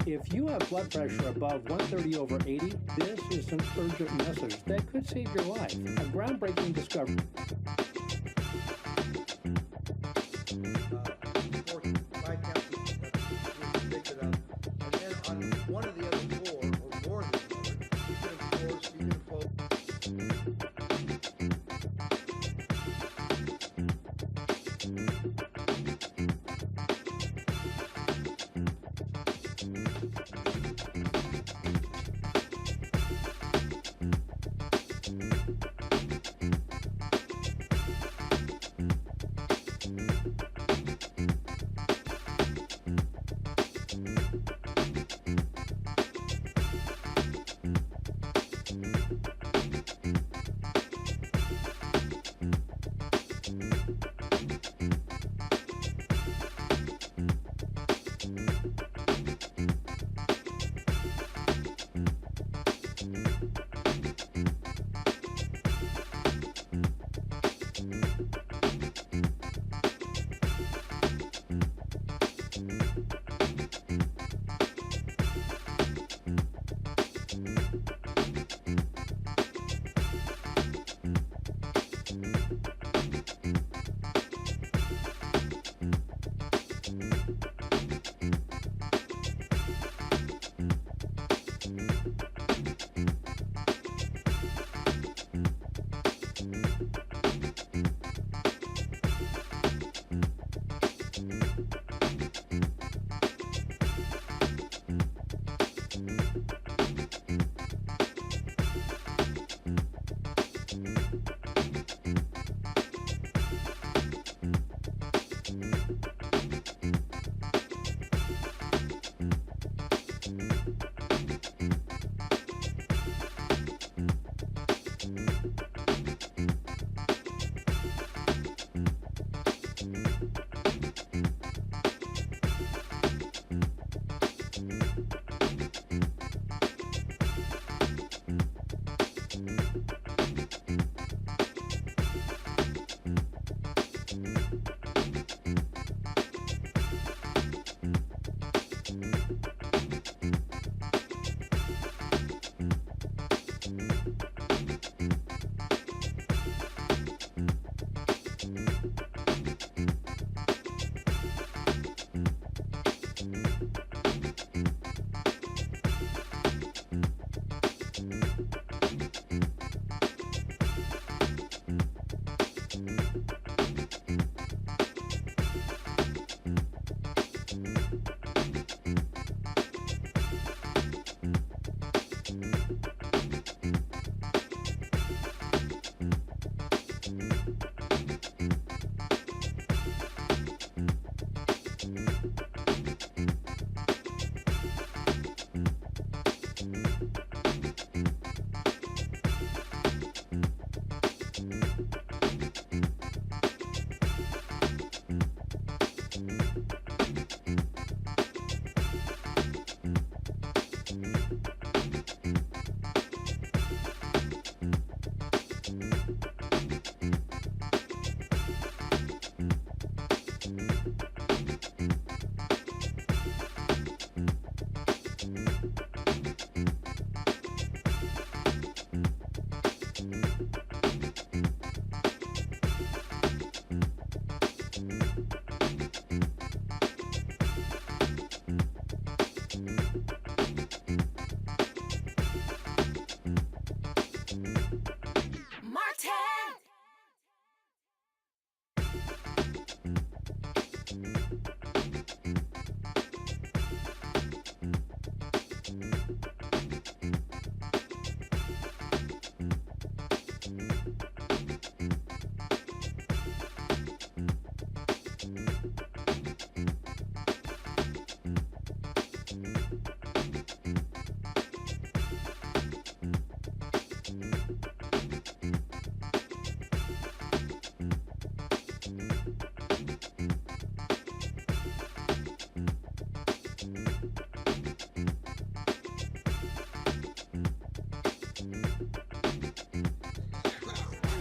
If you have blood pressure above 130/80, this is an urgent message that could save your life. A groundbreaking discovery. And then on one of the other four, or more than four, you can impose.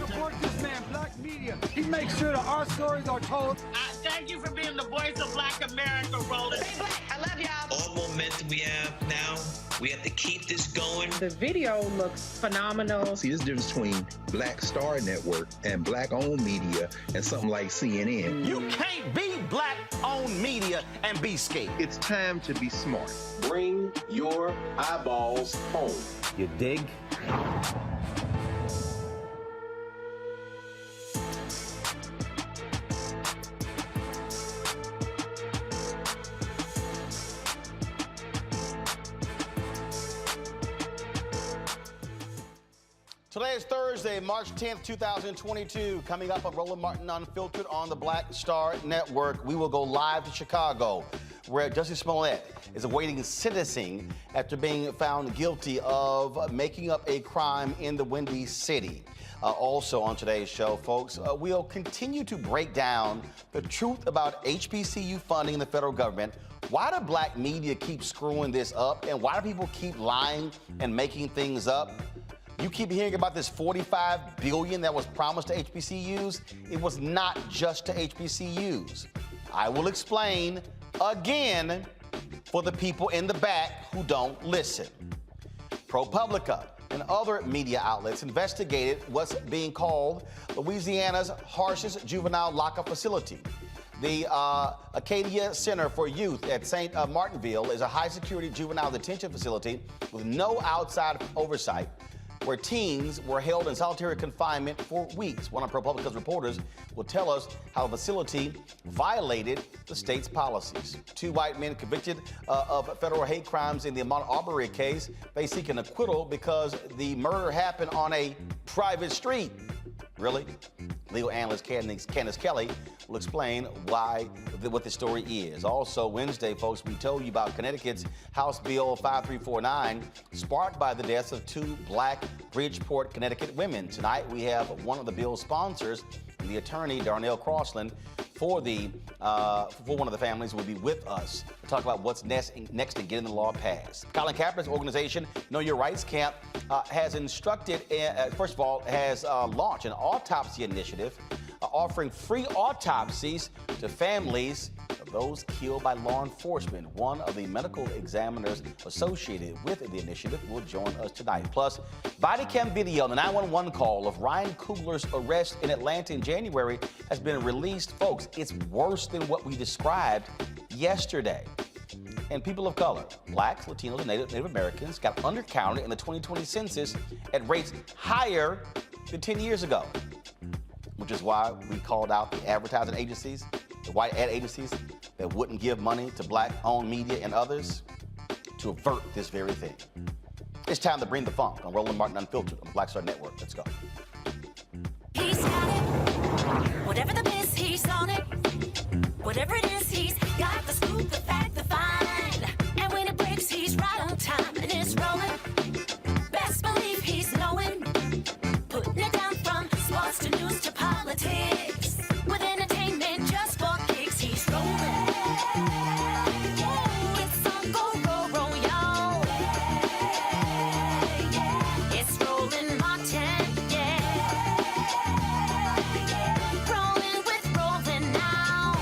Support this man, Black Media. He makes sure that our stories are told. Thank you for being the voice of Black America, Roland. Stay black. I love y'all. All momentum we have now, we have to keep this going. The video looks phenomenal. See, there's a difference between Black Star Network and Black-owned media and something like CNN. You can't be Black-owned media and be scared. It's time to be smart. Bring your eyeballs home. You dig? Today is Thursday, March 10th, 2022. Coming up on Roland Martin Unfiltered on the Black Star Network, we will go live to Chicago, where Jussie Smollett is awaiting sentencing after being found guilty of making up a crime in the Windy City. Also on today's show, folks, we'll continue to break down the truth about HBCU funding in the federal government. Why do Black media keep screwing this up? And why do people keep lying and making things up? You keep hearing about this $45 billion that was promised to HBCUs. It was not just to HBCUs. I will explain again for the people in the back who don't listen. ProPublica and other media outlets investigated what's being called Louisiana's harshest juvenile lockup facility. The Acadiana Center for Youth at St. Martinville is a high-security juvenile detention facility with no outside oversight, where teens were held in solitary confinement for weeks. One of ProPublica's reporters will tell us how the facility violated the state's policies. Two white men convicted of federal hate crimes in the Ahmaud Arbery case, they seek an acquittal because the murder happened on a private street. Really? Legal analyst Candace Kelly will explain what the story is. Also, Wednesday, folks, we told you about Connecticut's House Bill 5349, sparked by the deaths of two Black Bridgeport, Connecticut women. Tonight, we have one of the bill's sponsors, the attorney, Darnell Crossland, for one of the families will be with us to talk about what's next in getting the law passed. Colin Kaepernick's organization, Know Your Rights Camp, has instructed, first of all, has launched an autopsy initiative offering free autopsies to families of those killed by law enforcement. One of the medical examiners associated with the initiative will join us tonight. Plus, body cam video on the 911 call of Ryan Coogler's arrest in Atlanta in January has been released. Folks, it's worse than what we described yesterday. And people of color, Blacks, Latinos, and Native Americans, got undercounted in the 2020 census at rates higher than 10 years ago, which is why we called out the advertising agencies, the white ad agencies that wouldn't give money to Black-owned media and others to avert this very thing. It's time to bring the funk on Roland Martin Unfiltered on the Black Star Network. Let's go. He's got it. Whatever it is, he's got the scoop, the fact, the find. And when it breaks, he's right on time and it's rolling. Best believe he's knowing. Putting it down from sports to news to politics. With entertainment just for kicks, he's rolling. It's on go, roll, y'all. It's rolling Martin, rolling with rolling now.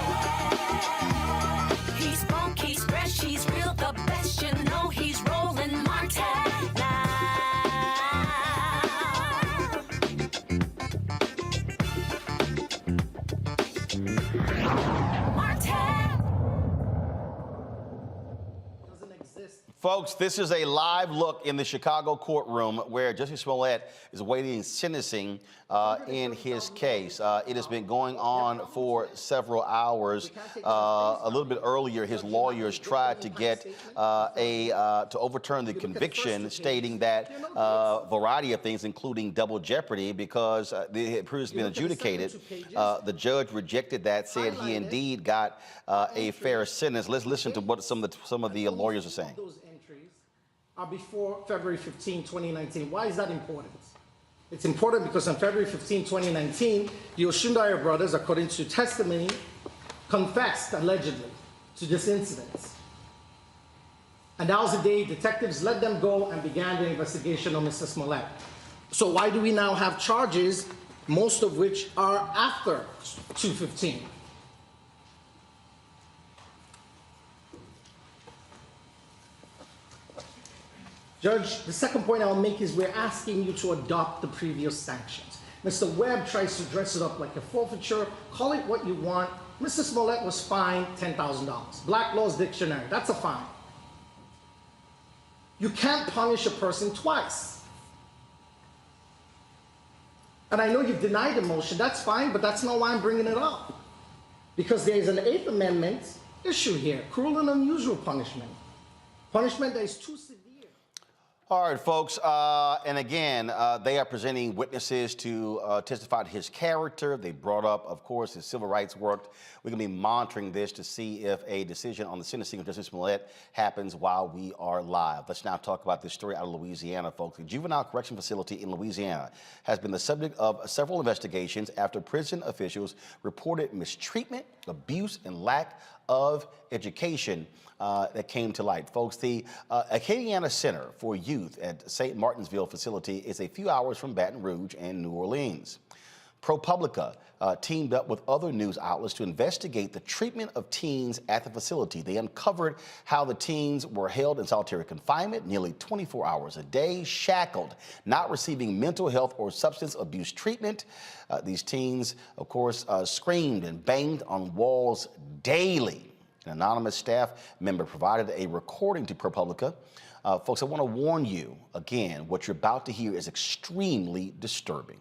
He's funk, he's fresh, he's real, the best, you know he's rolling Martin now. Folks, this is a live look in the Chicago courtroom where Jussie Smollett is awaiting sentencing in his case. It has been going on for several hours. A little bit earlier, his lawyers tried to get to overturn the conviction, stating that a variety of things, including double jeopardy, because it had previously been adjudicated. The judge rejected that, said he indeed got a fair sentence. Let's listen to what some of the lawyers are saying. Are before February 15, 2019. Why is that important? It's important because on February 15, 2019, the Oshundaya brothers, according to testimony, confessed allegedly to this incident. And that was the day detectives let them go and began the investigation on Mr. Smollett. So why do we now have charges, most of which are after 2/15? Judge, the second point I'll make is we're asking you to adopt the previous sanctions. Mr. Webb tries to dress it up like a forfeiture. Call it what you want. Mr. Smollett was fined $10,000. Black Law's Dictionary, that's a fine. You can't punish a person twice. And I know you've denied the motion, that's fine, but that's not why I'm bringing it up. Because there's an Eighth Amendment issue here, cruel and unusual punishment. Punishment that is too severe. All right, folks, and again, they are presenting witnesses to testify to his character. They brought up, of course, his civil rights work. We're going to be monitoring this to see if a decision on the sentencing of Jussie Smollett happens while we are live. Let's now talk about this story out of Louisiana, folks. The Juvenile Correction Facility in Louisiana has been the subject of several investigations after prison officials reported mistreatment, abuse, and lack of education that came to light. Folks, the Acadiana Center for Youth at St. Martinville facility is a few hours from Baton Rouge and New Orleans. ProPublica teamed up with other news outlets to investigate the treatment of teens at the facility. They uncovered how the teens were held in solitary confinement nearly 24 hours a day, shackled, not receiving mental health or substance abuse treatment. These teens, of course, screamed and banged on walls daily. An anonymous staff member provided a recording to ProPublica. Folks, I want to warn you, again, what you're about to hear is extremely disturbing.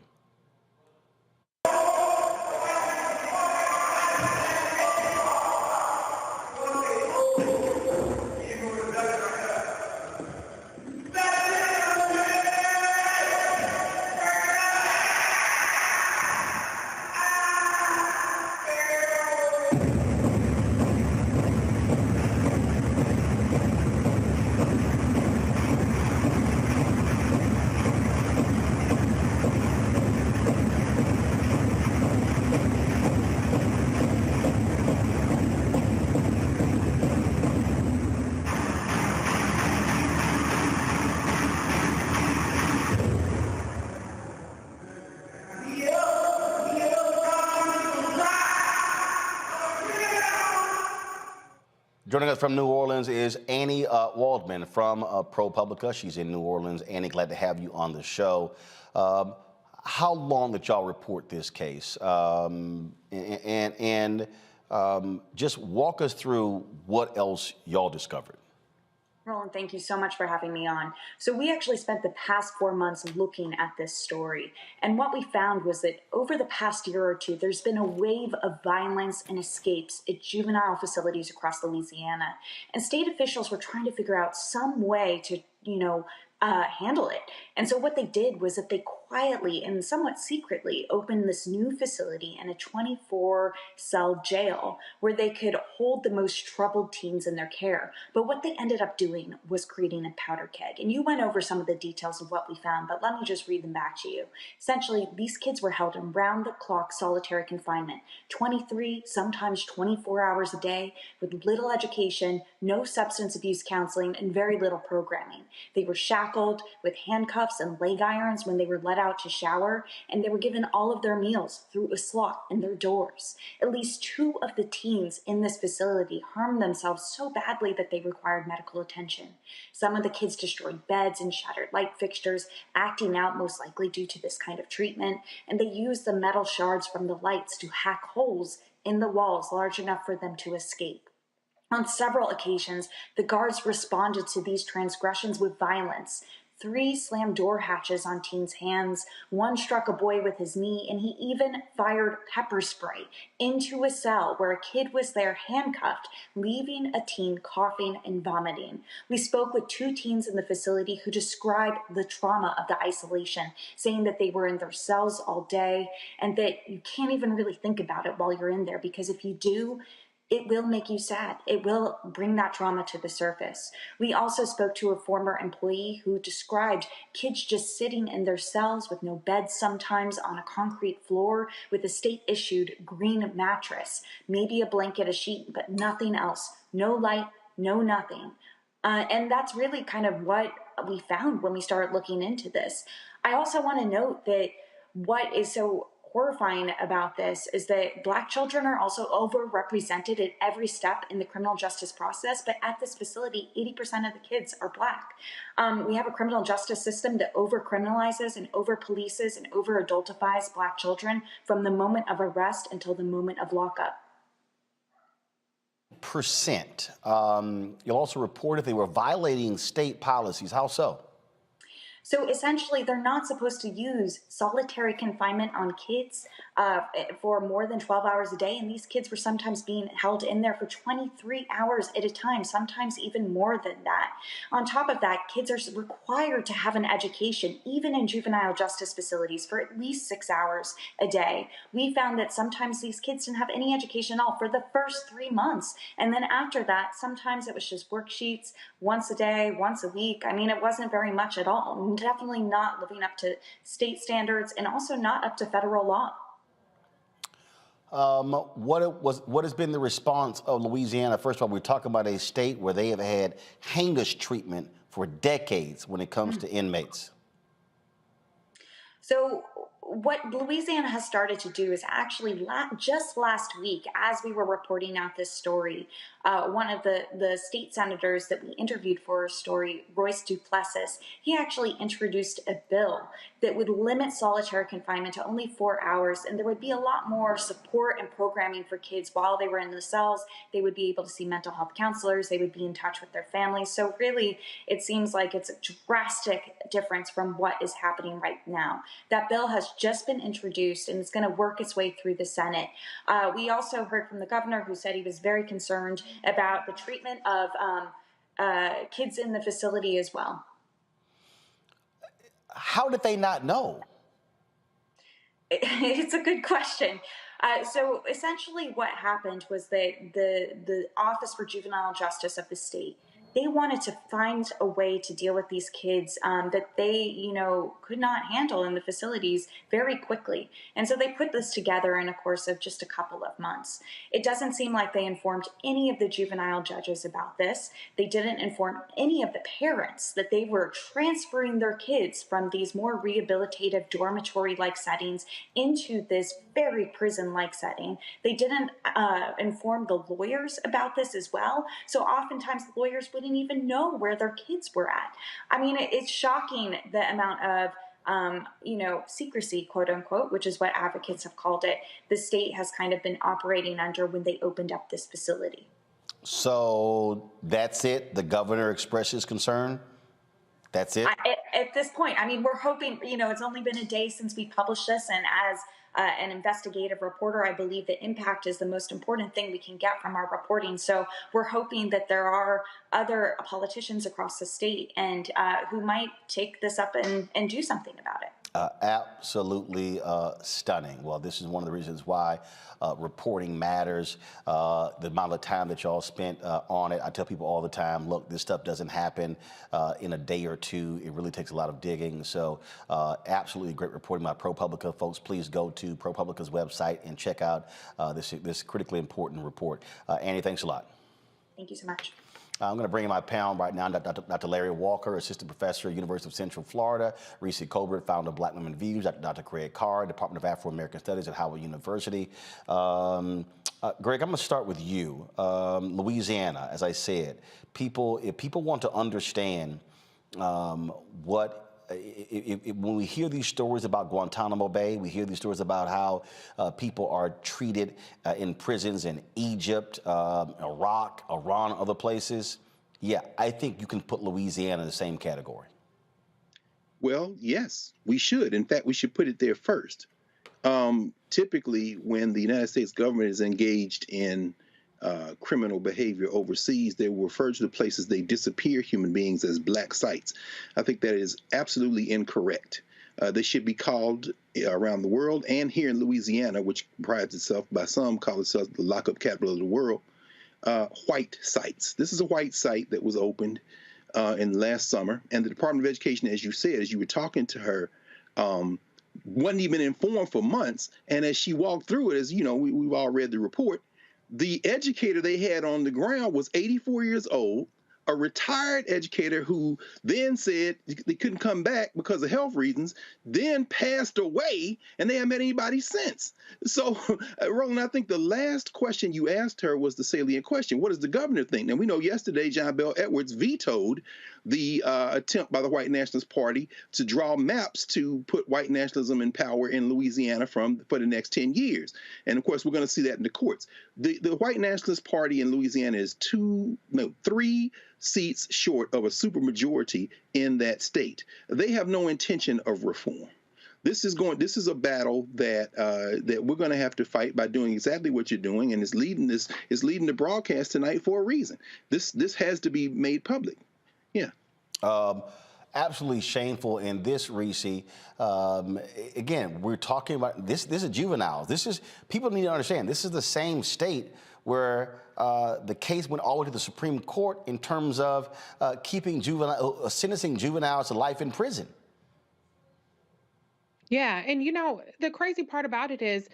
Joining us from New Orleans is Annie Waldman from ProPublica. She's in New Orleans. Annie, glad to have you on the show. How long did y'all report this case? Just walk us through what else y'all discovered. Roland, thank you so much for having me on. So we actually spent the past 4 months looking at this story. And what we found was that over the past year or two, there's been a wave of violence and escapes at juvenile facilities across Louisiana. And state officials were trying to figure out some way to, handle it. And so what they did was that they quietly and somewhat secretly opened this new facility in a 24-cell jail where they could hold the most troubled teens in their care. But what they ended up doing was creating a powder keg. And you went over some of the details of what we found, but let me just read them back to you. Essentially, these kids were held in round-the-clock solitary confinement, 23, sometimes 24 hours a day, with little education, no substance abuse counseling, and very little programming. They were shackled with handcuffs and leg irons when they were let out to shower, and they were given all of their meals through a slot in their doors. At least 2 of the teens in this facility harmed themselves so badly that they required medical attention. Some of the kids destroyed beds and shattered light fixtures, acting out most likely due to this kind of treatment, and they used the metal shards from the lights to hack holes in the walls large enough for them to escape. On several occasions, the guards responded to these transgressions with violence. 3 slammed door hatches on teens' hands, 1 struck a boy with his knee, and he even fired pepper spray into a cell where a kid was there handcuffed, leaving a teen coughing and vomiting. We spoke with 2 teens in the facility who described the trauma of the isolation, saying that they were in their cells all day and that you can't even really think about it while you're in there, because if you do, it will make you sad. It will bring that trauma to the surface. We also spoke to a former employee who described kids just sitting in their cells with no beds, sometimes on a concrete floor with a state-issued green mattress, maybe a blanket, a sheet, but nothing else. No light, no nothing. And that's really kind of what we found when we started looking into this. I also want to note that what is so horrifying about this is that Black children are also overrepresented at every step in the criminal justice process, but at this facility, 80% of the kids are Black. We have a criminal justice system that over-criminalizes and over-polices and over-adultifies Black children from the moment of arrest until the moment of lockup. You'll also reported they were violating state policies. How so? So essentially, they're not supposed to use solitary confinement on kids for more than 12 hours a day. And these kids were sometimes being held in there for 23 hours at a time, sometimes even more than that. On top of that, kids are required to have an education, even in juvenile justice facilities, for at least 6 hours a day. We found that sometimes these kids didn't have any education at all for the first 3 months. And then after that, sometimes it was just worksheets once a day, once a week. I mean, it wasn't very much at all. Definitely not living up to state standards and also not up to federal law. What has been the response of Louisiana? First of all, we're talking about a state where they have had heinous treatment for decades when it comes to inmates. So what Louisiana has started to do is actually just last week, as we were reporting out this story, one of the state senators that we interviewed for our story, Royce Duplessis, he actually introduced a bill that would limit solitary confinement to only 4 hours, and there would be a lot more support and programming for kids while they were in the cells. They would be able to see mental health counselors. They would be in touch with their families. So really, it seems like it's a drastic difference from what is happening right now. That bill has just been introduced, and it's going to work its way through the Senate. We also heard from the governor, who said he was very concerned about the treatment of kids in the facility as well. How did they not know? It's a good question. So essentially what happened was that the Office for Juvenile Justice of the state, they wanted to find a way to deal with these kids that they, could not handle in the facilities very quickly. And so they put this together in a course of just a couple of months. It doesn't seem like they informed any of the juvenile judges about this. They didn't inform any of the parents that they were transferring their kids from these more rehabilitative dormitory-like settings into this very prison-like setting. They didn't inform the lawyers about this as well. So oftentimes the lawyers wouldn't even know where their kids were at. I mean, it's shocking the amount of secrecy, quote unquote, which is what advocates have called it, the state has kind of been operating under when they opened up this facility. So that's it? The governor expresses concern? That's it? At this point, I mean, we're hoping, it's only been a day since we published this, and as an investigative reporter, I believe that impact is the most important thing we can get from our reporting. So we're hoping that there are other politicians across the state and who might take this up and do something about it. Absolutely stunning. Well, this is one of the reasons why reporting matters. The amount of time that y'all spent on it. I tell people all the time, look, this stuff doesn't happen in a day or two. It really takes a lot of digging. So absolutely great reporting by ProPublica. Folks, please go to ProPublica's website and check out this critically important report. Annie, thanks a lot. Thank you so much. I'm going to bring in my panel right now, Dr. Larry Walker, Assistant Professor, University of Central Florida, Reese Colbert, founder of Black Women Views, Dr. Craig Carr, Department of Afro-American Studies at Howard University. Greg, I'm going to start with you. Louisiana, as I said, if people want to understand when we hear these stories about Guantanamo Bay, we hear these stories about how people are treated in prisons in Egypt, Iraq, Iran, other places. Yeah, I think you can put Louisiana in the same category. Well, yes, we should. In fact, we should put it there first. Typically, when the United States government is engaged in criminal behavior overseas, they will refer to the places they disappear human beings as black sites. I think that is absolutely incorrect. They should be called around the world and here in Louisiana, which prides itself, by some call itself the lockup capital of the world, white sites. This is a white site that was opened in last summer, and the Department of Education, as you said, as you were talking to her, wasn't even informed for months. And as she walked through it, as you know, we've all read the report, the educator they had on the ground was 84 years old, a retired educator who then said they couldn't come back because of health reasons, then passed away, and they haven't met anybody since. So, Roland, I think the last question you asked her was the salient question. What does the governor think? Now, we know yesterday John Bel Edwards vetoed the attempt by the White Nationalist Party to draw maps to put white nationalism in power in Louisiana for the next 10 years. And, of course, we're going to see that in the courts. The White Nationalist Party in Louisiana is 3 seats short of a supermajority in that state. They have no intention of reform. This is a battle that we're going to have to fight by doing exactly what you're doing, and it's leading the broadcast tonight for a reason. This has to be made public. Yeah. Absolutely shameful in this, Reese. Again, we're talking about this is juveniles. People need to understand, this is the same state where the case went all the way to the Supreme Court in terms of sentencing juveniles to life in prison. Yeah, and the crazy part about it is,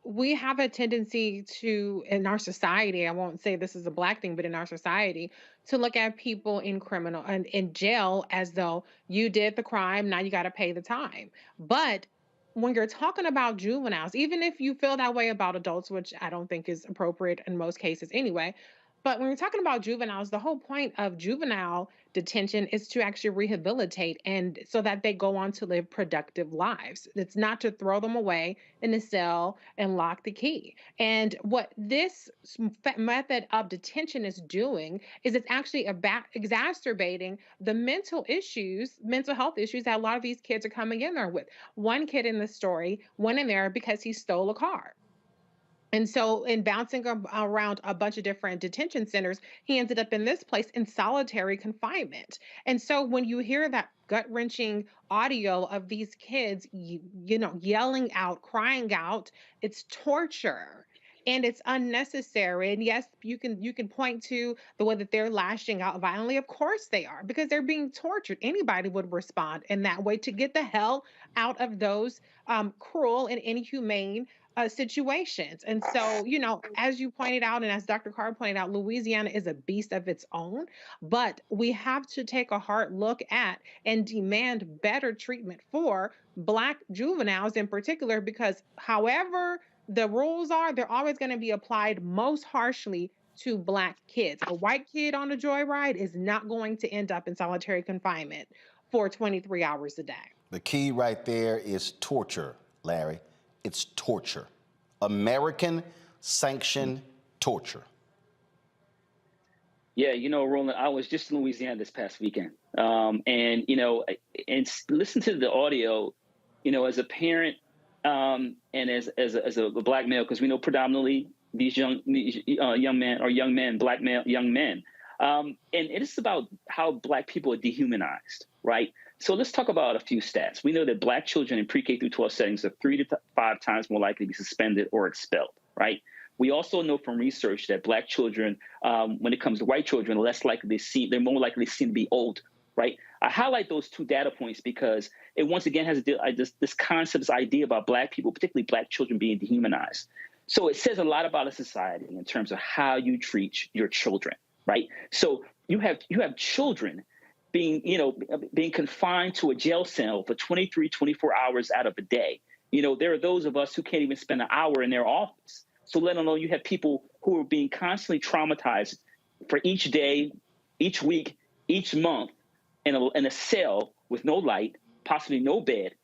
we have a tendency to, in our society, I won't say this is a black thing, but in our society, to look at people in jail as though you did the crime, now you got to pay the time. But when you're talking about juveniles, even if you feel that way about adults, which I don't think is appropriate in most cases anyway, but when you're talking about juveniles, the whole point of juvenile detention is to actually rehabilitate, and so that they go on to live productive lives. It's not to throw them away in a cell and lock the key. And what this method of detention is doing is it's actually exacerbating the mental health issues that a lot of these kids are coming in there with. One kid in the story went in there because he stole a car. And so in bouncing around a bunch of different detention centers, he ended up in this place in solitary confinement. And so when you hear that gut-wrenching audio of these kids, yelling out, crying out, it's torture. And it's unnecessary. And yes, you can point to the way that they're lashing out violently. Of course they are, because they're being tortured. Anybody would respond in that way to get the hell out of those cruel and inhumane situations. And so, as you pointed out, and as Dr. Carr pointed out, Louisiana is a beast of its own, but we have to take a hard look at and demand better treatment for Black juveniles in particular, because however the rules are, they're always going to be applied most harshly to Black kids. A white kid on a joyride is not going to end up in solitary confinement for 23 hours a day. The key right there is torture, Larry. It's torture. American sanctioned torture. Yeah, Roland, I was just in Louisiana this past weekend. And listen to the audio, as a parent and as a Black male, because we know predominantly these young men, Black male young men. And it is about how Black people are dehumanized, right? So let's talk about a few stats. We know that Black children in pre-K through 12 settings are 3 to 5 times more likely to be suspended or expelled, right? We also know from research that Black children, when it comes to white children, they're more likely to seem to be old, right? I highlight those 2 data points because it once again has this concept, this idea about Black people, particularly Black children, being dehumanized. So it says a lot about a society in terms of how you treat your children, right? So you have children being confined to a jail cell for 23, 24 hours out of a day. There are those of us who can't even spend an hour in their office. So let alone you have people who are being constantly traumatized for each day, each week, each month in a cell with no light, possibly no bed.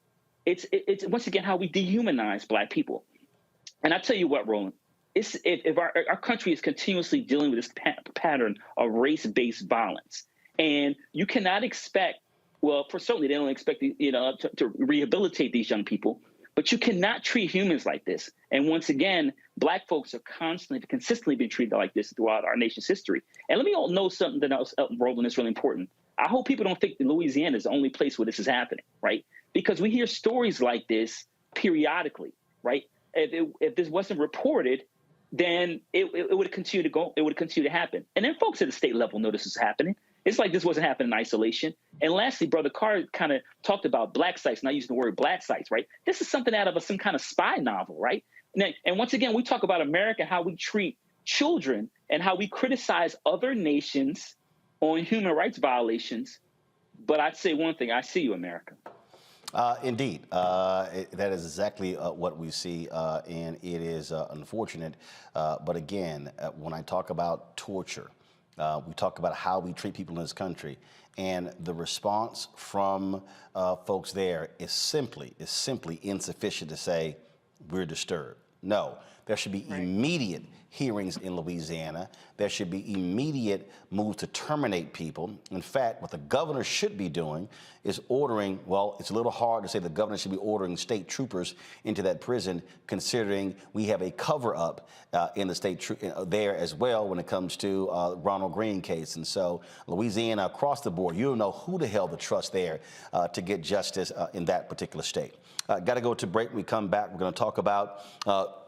It's once again how we dehumanize Black people. And I tell you what, Roland, if our country is continuously dealing with this pattern of race-based violence, and you cannot expect, well, for certainly they don't expect to rehabilitate these young people, but you cannot treat humans like this. And once again, Black folks are consistently been treated like this throughout our nation's history. And let me all know something else, Roland, that's really important. I hope people don't think that Louisiana is the only place where this is happening, right? Because we hear stories like this periodically, right? If this wasn't reported, then it would continue to go. It would continue to happen. And then folks at the state level know this is happening. It's like this wasn't happening in isolation. And lastly, Brother Carr kind of talked about black sites, not using the word black sites, right? This is something out of some kind of spy novel, right? And once again, we talk about America, how we treat children and how we criticize other nations on human rights violations. But I'd say one thing, I see you, America. Indeed. That is exactly what we see, and it is unfortunate. But again, when I talk about torture, we talk about how we treat people in this country, and the response from folks there is simply insufficient to say we're disturbed. No, there should be immediate hearings in Louisiana. There should be immediate moves to terminate people. In fact, what the governor should be doing is ordering, well, it's a little hard to say the governor should be ordering state troopers into that prison, considering we have a cover-up in the state there as well when it comes to Ronald Green case. And so Louisiana, across the board, you don't know who the hell to trust there to get justice in that particular state. Got to go to break. When we come back, we're going to talk about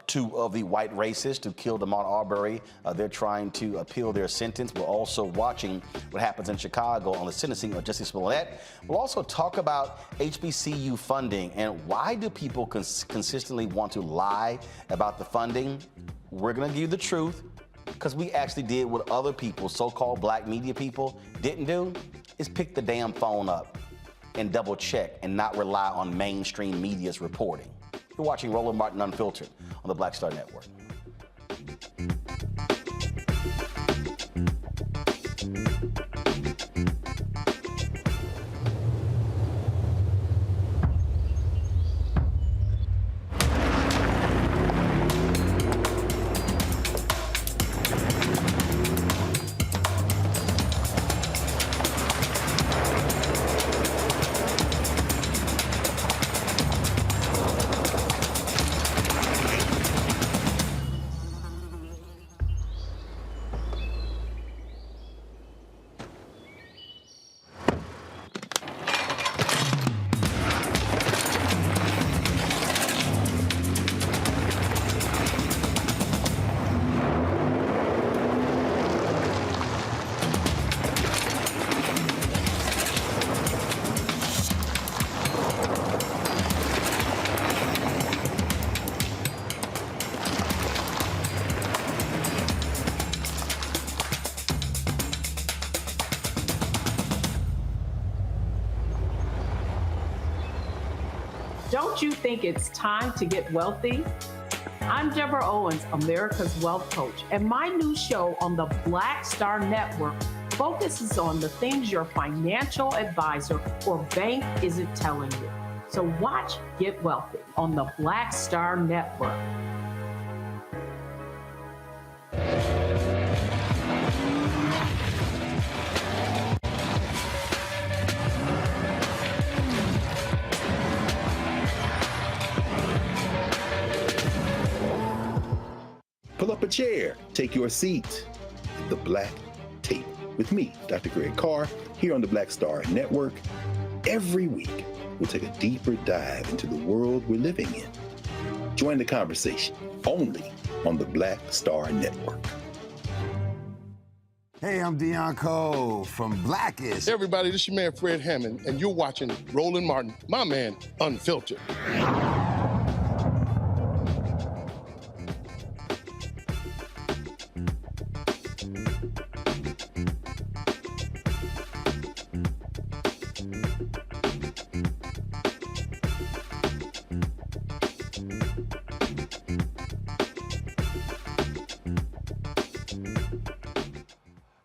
two of the white racists who killed Ahmaud Arbery. They're trying to appeal their sentence. We're also watching what happens in Chicago on the sentencing of Jussie Smollett. We'll also talk about HBCU funding and why do people consistently want to lie about the funding. We're going to give you the truth because we actually did what other people, so-called black media people, didn't do, is pick the damn phone up and double check and not rely on mainstream media's reporting. You're watching Roland Martin Unfiltered on the Black Star Network. Don't you think it's time to get wealthy? I'm Deborah Owens, America's Wealth Coach, and my new show on the Black Star Network focuses on the things your financial advisor or bank isn't telling you. So watch Get Wealthy on the Black Star Network. Pull up a chair, take your seat at the Black Table with me, Dr. Greg Carr, here on the Black Star Network. Every week, we'll take a deeper dive into the world we're living in. Join the conversation only on the Black Star Network. Hey, I'm Deion Cole from Blackish. Hey everybody, this is your man Fred Hammond, and you're watching Roland Martin, my man, Unfiltered.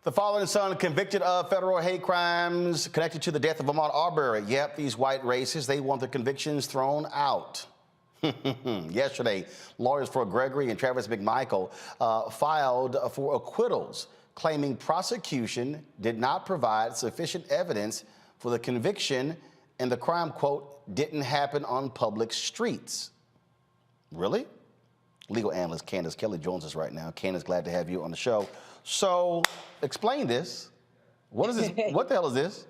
The father and son convicted of federal hate crimes connected to the death of Ahmaud Arbery. Yep, these white racists, they want their convictions thrown out. Yesterday, lawyers for Gregory and Travis McMichael filed for acquittals, claiming prosecution did not provide sufficient evidence for the conviction and the crime, quote, didn't happen on public streets. Really? Legal analyst Candace Kelly joins us right now. Candace, glad to have you on the show. So, explain this. What is this? What the hell is this?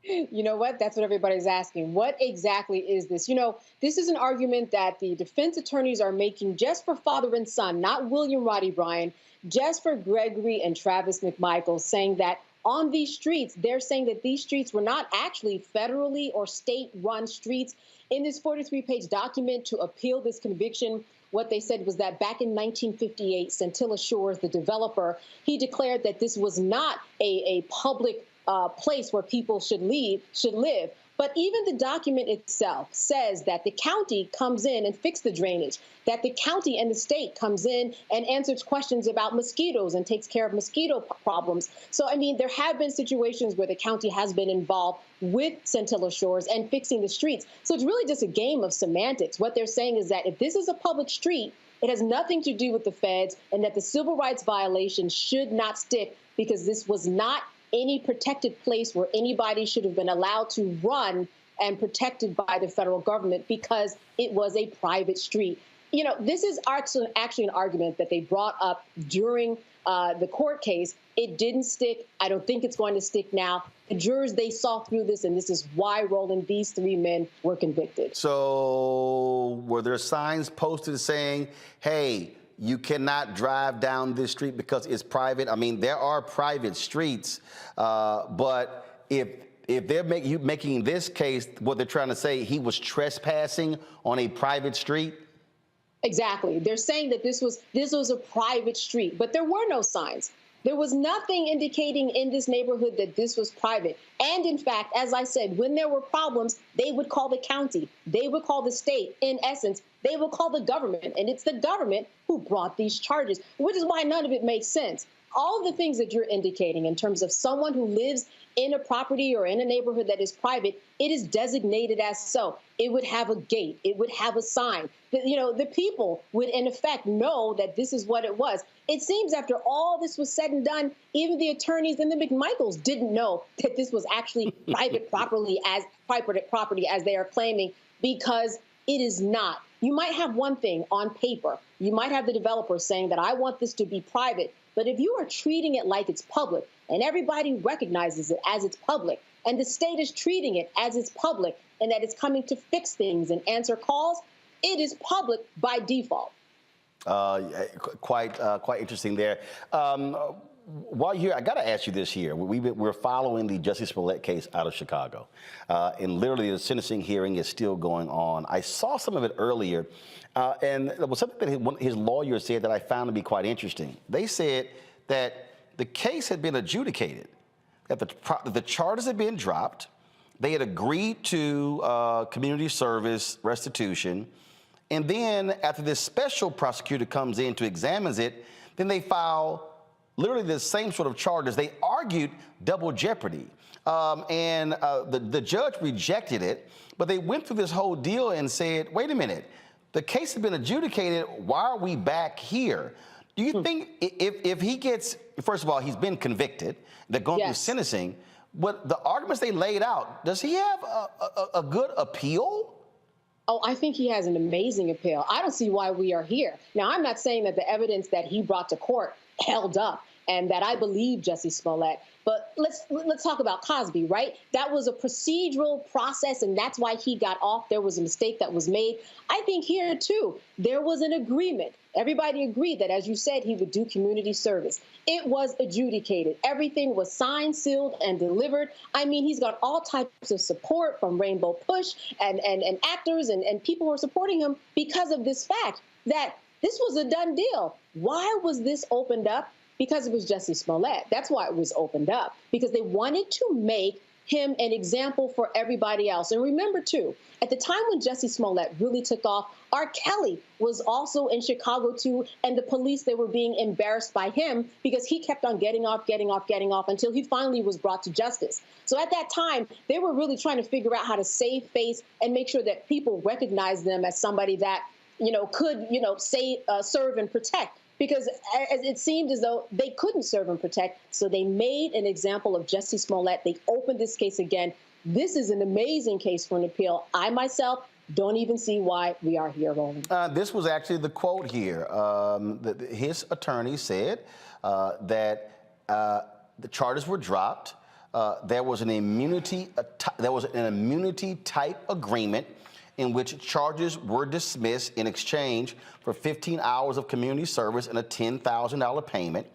You know what? That's what everybody's asking. What exactly is this? You know, this is an argument that the defense attorneys are making just for father and son, not William Roddy Bryan, just for Gregory and Travis McMichael, saying that on these streets, they're saying that these streets were not actually federally or state-run streets. In this 43-page document to appeal this conviction, what they said was that back in 1958, Scintilla Shores, the developer, he declared that this was not a public place where people should live. But even the document itself says that the county comes in and fixes the drainage, that the county and the state comes in and answers questions about mosquitoes and takes care of mosquito problems. So, I mean, there have been situations where the county has been involved with Scintilla Shores and fixing the streets. So it's really just a game of semantics. What they're saying is that if this is a public street, it has nothing to do with the feds, and that the civil rights violation should not stick because this was not any protected place where anybody should have been allowed to run and protected by the federal government because it was a private street. You know, this is actually an argument that they brought up during the court case. It didn't stick. I don't think it's going to stick now. The jurors, they saw through this, and this is why, Roland, these three men were convicted. So were there signs posted saying, hey, you cannot drive down this street because it's private? I mean, there are private streets, but if they're making this case, what they're trying to say, he was trespassing on a private street? Exactly. They're saying that this was a private street, but there were no signs. There was nothing indicating in this neighborhood that this was private. And in fact, as I said, when there were problems, they would call the county, they would call the state. In essence, they would call the government. And it's the government who brought these charges, which is why none of it makes sense. All the things that you're indicating in terms of someone who lives in a property or in a neighborhood that is private, it is designated as so. It would have a gate. It would have a sign. The people would, in effect, know that this is what it was. It seems after all this was said and done, even the attorneys and the McMichaels didn't know that this was actually private property as they are claiming, because it is not. You might have one thing on paper. You might have the developer saying that I want this to be private. But if you are treating it like it's public and everybody recognizes it as it's public and the state is treating it as it's public and that it's coming to fix things and answer calls, it is public by default. Quite interesting there. While you're here, I got to ask you this here. We're following the Jussie Smollett case out of Chicago. And literally the sentencing hearing is still going on. I saw some of it earlier. And there was something that his lawyer said that I found to be quite interesting. They said that the case had been adjudicated, that the charges had been dropped. They had agreed to community service restitution. And then after this special prosecutor comes in to examine it, then they file literally the same sort of charges. They argued double jeopardy. And the judge rejected it, but they went through this whole deal and said, wait a minute, the case has been adjudicated. Why are we back here? Do you think if he gets, first of all, he's been convicted, they're going through sentencing, but the arguments they laid out, does he have a good appeal? Oh, I think he has an amazing appeal. I don't see why we are here. Now, I'm not saying that the evidence that he brought to court held up and that I believe Jussie Smollett. But let's talk about Cosby, right? That was a procedural process, and that's why he got off. There was a mistake that was made. I think here, too, there was an agreement. Everybody agreed that, as you said, he would do community service. It was adjudicated. Everything was signed, sealed, and delivered. I mean, he's got all types of support from Rainbow Push and actors and people who are supporting him because of this fact that this was a done deal. Why was this opened up? Because it was Jussie Smollett. That's why it was opened up, because they wanted to make him an example for everybody else. And remember, too, at the time when Jussie Smollett really took off, R. Kelly was also in Chicago, too, and the police, they were being embarrassed by him because he kept on getting off until he finally was brought to justice. So at that time, they were really trying to figure out how to save face and make sure that people recognize them as somebody that, could, serve and protect. Because it seemed as though they couldn't serve and protect, so they made an example of Jussie Smollett. They opened this case again. This is an amazing case for an appeal. I myself don't even see why we are here, Roland. This was actually the quote here. His attorney said that the charges were dropped. There was an immunity type agreement in which charges were dismissed in exchange for 15 hours of community service and a $10,000 payment.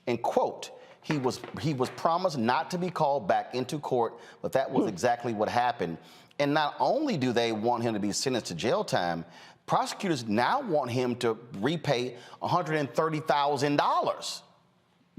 And quote, he was promised not to be called back into court, but that was exactly what happened. And not only do they want him to be sentenced to jail time, prosecutors now want him to repay $130,000.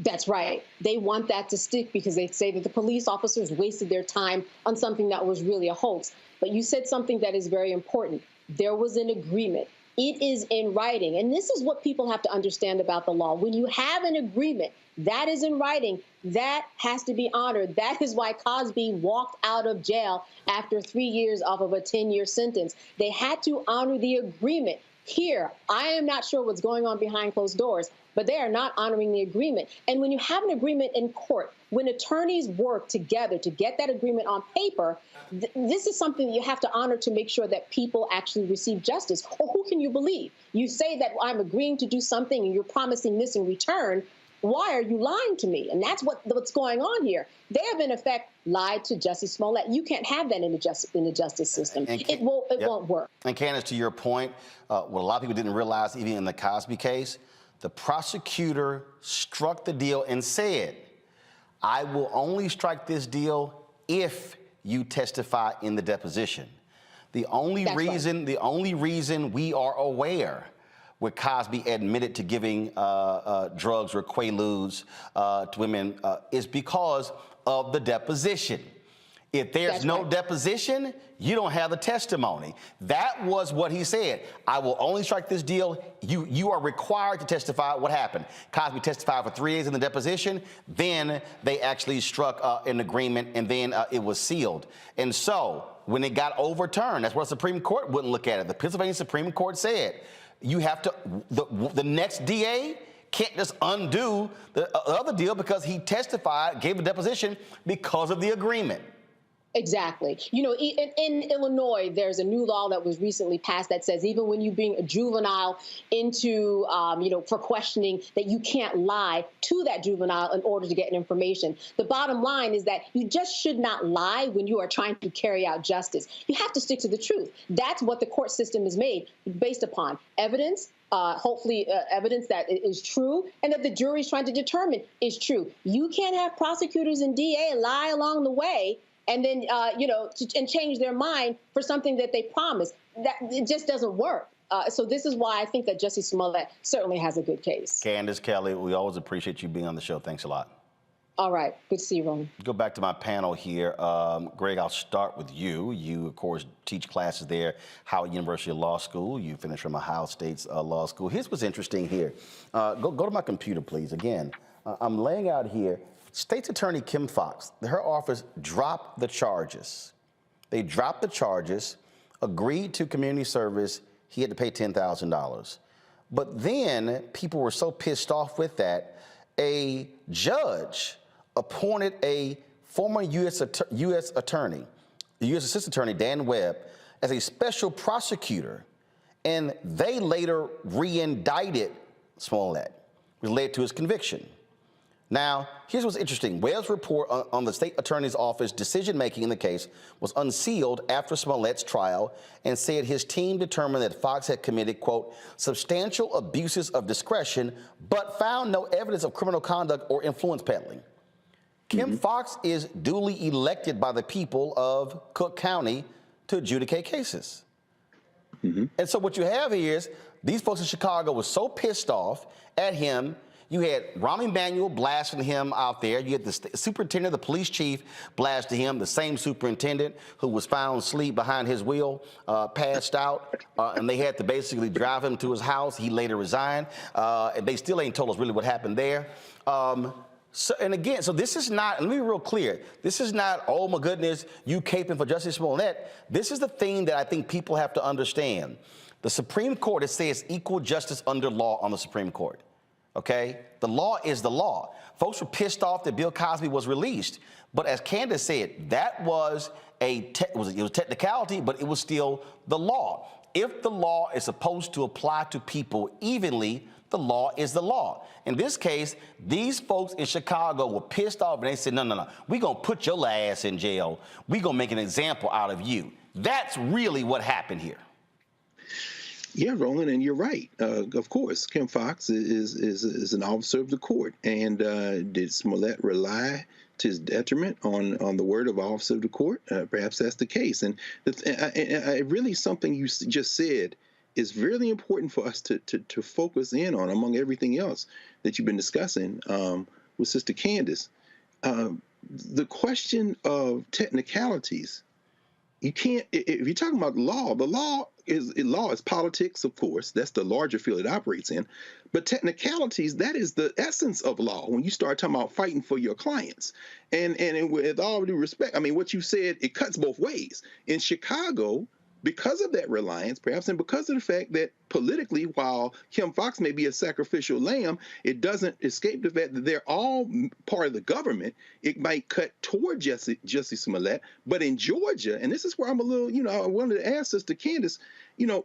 That's right. They want that to stick because they say that the police officers wasted their time on something that was really a hoax. But you said something that is very important. There was an agreement. It is in writing. And this is what people have to understand about the law. When you have an agreement that is in writing, that has to be honored. That is why Cosby walked out of jail after 3 years off of a 10-year sentence. They had to honor the agreement. Here, I am not sure what's going on behind closed doors, but they are not honoring the agreement. And when you have an agreement in court, when attorneys work together to get that agreement on paper, this is something that you have to honor to make sure that people actually receive justice. Or who can you believe? You say that I'm agreeing to do something and you're promising this in return. Why are you lying to me? And that's what's going on here. They have, in effect, lied to Jussie Smollett. You can't have that in the justice system. It won't work. And Candace, to your point, what a lot of people didn't realize, even in the Cosby case, the prosecutor struck the deal and said, I will only strike this deal if you testify in the deposition. The only reason we are aware where Cosby admitted to giving drugs or quaaludes to women is because of the deposition. If there's no deposition, you don't have the testimony. That was what he said. I will only strike this deal. You are required to testify. What happened? Cosby testified for 3 days in the deposition. Then they actually struck an agreement, and then it was sealed. And so when it got overturned, that's what the Supreme Court wouldn't look at it. The Pennsylvania Supreme Court said, you have to, the next DA can't just undo the other deal because he testified, gave a deposition because of the agreement. Exactly. In Illinois, there's a new law that was recently passed that says even when you bring a juvenile into, for questioning, that you can't lie to that juvenile in order to get information. The bottom line is that you just should not lie when you are trying to carry out justice. You have to stick to the truth. That's what the court system is made based upon. Evidence, hopefully evidence that is true and that the jury is trying to determine is true. You can't have prosecutors and DA lie along the way and then, and change their mind for something that they promised. That it just doesn't work. So this is why I think that Jussie Smollett certainly has a good case. Candace Kelly, we always appreciate you being on the show. Thanks a lot. All right. Good to see you, Roland. Go back to my panel here. Greg, I'll start with you. You, of course, teach classes there, Howard University Law School. You finished from Ohio State's Law School. Here's what's interesting here. Go to my computer, please. Again, I'm laying out here. State's Attorney Kim Foxx, her office dropped the charges. They dropped the charges, agreed to community service. He had to pay $10,000. But then people were so pissed off with that, a judge appointed a former U.S. attorney, the U.S. Assistant Attorney Dan Webb, as a special prosecutor, and they later re-indicted Smollett, which led to his conviction. Now, here's what's interesting. Webb's report on the state attorney's office decision-making in the case was unsealed after Smollett's trial and said his team determined that Fox had committed, quote, substantial abuses of discretion, but found no evidence of criminal conduct or influence peddling. Kim Fox is duly elected by the people of Cook County to adjudicate cases. And so what you have here is these folks in Chicago were so pissed off at him. You had Rahm Emanuel blasting him out there. You had the superintendent, the police chief, blasting him, the same superintendent who was found asleep behind his wheel, passed out, and they had to basically drive him to his house. He later resigned. And they still ain't told us really what happened there. So this is not, let me be real clear, this is not, oh my goodness, you caping for Jussie Smollett. This is the thing that I think people have to understand. The Supreme Court, it says equal justice under law on the Supreme Court. Okay? The law is the law. Folks were pissed off that Bill Cosby was released. But as Candace said, that was it was technicality, but it was still the law. If the law is supposed to apply to people evenly, the law is the law. In this case, these folks in Chicago were pissed off and they said, no, we're going to put your ass in jail. We're going to make an example out of you. That's really what happened here. Yeah, Roland, and you're right. Of course, Kim Fox is an officer of the court. And did Smollett rely to his detriment on the word of officer of the court? Perhaps that's the case. And really something you just said is really important for us to focus in on among everything else that you've been discussing with Sister Candace. The question of technicalities, you can't, if you're talking about law, the law is politics, of course. That's the larger field it operates in. But technicalities, that is the essence of law when you start talking about fighting for your clients. And with all due respect, I mean, what you said, it cuts both ways. In Chicago, because of that reliance, perhaps, and because of the fact that politically, while Kim Fox may be a sacrificial lamb, it doesn't escape the fact that they're all part of the government. It might cut toward Jussie Smollett. But in Georgia, and this is where I'm a little, I wanted to ask Sister Candace,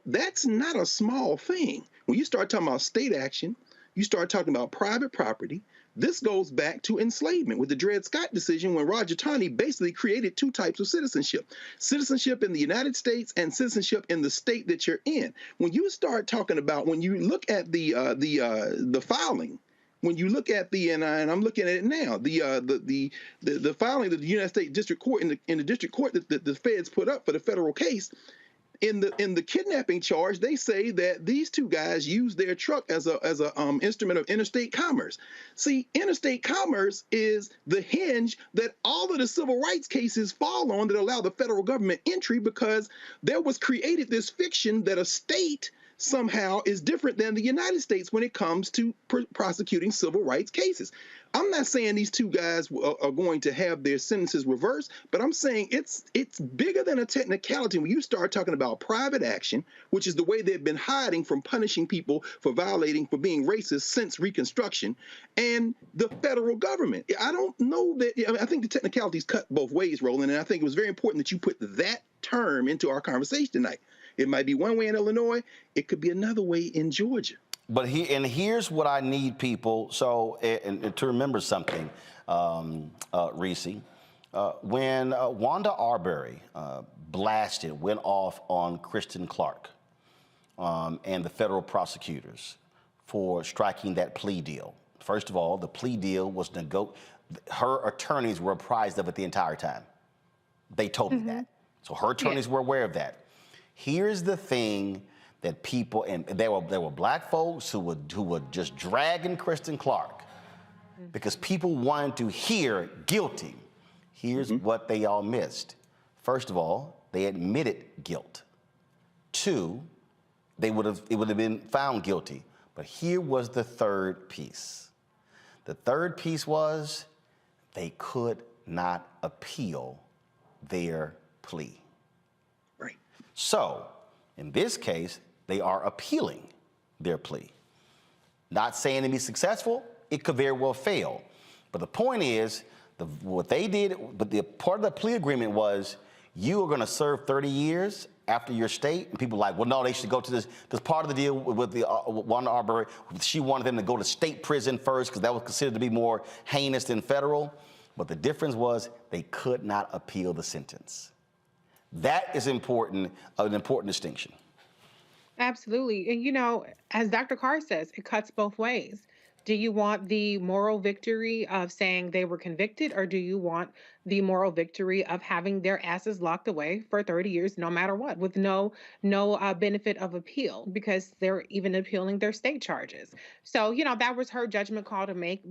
that's not a small thing. When you start talking about state action, you start talking about private property. This goes back to enslavement with the Dred Scott decision when Roger Taney basically created two types of citizenship. Citizenship in the United States and citizenship in the state that you're in. When you start talking about, when you look at the filing, when you look at and I'm looking at it now, the filing that the United States District Court in the district court that the feds put up for the federal case, in the kidnapping charge, they say that these two guys used their truck as a instrument of interstate commerce. See, interstate commerce is the hinge that all of the civil rights cases fall on that allow the federal government entry, because there was created this fiction that a state somehow is different than the United States when it comes to prosecuting civil rights cases. I'm not saying these two guys are going to have their sentences reversed, but I'm saying it's bigger than a technicality when you start talking about private action, which is the way they've been hiding from punishing people for being racist since Reconstruction, and the federal government. I don't know that, I think the technicalities cut both ways, Roland, and I think it was very important that you put that term into our conversation tonight. It might be one way in Illinois, it could be another way in Georgia. But here's what I need people and to remember something, Reese. When Wanda Arbery went off on Kristen Clark and the federal prosecutors for striking that plea deal. First of all, the plea deal was her attorneys were apprised of it the entire time. They told me that. So her attorneys were aware of that. Here's the thing that people, and there were black folks who were just dragging Kristen Clark because people wanted to hear guilty. Here's what they all missed. First of all, they admitted guilt. Two, it would have been found guilty. But here was the third piece. The third piece was they could not appeal their plea. Right. So, in this case, they are appealing their plea. Not saying to be successful, it could very well fail. But the point is, what they did, but the part of the plea agreement was, you are going to serve 30 years after your state? And people are like, well, no, they should go to this. Because part of the deal with the Ahmaud Arbery, she wanted them to go to state prison first because that was considered to be more heinous than federal. But the difference was they could not appeal the sentence. That is important, an important distinction. Absolutely. And, you know, as Dr. Carr says, it cuts both ways. Do you want the moral victory of saying they were convicted, or do you want the moral victory of having their asses locked away for 30 years, no matter what, with no benefit of appeal, because they're even appealing their state charges? So, you know, that was her judgment call to make.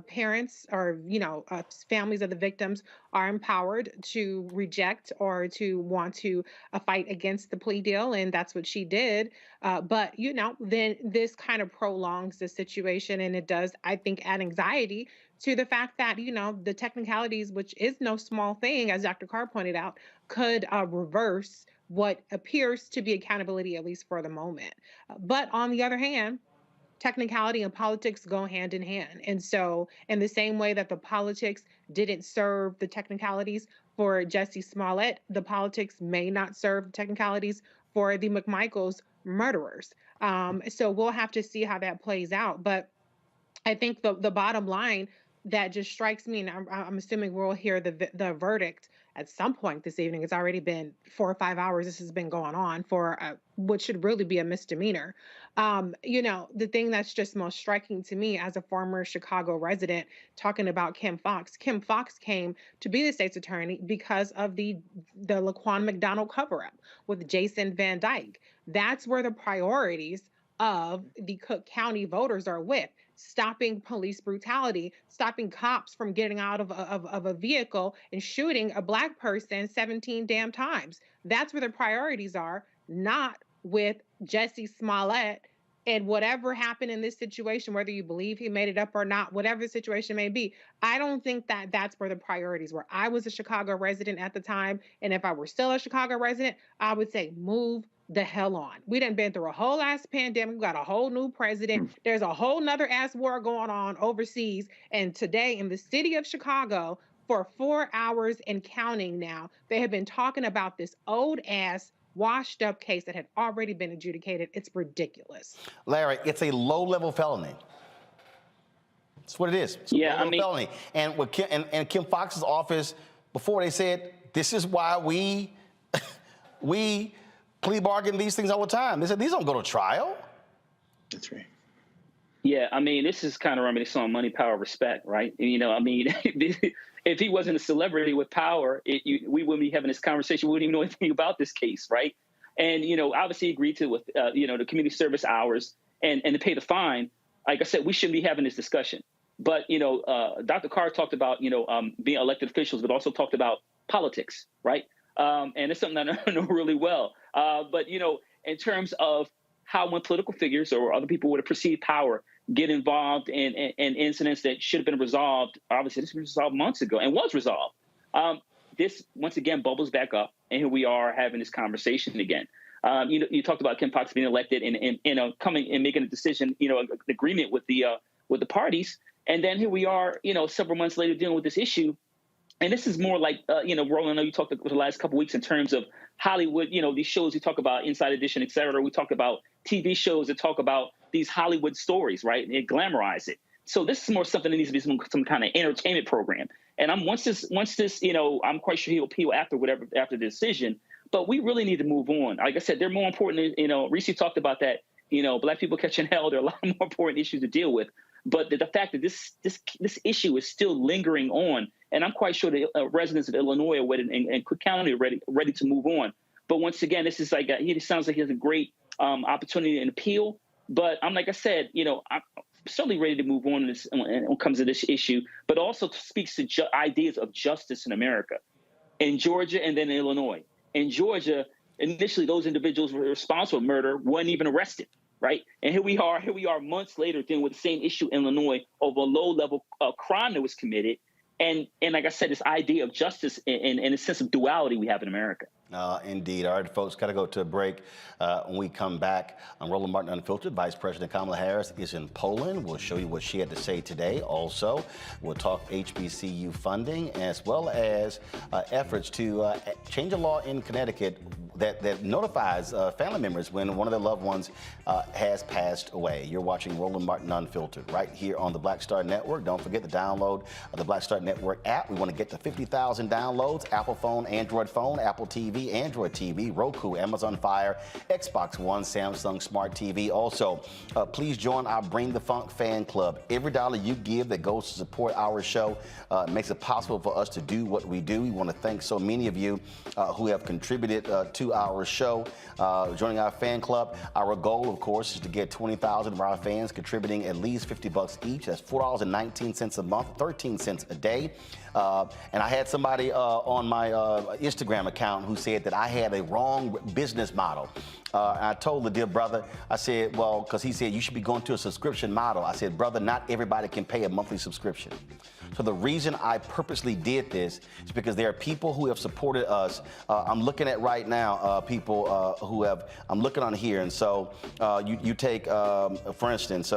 Parents or, you know, families of the victims are empowered to reject or to want to fight against the plea deal, and that's what she did. But, you know, then this kind of prolongs the situation, and it does, I think, add anxiety to the fact that, you know, the technicalities, which is no small thing, as Dr. Carr pointed out, could reverse what appears to be accountability, at least for the moment. But on the other hand, technicality and politics go hand in hand. And so, in the same way that the politics didn't serve the technicalities for Jussie Smollett, the politics may not serve the technicalities for the McMichaels murderers. So we'll have to see how that plays out. But I think the bottom line that just strikes me, and I'm assuming we'll hear the verdict at some point this evening. It's already been 4 or 5 hours. This has been going on for what should really be a misdemeanor. You know, the thing that's just most striking to me as a former Chicago resident, talking about Kim Foxx. Kim Foxx came to be the state's attorney because of the Laquan McDonald cover-up with Jason Van Dyke. That's where the priorities of the Cook County voters are with. Stopping police brutality, stopping cops from getting out of a vehicle and shooting a Black person 17 damn times. That's where the priorities are, not with Jussie Smollett and whatever happened in this situation, whether you believe he made it up or not, whatever the situation may be. I don't think that that's where the priorities were. I was a Chicago resident at the time, and if I were still a Chicago resident, I would say move the hell on. We done been through a whole ass pandemic. We got a whole new president. There's a whole nother ass war going on overseas. And today in the city of Chicago, for 4 hours and counting now, they have been talking about this old ass washed up case that had already been adjudicated. It's ridiculous. Larry, it's a low-level felony. That's what it is. It's a low-level felony. And with Kim Foxx's office, before they said, this is why we plea bargain these things all the time. They said, these don't go to trial. That's right. Yeah, I mean, this is kind of reminiscent on money, power, respect, right? You know, I mean, if he wasn't a celebrity with power, we wouldn't be having this conversation. We wouldn't even know anything about this case, right? And, you know, obviously agreed to with, you know, the community service hours and to pay the fine. Like I said, we shouldn't be having this discussion. But, you know, Dr. Carr talked about, you know, being elected officials, but also talked about politics, right? And it's something that I know really well. But, you know, in terms of how when political figures or other people with a perceived power get involved in incidents that should have been resolved, obviously this was resolved months ago and was resolved. This, once again, bubbles back up, and here we are having this conversation again. You know, you talked about Kim Foxx being elected and coming and making a decision, you know, an agreement with the parties. And then here we are, you know, several months later dealing with this issue. And this is more like, you know, Roland, I know you talked about the last couple of weeks in terms of Hollywood, you know, these shows we talk about, Inside Edition, et cetera. We talk about TV shows that talk about these Hollywood stories, right? And they glamorize it. So this is more something that needs to be some kind of entertainment program. And once this, you know, I'm quite sure he'll appeal after the decision, but we really need to move on. Like I said, they're more important, you know, Reese talked about that, you know, Black people catching hell. There are a lot more important issues to deal with. But the fact that this issue is still lingering on, and I'm quite sure the residents of Illinois are and Cook County are ready to move on. But once again, this is like he sounds like he has a great opportunity and appeal. But like I said, you know, I'm certainly ready to move on when it comes to this issue. But also speaks to ideas of justice in America, in Georgia and then in Illinois. In Georgia, initially those individuals were responsible for murder weren't even arrested. Right. And here we are months later dealing with the same issue in Illinois over a low level crime that was committed. And like I said, this idea of justice and a sense of duality we have in America. Indeed. All right, folks, got to go to a break. When we come back on Roland Martin Unfiltered, Vice President Kamala Harris is in Poland. We'll show you what she had to say today. Also, we'll talk HBCU funding as well as efforts to change a law in Connecticut that notifies family members when one of their loved ones has passed away. You're watching Roland Martin Unfiltered right here on the Black Star Network. Don't forget to download the Black Star Network app. We want to get to 50,000 downloads. Apple phone, Android phone, Apple TV, Android TV, Roku, Amazon Fire, Xbox One, Samsung Smart TV. Also, please join our Bring the Funk fan club. Every dollar you give that goes to support our show makes it possible for us to do what we do. We want to thank so many of you who have contributed to our show, joining our fan club. Our goal, of course, is to get 20,000 of our fans contributing at least $50 each. That's $4.19 a month, 13 cents a day. And I had somebody on my Instagram account who said that I had a wrong business model. I told the dear brother, I said, well, because he said you should be going to a subscription model. I said, brother, not everybody can pay a monthly subscription. So the reason I purposely did this is because there are people who have supported us. I'm looking at right now people who have, I'm looking on here. And so you take, for instance,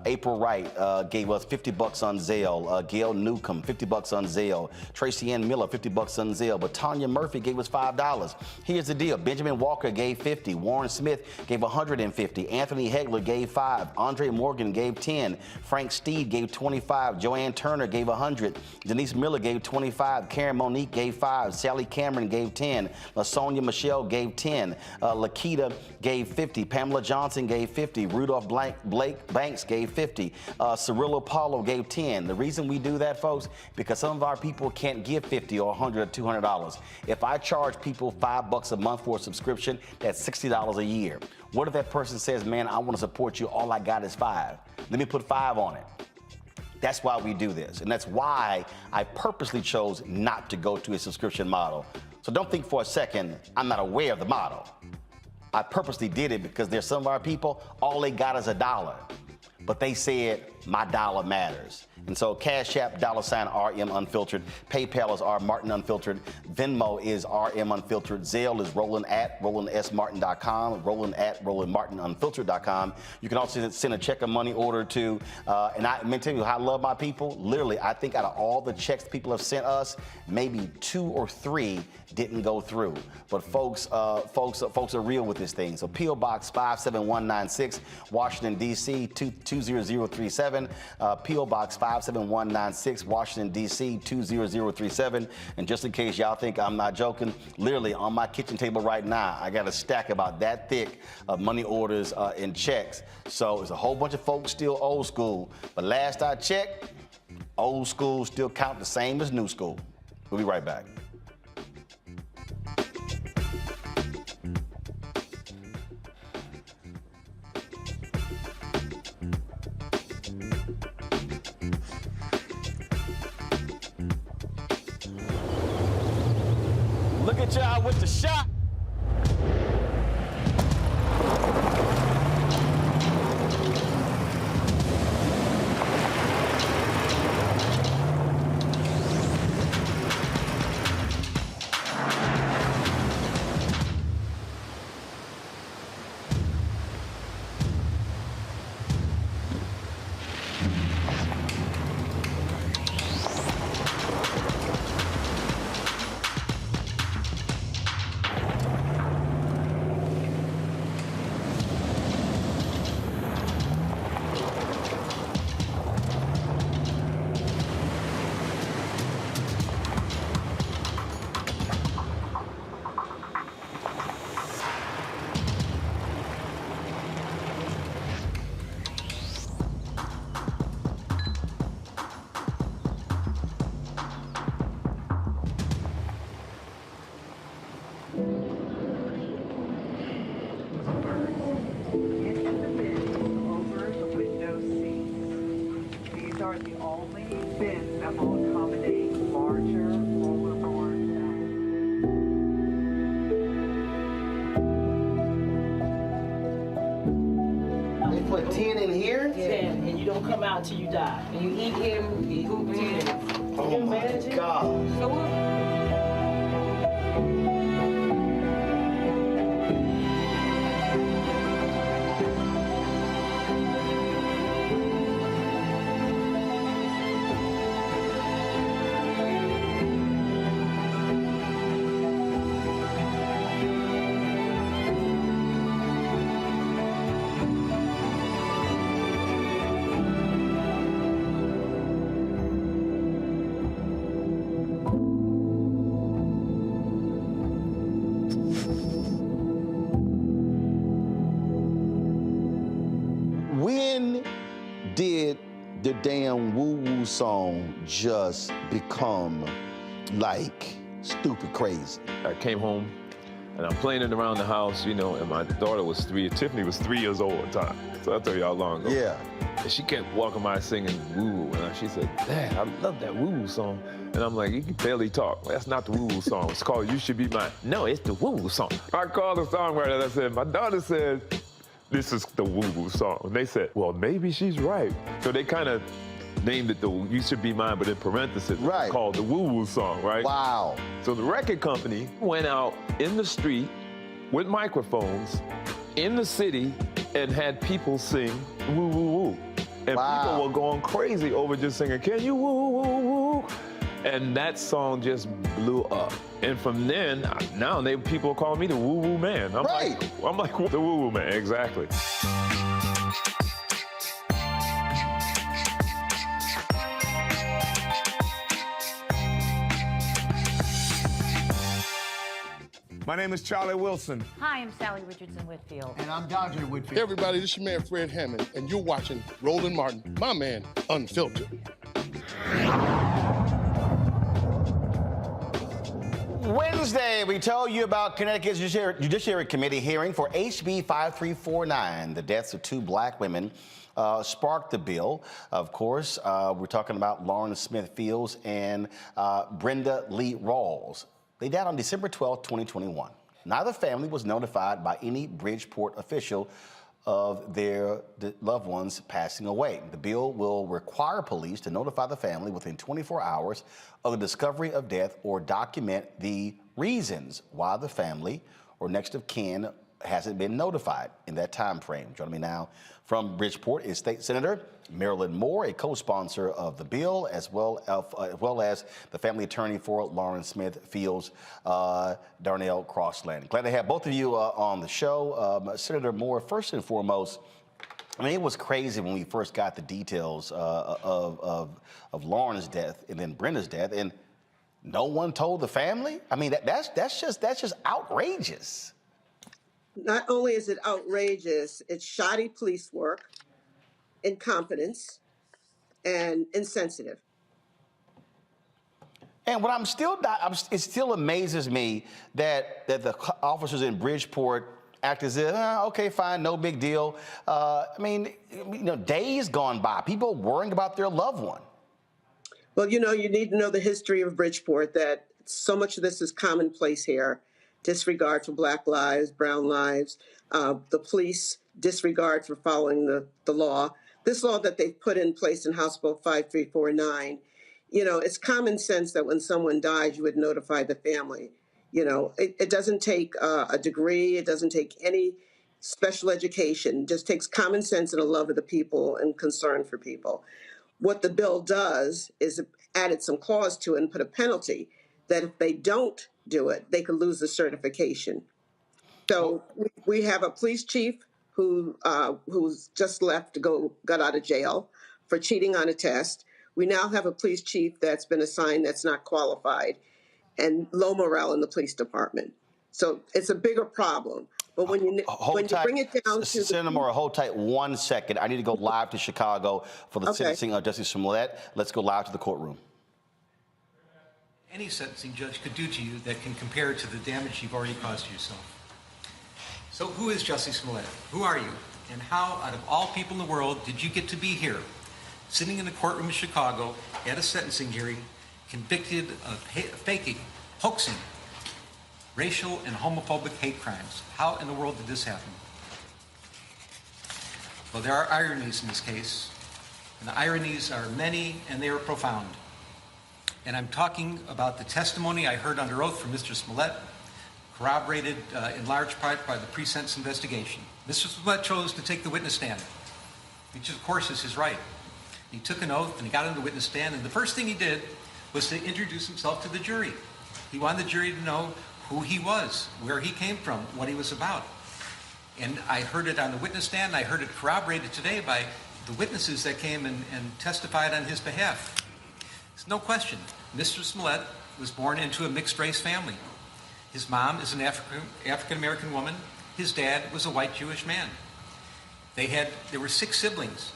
April Wright gave us $50 on Zelle. Gail Newcomb, $50 on Zelle. Tracy Ann Miller, $50 on Zelle. But Tanya Murphy gave us $5. Here's the deal. Benjamin Walker gave $50. Warren Smith gave $150. Anthony Hegler gave $5. Andre Morgan gave $10. Frank Steed gave $25. Joanne Turner gave $100. Denise Miller gave $25. Karen Monique gave $5. Sally Cameron gave $10. LaSonia Michelle gave $10. Lakita gave $50. Pamela Johnson gave $50. Rudolph Blake Banks gave $50. Cirillo Paulo gave $10. The reason we do that, folks, because some of our people can't give $50 or $100 or $200. If I charge people $5 a month for a subscription, that's $60 a year. What if that person says, man, I want to support you, all I got is $5. Let me put $5 on it. That's why we do this. And that's why I purposely chose not to go to a subscription model. So don't think for a second I'm not aware of the model. I purposely did it because there's some of our people, all they got is $1. But they said, my dollar matters. And so Cash App, $RM Unfiltered. PayPal is R Martin Unfiltered. Venmo is RM Unfiltered. Zelle is Roland@RolandSMartin.com. Roland@RolandMartinUnfiltered.com. You can also send a check or money order to, and I'm going to tell you how I love my people. Literally, I think out of all the checks people have sent us, maybe 2 or 3 didn't go through. But folks are real with this thing. So P.O. Box 57196, Washington, D.C. 20037. P.O. Box 57196, Washington, D.C. 20037. And just in case y'all think I'm not joking, literally on my kitchen table right now, I got a stack about that thick of money orders and checks. So there's a whole bunch of folks still old school. But last I checked, old school still count the same as new school. We'll be right back. Look at y'all with the shot. Put 10 in here? 10, and you don't come out till you die. And you eat him, you hoop 10. Oh my God. did the damn woo-woo song just become like stupid crazy? I came home and I'm playing it around the house, you know, and my daughter was 3. Tiffany was 3 years old at the time. So I'll tell you how long ago. Yeah. And she kept walking by singing woo-woo. And she said, Dad, I love that woo-woo song. And I'm like, you can barely talk. That's not the woo-woo song. It's called You Should Be Mine. No, it's the woo-woo song. I called the songwriter and I said, my daughter said, this is the woo-woo song. And they said, well, maybe she's right. So they kind of named it the You Should Be Mine, but in parentheses, right, called the woo-woo song, right? Wow. So the record company went out in the street with microphones in the city and had people sing woo-woo-woo. And people were going crazy over just singing, can you woo-woo-woo? And that song just blew up. And from then, now people call me the woo-woo man. I'm like the woo-woo man, exactly. My name is Charlie Wilson. Hi, I'm Sally Richardson Whitfield. And I'm Dondre Whitfield. Hey everybody, this is your man Fred Hammond, and you're watching Roland Martin, my man, Unfiltered. Wednesday, we told you about Connecticut's Judiciary Committee hearing for HB 5349. The deaths of 2 black women sparked the bill. Of course, we're talking about Lauren Smith Fields and Brenda Lee Rawls. They died on December 12, 2021. Neither family was notified by any Bridgeport official of their loved ones passing away. The bill will require police to notify the family within 24 hours of the discovery of death or document the reasons why the family or next of kin hasn't been notified in that time frame. Joining me now from Bridgeport is State Senator Marilyn Moore, a co-sponsor of the bill, as well as the family attorney for Lauren Smith Fields, Darnell Crossland. Glad to have both of you on the show. Senator Moore, first and foremost, I mean, it was crazy when we first got the details of Lauren's death and then Brenda's death, and no one told the family. I mean, that's just outrageous. Not only is it outrageous, it's shoddy police work, incompetence, and insensitive. And what it still amazes me that the officers in Bridgeport act as if, okay, fine, no big deal. I mean, days gone by, people worrying about their loved one. Well, you need to know the history of Bridgeport, that so much of this is commonplace here. Disregard for Black lives, brown lives, the police disregard for following the law. This law that they've put in place in House Bill 5349, it's common sense that when someone dies, you would notify the family. It doesn't take a degree. It doesn't take any special education. It just takes common sense and a love of the people and concern for people. What the bill does is added some clause to it and put a penalty that if they don't do it, they could lose the certification. So we have a police chief who's just got out of jail for cheating on a test. We now have a police chief that's been assigned that's not qualified, and low morale in the police department. So it's a bigger problem. But when you bring it down to Senator Moore, hold tight 1 second. I need to go live to Chicago for the sentencing of Jussie Smollett. Let's go live to the courtroom. Any sentencing judge could do to you that can compare to the damage you've already caused to yourself. So who is Jussie Smollett? Who are you? And how, out of all people in the world, did you get to be here, sitting in the courtroom in Chicago at a sentencing hearing, convicted of faking, hoaxing, racial and homophobic hate crimes? How in the world did this happen? Well, there are ironies in this case, and the ironies are many and they are profound. And I'm talking about the testimony I heard under oath from Mr. Smollett, corroborated in large part by the pre-sentence investigation. Mr. Smollett chose to take the witness stand, which of course is his right. He took an oath and he got on the witness stand, and the first thing he did was to introduce himself to the jury. He wanted the jury to know who he was, where he came from, what he was about. And I heard it on the witness stand, and I heard it corroborated today by the witnesses that came and testified on his behalf. There's no question, Mr. Smollett was born into a mixed-race family. His mom is an African-American woman. His dad was a white Jewish man. There were 6 siblings.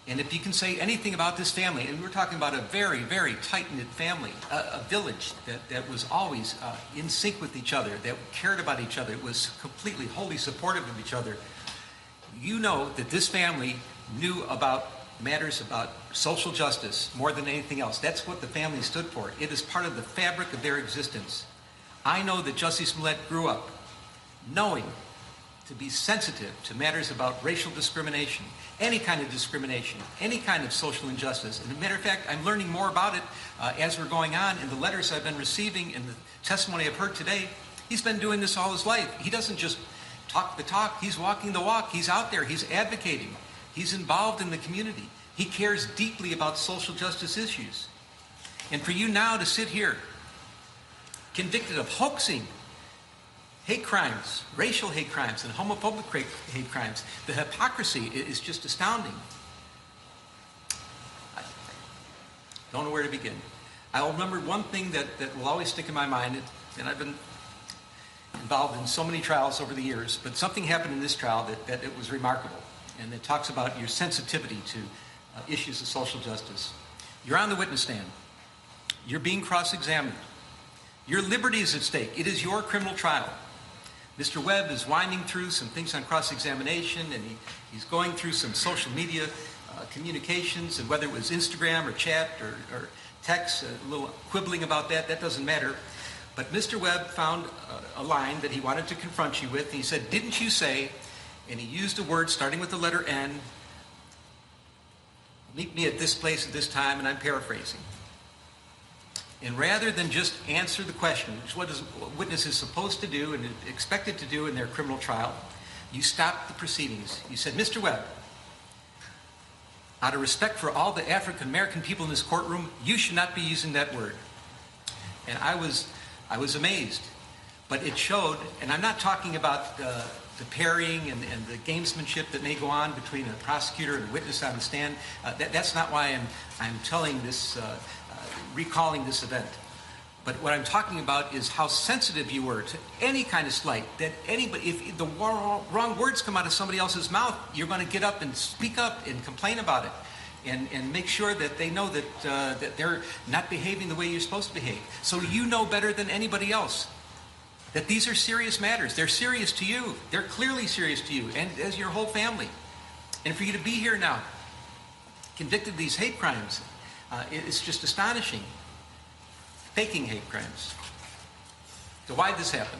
And if you can say anything about this family, and we're talking about a very, very tight-knit family, a village that was always in sync with each other, that cared about each other, was completely, wholly supportive of each other, you know that this family knew about matters about social justice more than anything else. That's what the family stood for. It is part of the fabric of their existence. I know that Jussie Smollett grew up knowing to be sensitive to matters about racial discrimination, any kind of discrimination, any kind of social injustice. And as a matter of fact, I'm learning more about it as we're going on in the letters I've been receiving and the testimony I've heard today. He's been doing this all his life. He doesn't just talk the talk, he's walking the walk. He's out there, he's advocating, he's involved in the community. He cares deeply about social justice issues. And for you now to sit here, convicted of hoaxing hate crimes, racial hate crimes, and homophobic hate crimes, the hypocrisy is just astounding. I don't know where to begin. I'll remember one thing that will always stick in my mind, and I've been involved in so many trials over the years, but something happened in this trial that it was remarkable, and it talks about your sensitivity to issues of social justice. You're on the witness stand. You're being cross-examined. Your liberty is at stake. It is your criminal trial. Mr. Webb is winding through some things on cross-examination, and he's going through some social media communications, and whether it was Instagram or chat or text, a little quibbling about that, that doesn't matter. But Mr. Webb found a line that he wanted to confront you with, and he said, "Didn't you say," and he used a word starting with the letter N, "meet me at this place at this time," and I'm paraphrasing. And rather than just answer the question, which is what a witness is supposed to do and expected to do in their criminal trial, you stopped the proceedings. You said, "Mr. Webb, out of respect for all the African American people in this courtroom, you should not be using that word." And I was amazed, but it showed, and I'm not talking about the parrying and the gamesmanship that may go on between a prosecutor and a witness on the stand. That's not why I'm telling this, recalling this event. But what I'm talking about is how sensitive you were to any kind of slight, that anybody, if the wrong words come out of somebody else's mouth, you're going to get up and speak up and complain about it. And make sure that they know that they're not behaving the way you're supposed to behave. So you know better than anybody else that these are serious matters. They're serious to you. They're clearly serious to you and as your whole family. And for you to be here now, convicted of these hate crimes, it's just astonishing. Faking hate crimes. So why did this happen?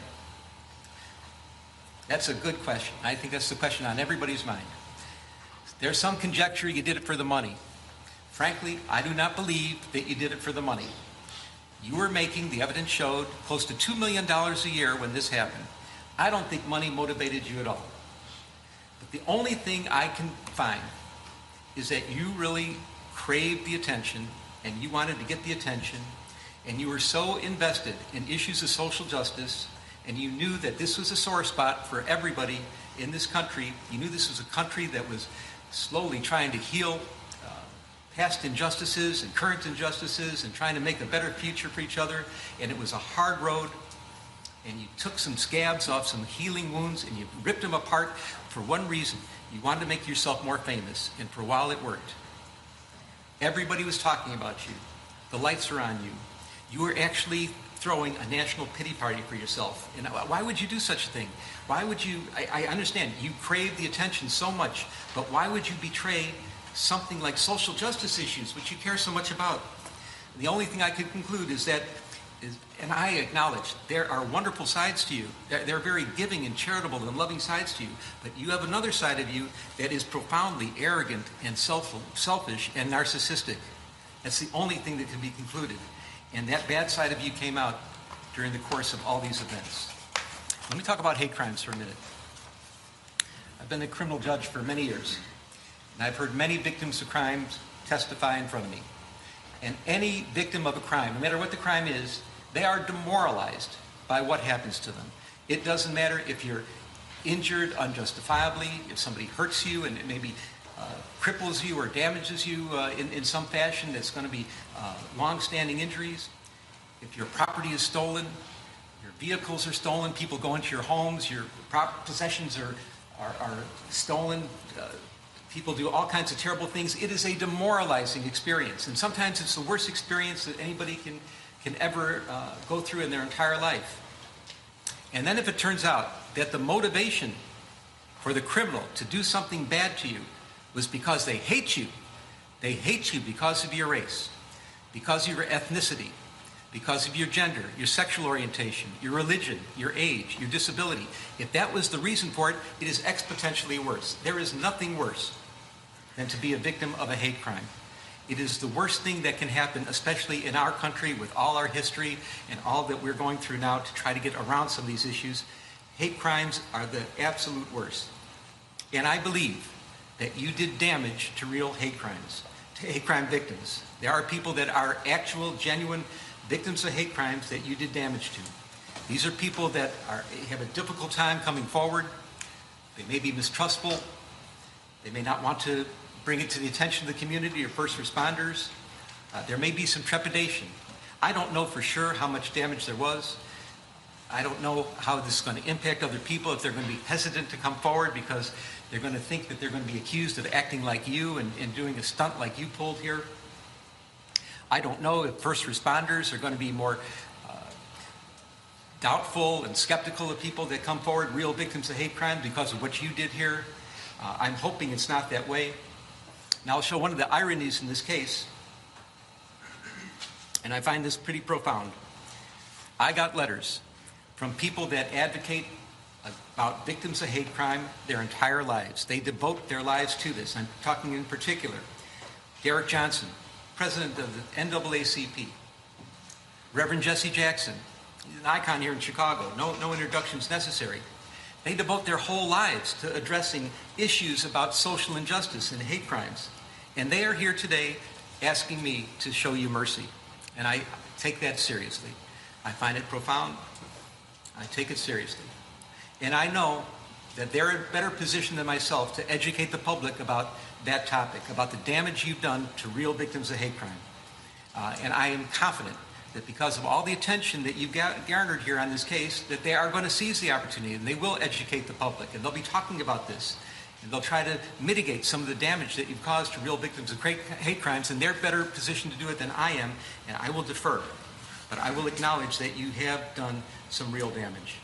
That's a good question. I think that's the question on everybody's mind. There's some conjecture you did it for the money. Frankly, I do not believe that you did it for the money. You were making, the evidence showed, close to $2 million a year when this happened. I don't think money motivated you at all. But the only thing I can find is that you really craved the attention, and you wanted to get the attention, and you were so invested in issues of social justice, and you knew that this was a sore spot for everybody in this country. You knew this was a country that was slowly trying to heal past injustices and current injustices and trying to make a better future for each other. And it was a hard road. And you took some scabs off some healing wounds and you ripped them apart for one reason. You wanted to make yourself more famous. And for a while it worked. Everybody was talking about you. The lights are on you. You were actually throwing a national pity party for yourself. And why would you do such a thing? Why would you, I understand, you crave the attention so much, but why would you betray something like social justice issues, which you care so much about? And the only thing I could conclude is that, and I acknowledge, there are wonderful sides to you. There are very giving and charitable and loving sides to you, but you have another side of you that is profoundly arrogant and selfish and narcissistic. That's the only thing that can be concluded. And that bad side of you came out during the course of all these events. Let me talk about hate crimes for a minute. I've been a criminal judge for many years, and I've heard many victims of crimes testify in front of me. And any victim of a crime, no matter what the crime is, they are demoralized by what happens to them. It doesn't matter if you're injured unjustifiably, if somebody hurts you and it maybe cripples you or damages you in some fashion that's going to be long-standing injuries. If your property is stolen, your vehicles are stolen, people go into your homes, your possessions are stolen, People do all kinds of terrible things. It is a demoralizing experience. And sometimes it's the worst experience that anybody can ever go through in their entire life. And then if it turns out that the motivation for the criminal to do something bad to you was because they hate you because of your race, because of your ethnicity, because of your gender, your sexual orientation, your religion, your age, your disability. If that was the reason for it, it is exponentially worse. There is nothing worse than to be a victim of a hate crime. It is the worst thing that can happen, especially in our country with all our history and all that we're going through now to try to get around some of these issues. Hate crimes are the absolute worst. And I believe that you did damage to real hate crimes, to hate crime victims. There are people that are actual, genuine victims of hate crimes that you did damage to. These are people that have a difficult time coming forward. They may be mistrustful. They may not want to bring it to the attention of the community or first responders. There may be some trepidation. I don't know for sure how much damage there was. I don't know how this is going to impact other people, if they're going to be hesitant to come forward because they're going to think that they're going to be accused of acting like you and doing a stunt like you pulled here. I don't know if first responders are going to be more doubtful and skeptical of people that come forward, real victims of hate crime, because of what you did here. I'm hoping it's not that way. Now I'll show one of the ironies in this case, and I find this pretty profound. I got letters from people that advocate about victims of hate crime their entire lives. They devote their lives to this. I'm talking in particular Derek Johnson, president of the NAACP, Reverend Jesse Jackson, he's an icon here in Chicago, no introductions necessary. They devote their whole lives to addressing issues about social injustice and hate crimes. And they are here today asking me to show you mercy. And I take that seriously. I find it profound. I take it seriously. And I know that they're in a better position than myself to educate the public about that topic, about the damage you've done to real victims of hate crime. And I am confident that because of all the attention that you've garnered here on this case, that they are going to seize the opportunity and they will educate the public and they'll be talking about this and they'll try to mitigate some of the damage that you've caused to real victims of hate crimes, and they're better positioned to do it than I am, and I will defer. But I will acknowledge that you have done some real damage.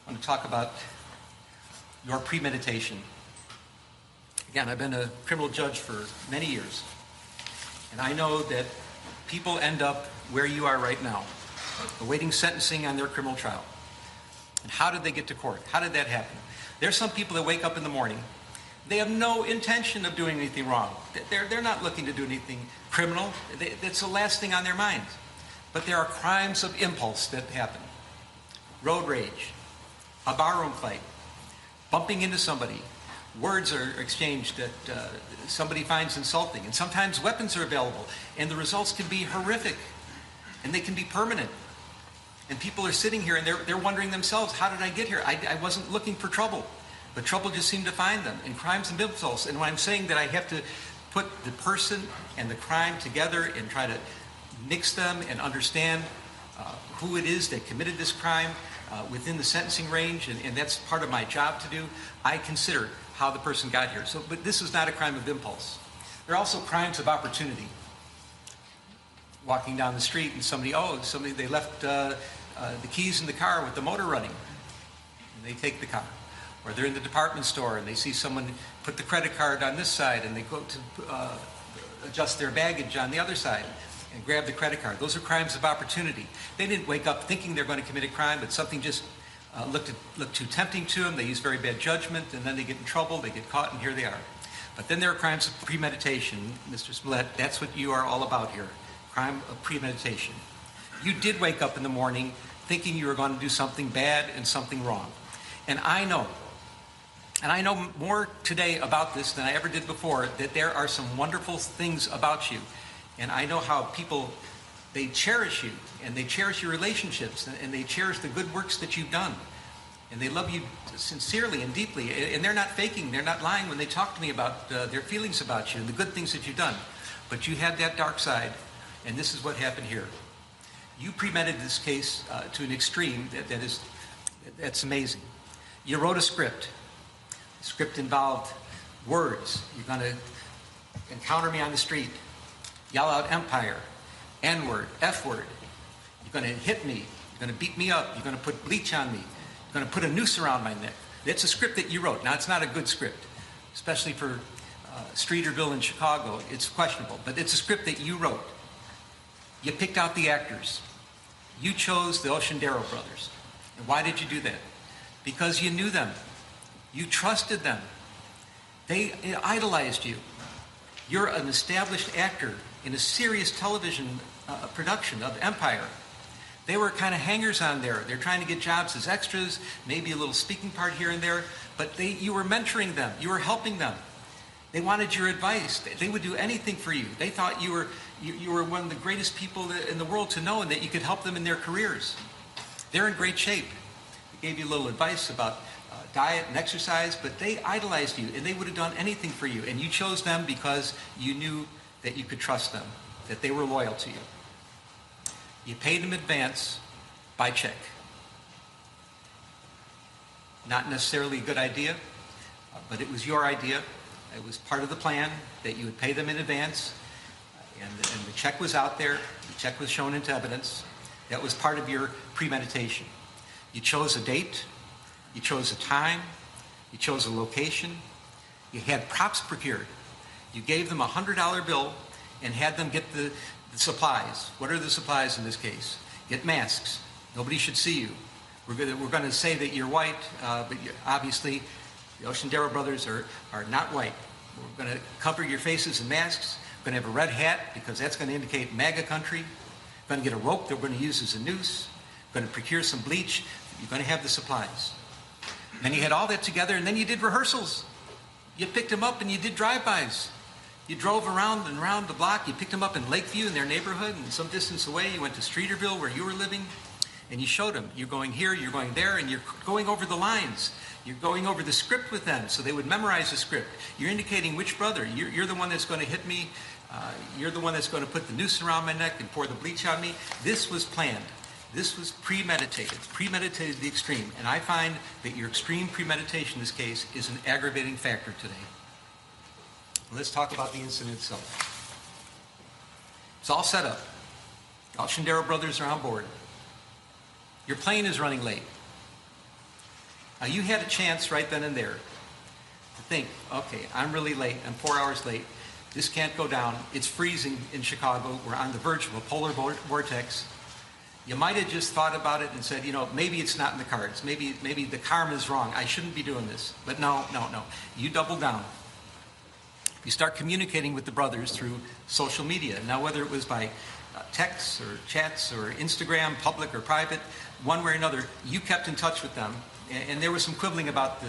I want to talk about your premeditation. Again, I've been a criminal judge for many years, and I know that people end up where you are right now, awaiting sentencing on their criminal trial. And how did they get to court? How did that happen? There's some people that wake up in the morning, they have no intention of doing anything wrong. They're not looking to do anything criminal. That's the last thing on their mind. But there are crimes of impulse that happen. Road rage, a barroom fight, bumping into somebody, words are exchanged that somebody finds insulting, and sometimes weapons are available, and the results can be horrific, and they can be permanent. And people are sitting here and they're wondering themselves, how did I get here? I wasn't looking for trouble, but trouble just seemed to find them, and crimes and impulse. And when I'm saying that I have to put the person and the crime together and try to mix them and understand who it is that committed this crime within the sentencing range, and that's part of my job to do, I consider how the person got here. So, but this is not a crime of impulse. There are also crimes of opportunity. Walking down the street and somebody they left the keys in the car with the motor running, and they take the car. Or they're in the department store and they see someone put the credit card on this side and they go to adjust their baggage on the other side and grab the credit card. Those are crimes of opportunity. They didn't wake up thinking they're going to commit a crime, but something just looked too tempting to them. They use very bad judgment, and then they get in trouble, they get caught, and here they are. But then there are crimes of premeditation. Mr. Smollett, that's what you are all about here, crime of premeditation. You did wake up in the morning thinking you were going to do something bad and something wrong. And I know more today about this than I ever did before, that there are some wonderful things about you. And I know how people, they cherish you, and they cherish your relationships, and they cherish the good works that you've done. And they love you sincerely and deeply. And they're not faking, they're not lying when they talk to me about their feelings about you and the good things that you've done. But you had that dark side, and this is what happened here. You premeditated this case to an extreme that's amazing. You wrote a script. The script involved words. You're going to encounter me on the street, yell out empire, N-word, F-word. You're going to hit me. You're going to beat me up. You're going to put bleach on me. You're going to put a noose around my neck. That's a script that you wrote. Now, it's not a good script, especially for Streeterville in Chicago. It's questionable, but it's a script that you wrote. You picked out the actors. You chose the Oceandero brothers. And why did you do that? Because you knew them. You trusted them. They idolized you. You're an established actor in a serious television production of Empire. They were kind of hangers on there. They're trying to get jobs as extras, maybe a little speaking part here and there, but you were mentoring them. You were helping them. They wanted your advice. They would do anything for you. They thought you were one of the greatest people in the world to know and that you could help them in their careers. They're in great shape. They gave you a little advice about diet and exercise, but they idolized you and they would have done anything for you. And you chose them because you knew that you could trust them, that they were loyal to you. You paid them in advance by check. Not necessarily a good idea, but it was your idea. It was part of the plan that you would pay them in advance, and the check was out there. The check was shown into evidence. That was part of your premeditation. You chose a date. You chose a time. You chose a location. You had props procured. You gave them a $100 bill and had them get the supplies. What are the supplies in this case? Get masks. Nobody should see you. We're going to say that you're white, but obviously the Oceandero brothers are not white. We're going to cover your faces in masks. We're going to have a red hat because that's going to indicate MAGA country. We're going to get a rope that we're going to use as a noose. We're going to procure some bleach. You're going to have the supplies. And you had all that together, and then you did rehearsals. You picked them up and you did drive-bys. You drove around and around the block. You picked them up in Lakeview in their neighborhood, and some distance away you went to Streeterville where you were living, and you showed them. You're going here, you're going there, and you're going over the lines. You're going over the script with them so they would memorize the script. You're indicating which brother. You're the one that's going to hit me. You're the one that's going to put the noose around my neck and pour the bleach on me. This was planned. This was premeditated to the extreme. And I find that your extreme premeditation in this case is an aggravating factor today. Let's talk about the incident itself. It's all set up. The Oceandero brothers are on board. Your plane is running late. Now you had a chance right then and there to think, okay, I'm really late. I'm 4 hours late. This can't go down. It's freezing in Chicago. We're on the verge of a polar vortex. You might have just thought about it and said, you know, maybe it's not in the cards. Maybe the karma's wrong. I shouldn't be doing this. But no. You double down. You start communicating with the brothers through social media. Now, whether it was by texts or chats or Instagram, public or private, one way or another, you kept in touch with them. And there was some quibbling about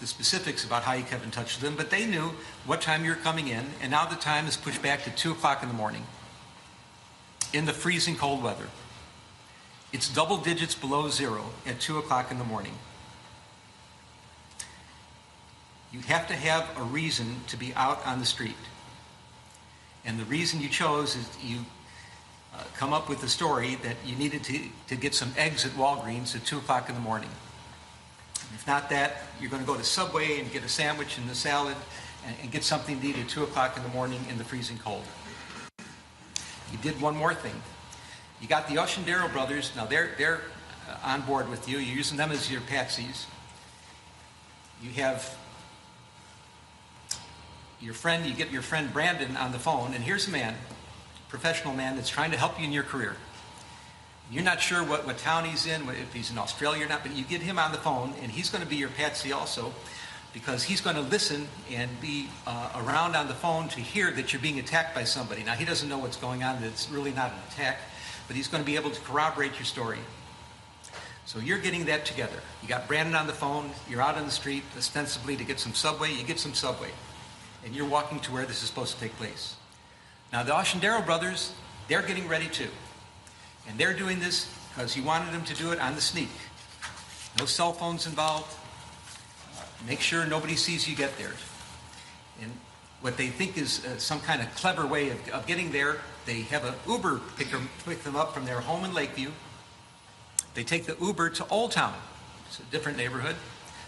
the specifics about how you kept in touch with them, but they knew what time you were coming in, and now the time is pushed back to 2 o'clock in the morning in the freezing cold weather. It's double digits below zero at 2 o'clock in the morning. You have to have a reason to be out on the street. And the reason you chose is you come up with the story that you needed to get some eggs at Walgreens at 2 o'clock in the morning. If not that, you're going to go to Subway and get a sandwich and a salad and get something to eat at 2 o'clock in the morning in the freezing cold. You did one more thing. You got the Oceandero brothers. Now they're on board with you. You're using them as your patsies. You have your friend, you get your friend Brandon on the phone, and here's a man, professional man that's trying to help you in your career. You're not sure what town he's in, if he's in Australia or not, but you get him on the phone, and he's going to be your patsy also, because he's going to listen and be around on the phone to hear that you're being attacked by somebody. Now, he doesn't know what's going on, that it's really not an attack, but he's going to be able to corroborate your story. So you're getting that together. You got Brandon on the phone, you're out on the street, ostensibly to get some Subway, you get some Subway, and you're walking to where this is supposed to take place. Now, the Oceandero brothers, they're getting ready too. And they're doing this because you wanted them to do it on the sneak. No cell phones involved. Make sure nobody sees you get there. And what they think is some kind of clever way of getting there. They have an Uber pick them up from their home in Lakeview. They take the Uber to Old Town. It's a different neighborhood.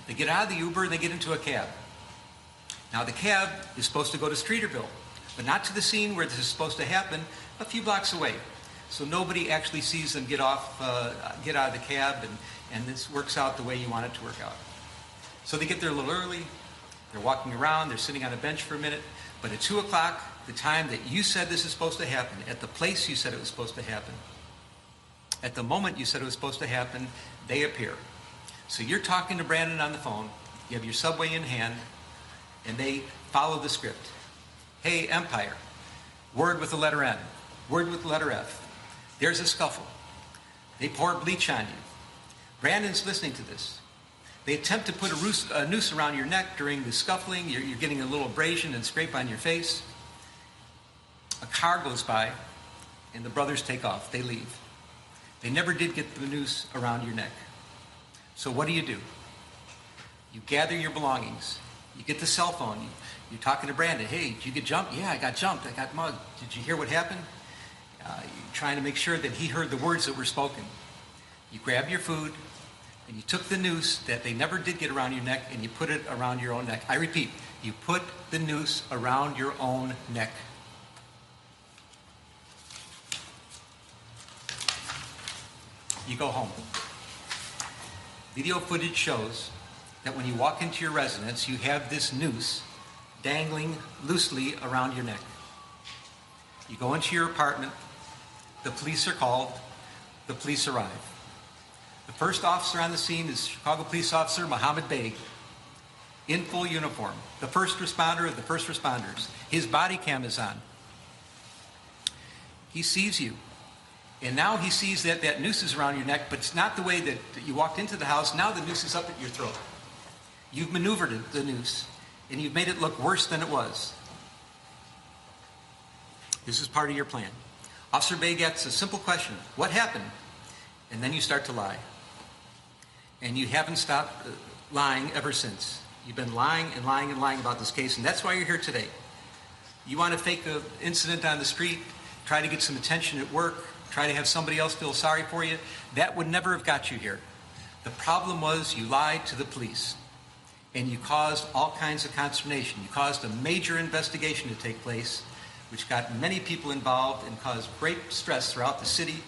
They get out of the Uber and they get into a cab. Now the cab is supposed to go to Streeterville, but not to the scene where this is supposed to happen, a few blocks away. So nobody actually sees them get out of the cab, and this works out the way you want it to work out. So they get there a little early, they're walking around, they're sitting on a bench for a minute, but at 2 o'clock, the time that you said this is supposed to happen, at the place you said it was supposed to happen, at the moment you said it was supposed to happen, they appear. So you're talking to Brandon on the phone, you have your subway in hand, and they follow the script. Hey, Empire, word with the letter N, word with the letter F. There's a scuffle. They pour bleach on you. Brandon's listening to this. They attempt to put a noose around your neck during the scuffling. You're getting a little abrasion and scrape on your face. A car goes by, and the brothers take off. They leave. They never did get the noose around your neck. So what do? You gather your belongings. You get the cell phone. You're talking to Brandon. Hey, did you get jumped? Yeah, I got jumped. I got mugged. Did you hear what happened? You're trying to make sure that he heard the words that were spoken. You grab your food, and you took the noose that they never did get around your neck, and you put it around your own neck. I repeat, you put the noose around your own neck. You go home. Video footage shows that when you walk into your residence, you have this noose dangling loosely around your neck. You go into your apartment, the police are called, the police arrive. The first officer on the scene is Chicago Police Officer Mohammed Beg, in full uniform, the first responder of the first responders. His body cam is on. He sees you. And now he sees that that noose is around your neck, but it's not the way that you walked into the house. Now the noose is up at your throat. You've maneuvered the noose, and you've made it look worse than it was. This is part of your plan. Officer Beg asks a simple question: what happened? And then you start to lie. And you haven't stopped lying ever since. You've been lying and lying and lying about this case, and that's why you're here today. You want to fake an incident on the street, try to get some attention at work, try to have somebody else feel sorry for you. That would never have got you here. The problem was you lied to the police, and you caused all kinds of consternation. You caused a major investigation to take place, which got many people involved and caused great stress throughout the city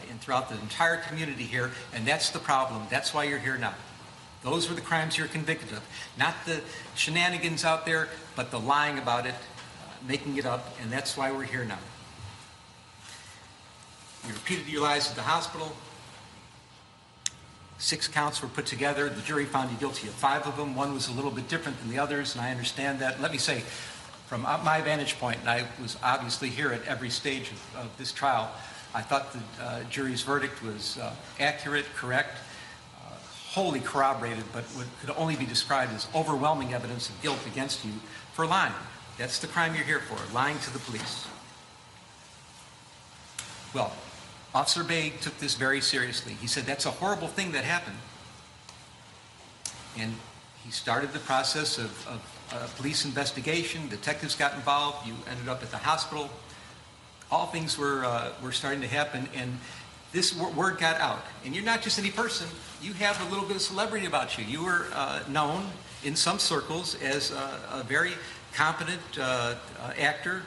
and throughout the entire community here, and that's the problem. That's why you're here now. Those were the crimes you're convicted of. Not the shenanigans out there, but the lying about it, making it up, and that's why we're here now. You repeated your lies at the hospital. 6 counts were put together. The jury found you guilty of 5 of them. One was a little bit different than the others, and I understand that. Let me say, from my vantage point, and I was obviously here at every stage of this trial, I thought the jury's verdict was accurate, correct, wholly corroborated, but what could only be described as overwhelming evidence of guilt against you for lying. That's the crime you're here for, lying to the police. Well, Officer Beg took this very seriously. He said, that's a horrible thing that happened. And he started the process of a police investigation. Detectives got involved. You ended up at the hospital. All things were starting to happen, and this word got out. And you're not just any person. You have a little bit of celebrity about you. You were known in some circles as a very competent actor,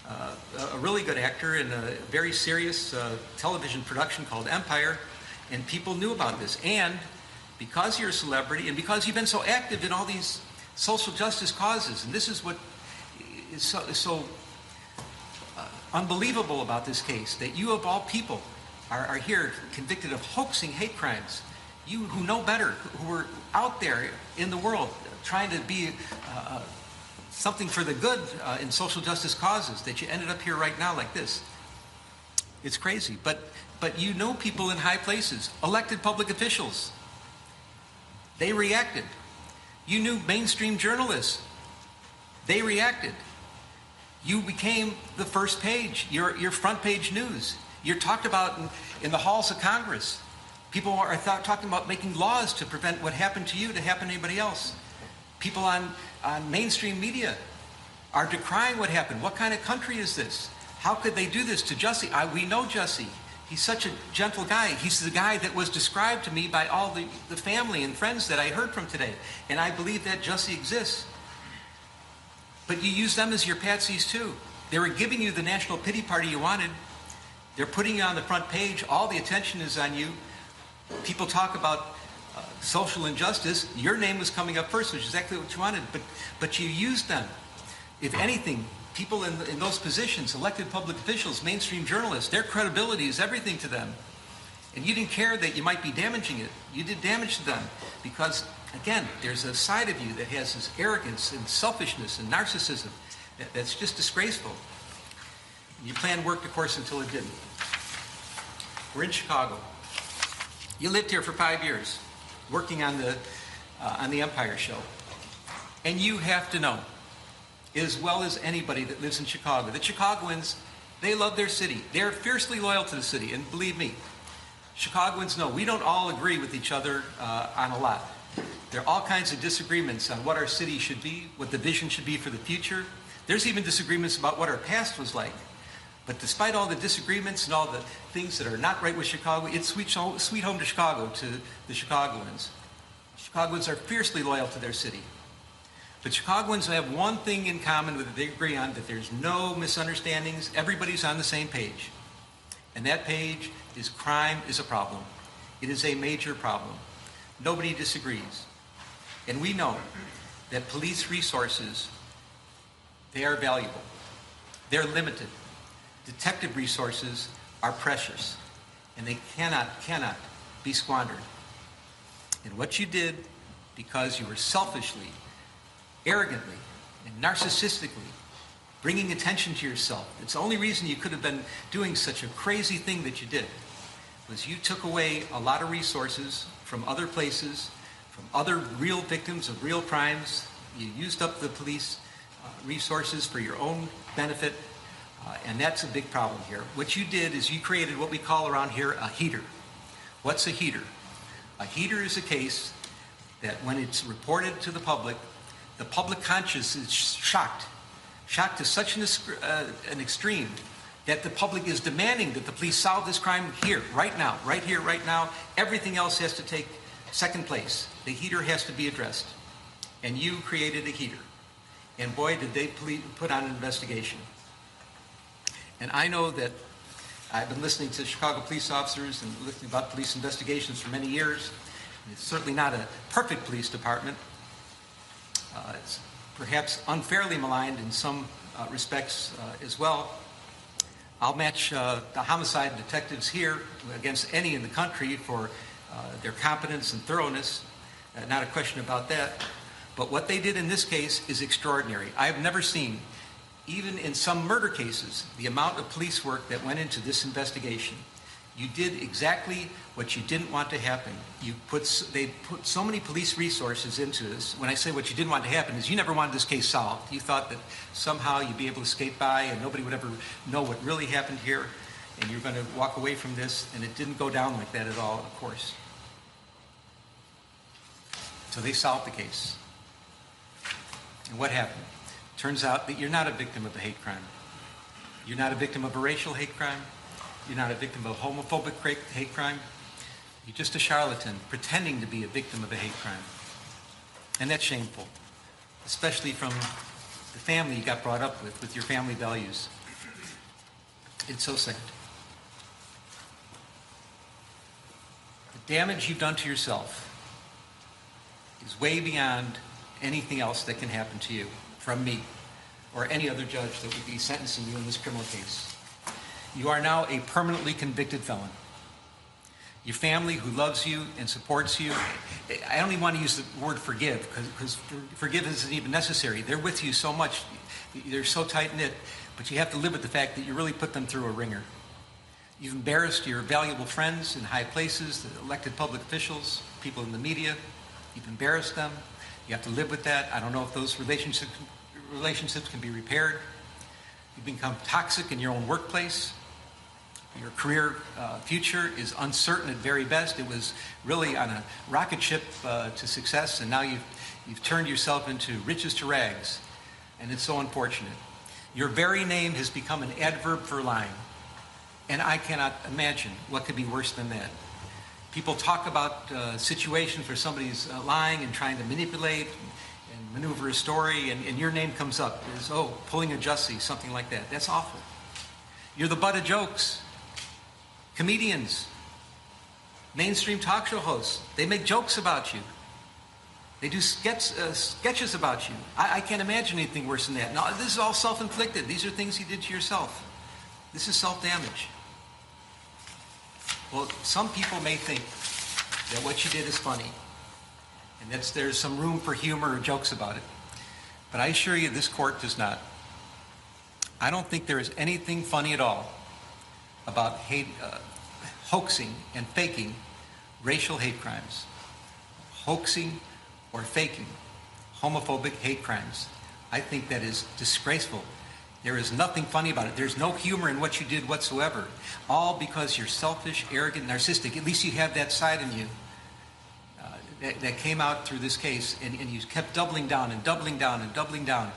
a really good actor in a very serious television production called Empire, and people knew about this. And because you're a celebrity, and because you've been so active in all these social justice causes, and this is what is so unbelievable about this case, that you of all people are here convicted of hoaxing hate crimes. You who know better, who are out there in the world trying to be something for the good in social justice causes, that you ended up here right now like this. It's crazy. But you know people in high places, elected public officials. They reacted. You knew mainstream journalists. They reacted. You became the first page, your front page news. You're talked about in the halls of Congress. People are talking about making laws to prevent what happened to you to happen to anybody else. People on mainstream media are decrying what happened. What kind of country is this? How could they do this to Jussie? We know Jussie. He's such a gentle guy. He's the guy that was described to me by all the family and friends that I heard from today. And I believe that Jussie exists. But you use them as your patsies too. They were giving you the national pity party you wanted. They're putting you on the front page. All the attention is on you. People talk about social injustice. Your name was coming up first, which is exactly what you wanted. But you used them. If anything, people in those positions, elected public officials, mainstream journalists, their credibility is everything to them. And you didn't care that you might be damaging it. You did damage to them because, again, there's a side of you that has this arrogance and selfishness and narcissism that's just disgraceful. Your plan worked, of course, until it didn't. We're in Chicago. You lived here for 5 years, working on the Empire Show. And you have to know, as well as anybody that lives in Chicago, that Chicagoans, they love their city. They're fiercely loyal to the city. And believe me, Chicagoans know we don't all agree with each other on a lot. There are all kinds of disagreements on what our city should be, what the vision should be for the future. There's even disagreements about what our past was like. But despite all the disagreements and all the things that are not right with Chicago, it's sweet home to Chicago, to the Chicagoans. Chicagoans are fiercely loyal to their city. But Chicagoans have one thing in common that they agree on, that there's no misunderstandings. Everybody's on the same page. And that page is crime is a problem. It is a major problem. Nobody disagrees. And we know that police resources, they are valuable. They're limited. Detective resources are precious. And they cannot be squandered. And what you did, because you were selfishly, arrogantly, and narcissistically bringing attention to yourself, it's the only reason you could have been doing such a crazy thing that you did, was you took away a lot of resources from other places, from other real victims of real crimes. You used up the police resources for your own benefit, and that's a big problem here. What you did is you created what we call around here a heater. What's a heater? A heater is a case that when it's reported to the public conscience is shocked to such an extreme that the public is demanding that the police solve this crime here, right now, right here, right now. Everything else has to take second place. The heater has to be addressed. And you created a heater. And boy, did they put on an investigation. And I know that I've been listening to Chicago police officers and listening about police investigations for many years. It's certainly not a perfect police department. It's perhaps unfairly maligned in some respects as well. I'll match the homicide detectives here against any in the country for their competence and thoroughness. Not a question about that. But what they did in this case is extraordinary. I have never seen, even in some murder cases, the amount of police work that went into this investigation. You did exactly what you didn't want to happen. They put so many police resources into this. When I say what you didn't want to happen is you never wanted this case solved. You thought that somehow you'd be able to skate by and nobody would ever know what really happened here, and you're going to walk away from this, and it didn't go down like that at all, of course. So they solved the case. And what happened? Turns out that you're not a victim of a hate crime. You're not a victim of a racial hate crime. You're not a victim of a homophobic hate crime. You're just a charlatan pretending to be a victim of a hate crime. And that's shameful, especially from the family you got brought up with your family values. It's so sad. The damage you've done to yourself is way beyond anything else that can happen to you from me or any other judge that would be sentencing you in this criminal case. You are now a permanently convicted felon. Your family who loves you and supports you, I don't even want to use the word forgive because forgive isn't even necessary. They're with you so much. They're so tight-knit, but you have to live with the fact that you really put them through a ringer. You've embarrassed your valuable friends in high places, the elected public officials, people in the media. You've embarrassed them. You have to live with that. I don't know if those relationships can be repaired. You've become toxic in your own workplace. Your career future is uncertain at very best. It was really on a rocket ship to success, and now you've turned yourself into riches to rags. and it's so unfortunate. Your very name has become an adverb for lying, and I cannot imagine what could be worse than that. People talk about situations where somebody's lying and trying to manipulate and maneuver a story, and your name comes up as, oh, pulling a Jussie, something like that. That's awful. You're the butt of jokes. Comedians, mainstream talk show hosts, they make jokes about you. They do sketches about you. I can't imagine anything worse than that. Now, this is all self-inflicted. These are things you did to yourself. This is self-damage. Well, some people may think that what you did is funny, and that there's some room for humor or jokes about it. But I assure you, this court does not. I don't think there is anything funny at all about hoaxing and faking racial hate crimes. Hoaxing or faking homophobic hate crimes. I think that is disgraceful. There is nothing funny about it. There's no humor in what you did whatsoever. All because you're selfish, arrogant, narcissistic. At least you have that side in you that came out through this case, and you kept doubling down and doubling down and doubling down.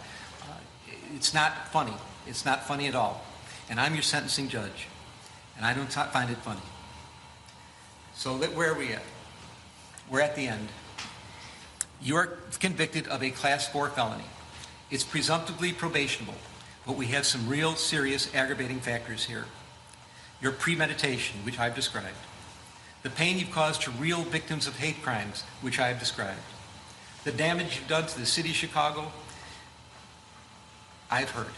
It's not funny. It's not funny at all. And I'm your sentencing judge, and I don't find it funny. So where are we at? We're at the end. You are convicted of a Class 4 felony. It's presumptively probationable, but we have some real serious aggravating factors here. Your premeditation, which I've described. The pain you've caused to real victims of hate crimes, which I have described. The damage you've done to the city of Chicago, I've heard.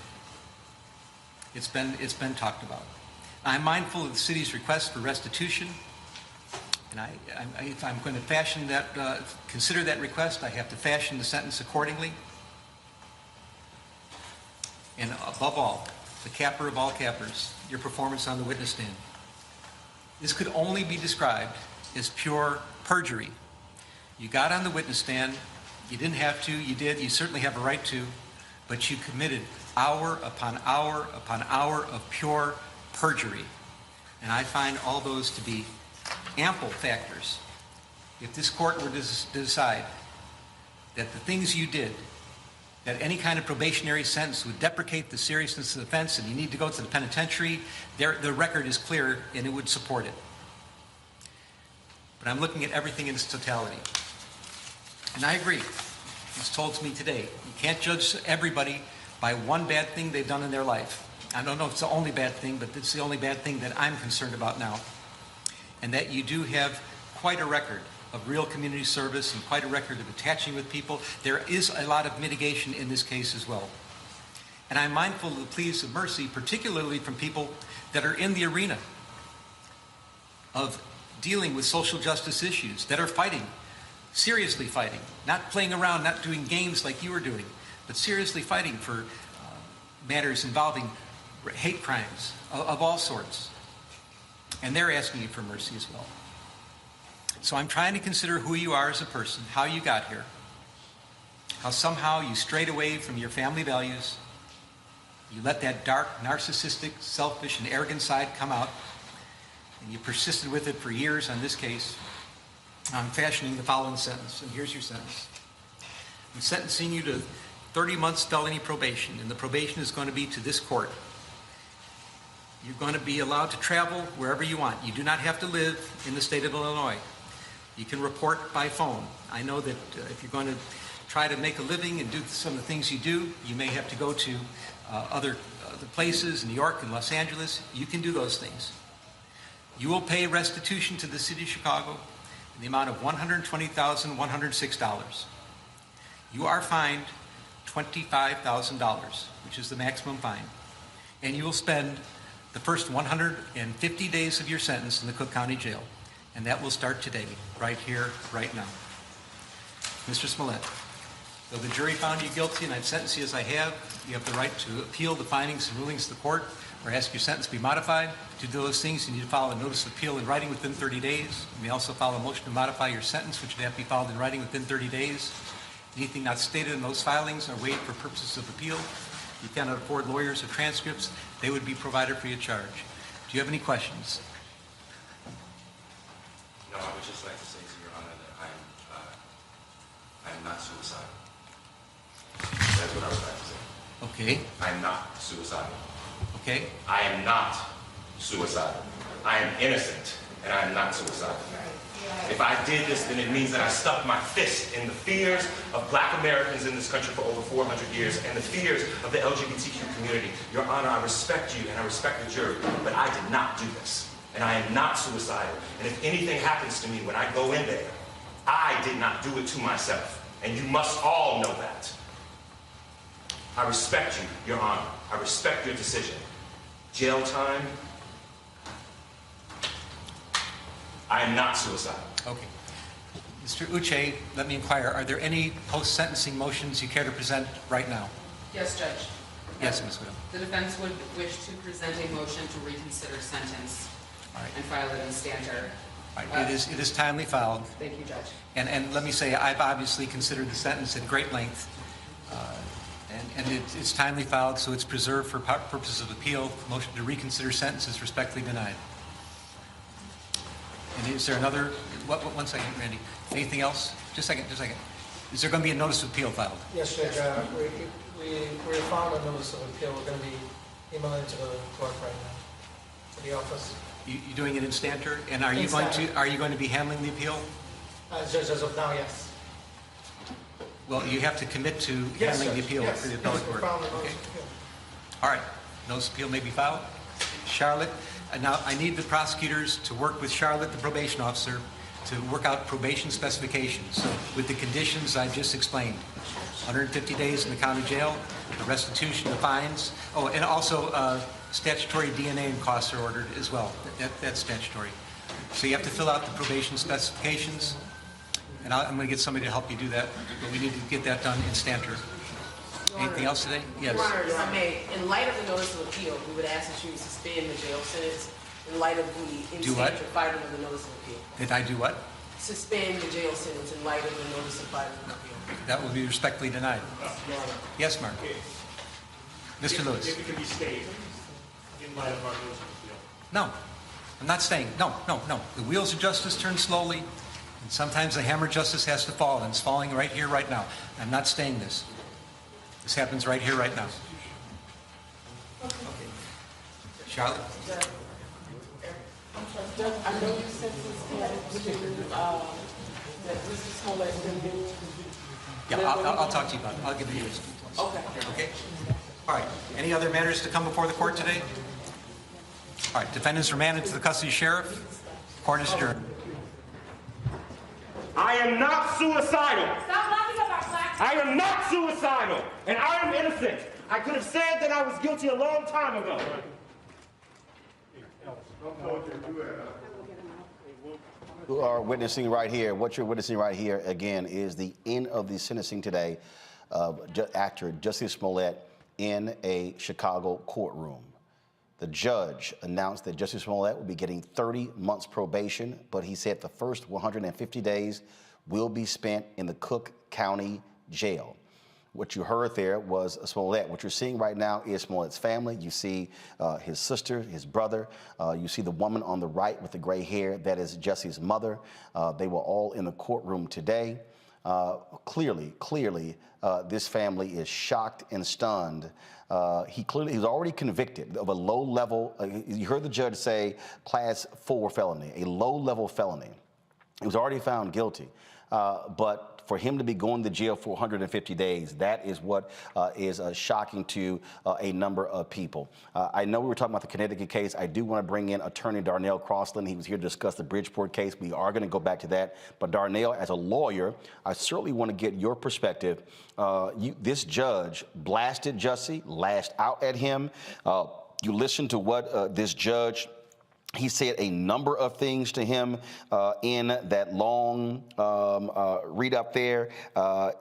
It's been talked about. I'm mindful of the city's request for restitution, and if I'm going to fashion that, consider that request, I have to fashion the sentence accordingly. And above all, the capper of all cappers, your performance on the witness stand. This could only be described as pure perjury. You got on the witness stand, you didn't have to, you did, you certainly have a right to, but you committed hour upon hour upon hour of pure perjury. And I find all those to be ample factors. If this court were to decide that the things you did, that any kind of probationary sentence would deprecate the seriousness of the offense and you need to go to the penitentiary, the record is clear and it would support it. But I'm looking at everything in its totality. And I agree. It's told to me today, you can't judge everybody by one bad thing they've done in their life. I don't know if it's the only bad thing, but it's the only bad thing that I'm concerned about now. And that you do have quite a record of real community service and quite a record of attaching with people. There is a lot of mitigation in this case as well. And I'm mindful of the pleas of mercy, particularly from people that are in the arena of dealing with social justice issues, that are fighting, seriously fighting, not playing around, not doing games like you were doing, but seriously fighting for matters involving hate crimes of all sorts. And they're asking you for mercy as well. So I'm trying to consider who you are as a person, how you got here, how somehow you strayed away from your family values, you let that dark, narcissistic, selfish, and arrogant side come out, and you persisted with it for years on this case. I'm fashioning the following sentence, and here's your sentence. I'm sentencing you to 30 months felony probation, and the probation is going to be to this court. You're going to be allowed to travel wherever you want. You do not have to live in the state of Illinois. You can report by phone. I know that if you're going to try to make a living and do some of the things you do, you may have to go to other places, New York and Los Angeles. You can do those things. You will pay restitution to the city of Chicago in the amount of $120,106. You are fined $25,000, which is the maximum fine. And you will spend the first 150 days of your sentence in the Cook County Jail. And that will start today, right here, right now. Mr. Smollett, though the jury found you guilty and I've sentenced you as I have, you have the right to appeal the findings and rulings of the court or ask your sentence be modified. To do those things, you need to file a notice of appeal in writing within 30 days. You may also file a motion to modify your sentence, which would have to be filed in writing within 30 days. Anything not stated in those filings are waived for purposes of appeal. You cannot afford lawyers or transcripts. They would be provided free of charge. Do you have any questions? No, I would just like to say to Your Honor that I am not suicidal. That's what I would like to say. Okay. I am not suicidal. Okay. I am not suicidal. I am innocent, and I am not suicidal. If I did this, then it means that I stuck my fist in the fears of Black Americans in this country for over 400 years and the fears of the LGBTQ community. Your Honor, I respect you and I respect the jury, but I did not do this. And I am not suicidal. And if anything happens to me when I go in there, I did not do it to myself. And you must all know that. I respect you, Your Honor. I respect your decision. Jail time, I am not suicidal. Okay. Mr. Uche, let me inquire, are there any post-sentencing motions you care to present right now? Yes, Judge. Yes, Ms. Widow. The defense would wish to present a motion to reconsider sentence and file it in stanter. All right. It is timely filed. Thank you, Judge. And let me say, I've obviously considered the sentence at great length. It's timely filed, so it's preserved for purposes of appeal. Motion to reconsider sentence is respectfully denied. And is there another, one second, Randy. Anything else? Just a second. Is there going to be a notice of appeal filed? Yes, Judge. We filed a notice of appeal. We're going to be emailing to the clerk right now, to the office. You're doing it in stanter? And are you going to be handling the appeal? Judge, as of now, yes. Well, you have to commit to handling the appeal for the appellate court. Okay. All right. Notice of appeal may be filed. Charlotte, now I need the prosecutors to work with Charlotte, the probation officer, to work out probation specifications with the conditions I just explained. 150 days in the county jail, the restitution, the fines. Oh, and also statutory DNA and costs are ordered as well. That's statutory. So you have to fill out the probation specifications. And I'm going to get somebody to help you do that, but we need to get that done in stanter. Anything else today? Yes. Your Honor, if I may, in light of the notice of appeal, we would ask that you suspend the jail sentence in light of the in stanter filing of the notice of appeal. Did I do what? Suspend the jail sentence in light of the notice of filing of appeal. That will be respectfully denied. Your Honor. Yes, Mark. Mr. Lewis. If it can be stayed in light of our notice of appeal. No, I'm not staying. No. The wheels of justice turn slowly, and sometimes the hammer of justice has to fall, and it's falling right here, right now. I'm not staying this. This happens right here, right now. Okay. Charlotte? I know you said this that Jussie Smollett is going to do. Yeah, I'll talk to you about it. I'll give you this. Okay. All right. Any other matters to come before the court today? All right. Defendants remanded to the custody of sheriff. Court is adjourned. I am not suicidal. Stop locking up our black. I am not suicidal, and I am innocent. I could have said that I was guilty a long time ago. You are witnessing right here, what you're witnessing right here, again, is the end of the sentencing today of actor Jussie Smollett in a Chicago courtroom. The judge announced that Jussie Smollett will be getting 30 months probation, but he said the first 150 days will be spent in the Cook County Jail. What you heard there was Smollett. What you're seeing right now is Smollett's family. You see his sister, his brother. You see the woman on the right with the gray hair. That is Jussie's mother. They were all in the courtroom today. Clearly, this family is shocked and stunned. He's already convicted of a low-level, you heard the judge say, class 4 felony, a low-level felony. He was already found guilty. But for him to be going to jail for 150 days, that is what is shocking to a number of people. I know we were talking about the Connecticut case. I do want to bring in attorney Darnell Crossland. He was here to discuss the Bridgeport case. We are going to go back to that. But Darnell, as a lawyer, I certainly want to get your perspective. This judge blasted Jussie, lashed out at him. You listened to what this judge he said a number of things to him in that long read up there.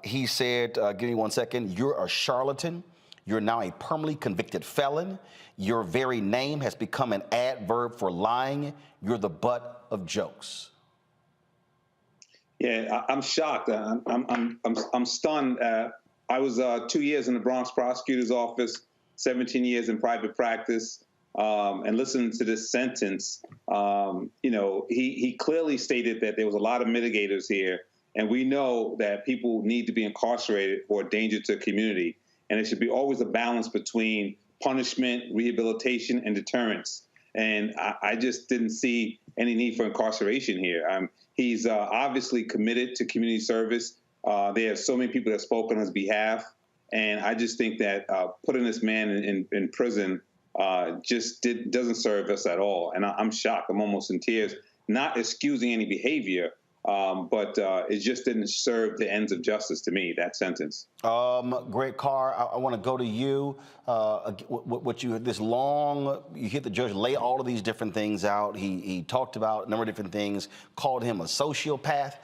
He said, give me 1 second, you're a charlatan. You're now a permanently convicted felon. Your very name has become an adverb for lying. You're the butt of jokes. Yeah, I'm shocked. I'm stunned. I was 2 years in the Bronx prosecutor's office, 17 years in private practice. And listening to this sentence, he clearly stated that there was a lot of mitigators here, and we know that people need to be incarcerated for a danger to the community. And it should be always a balance between punishment, rehabilitation, and deterrence. And I just didn't see any need for incarceration here. He's obviously committed to community service. There are so many people that spoke on his behalf. And I just think that putting this man in prison doesn't serve us at all. And I'm shocked. I'm almost in tears, not excusing any behavior, but it just didn't serve the ends of justice to me, that sentence. Great Carr, I want to go to you. You hit the judge lay all of these different things out. He talked about a number of different things, called him a sociopath.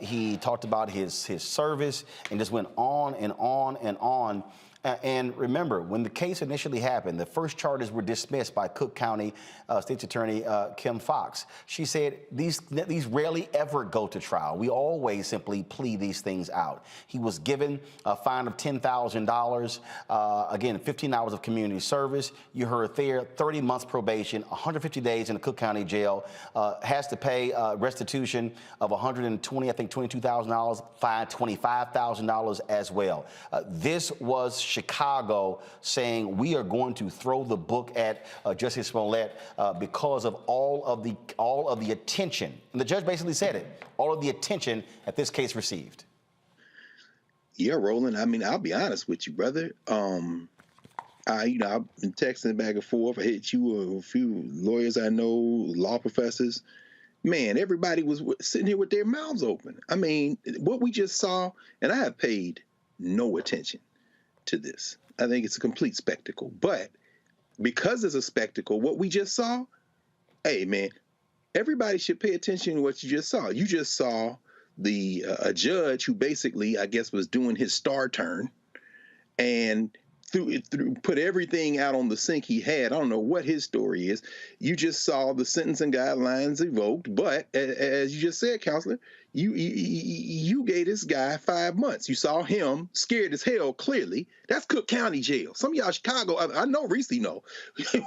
He talked about his service and just went on and on and on. And remember, when the case initially happened, the first charges were dismissed by Cook County State's Attorney Kim Foxx. She said these rarely ever go to trial. We always simply plead these things out. He was given a fine of $10,000. Again, 15 hours of community service. You heard there, 30 months probation, 150 days in the Cook County jail. Has to pay restitution of $22,000, fine $25,000 as well. This was Chicago saying we are going to throw the book at Jussie Smollett because of all of the attention, and the judge basically said it, all of the attention that this case received. Yeah, Roland. I mean, I'll be honest with you, brother. I've been texting back and forth. I hit you a few lawyers I know, law professors. Man, everybody was sitting here with their mouths open. I mean, what we just saw, and I have paid no attention to this. I think it's a complete spectacle. But because it's a spectacle, what we just saw, hey, man, everybody should pay attention to what you just saw. You just saw a judge who basically, I guess, was doing his star turn and put everything out on the sink he had. I don't know what his story is. You just saw the sentencing guidelines evoked, but as you just said, counselor, you gave this guy 5 months. You saw him scared as hell, clearly. That's Cook County Jail. Some of y'all Chicago, I know Reese know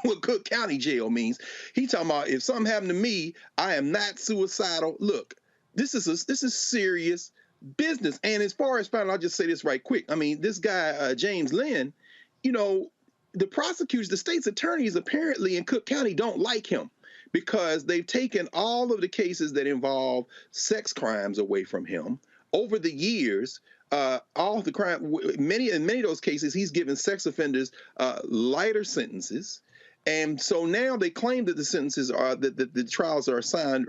what Cook County Jail means. He talking about, if something happened to me, I am not suicidal. Look, this is serious business. And as far as I'll just say this right quick. I mean, this guy, James Lynn, the prosecutors, the state's attorneys apparently in Cook County don't like him because they've taken all of the cases that involve sex crimes away from him. Over the years, all the crime, in many of those cases, he's given sex offenders lighter sentences. And so now they claim that the sentences are, that the trials are assigned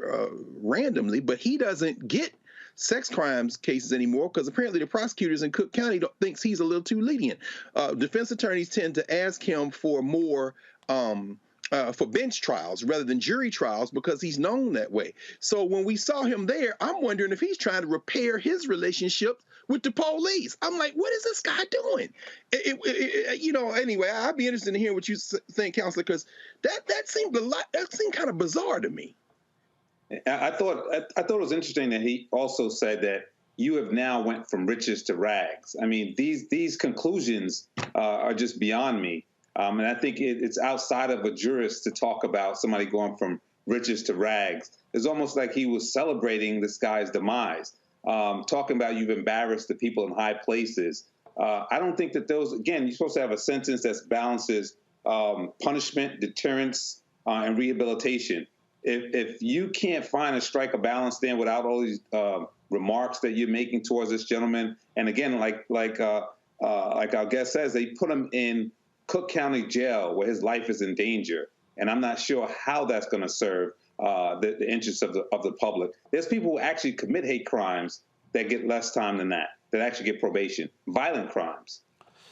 randomly, but he doesn't get sex crimes cases anymore because apparently the prosecutors in Cook County thinks he's a little too lenient. Defense attorneys tend to ask him for more for bench trials rather than jury trials because he's known that way. So when we saw him there, I'm wondering if he's trying to repair his relationship with the police. I'm like, what is this guy doing? Anyway, I'd be interested in hearing what you think, counselor, because that seemed kind of bizarre to me. I thought it was interesting that he also said that you have now went from riches to rags. I mean, these conclusions are just beyond me. And I think it's outside of a jurist to talk about somebody going from riches to rags. It's almost like he was celebrating this guy's demise, talking about you've embarrassed the people in high places. I don't think that those, again, you're supposed to have a sentence that balances punishment, deterrence, and rehabilitation. If you can't strike a balance there without all these remarks that you're making towards this gentleman, and again, like our guest says, they put him in Cook County Jail where his life is in danger, and I'm not sure how that's going to serve the interests of the public. There's people who actually commit hate crimes that get less time than that actually get probation, violent crimes.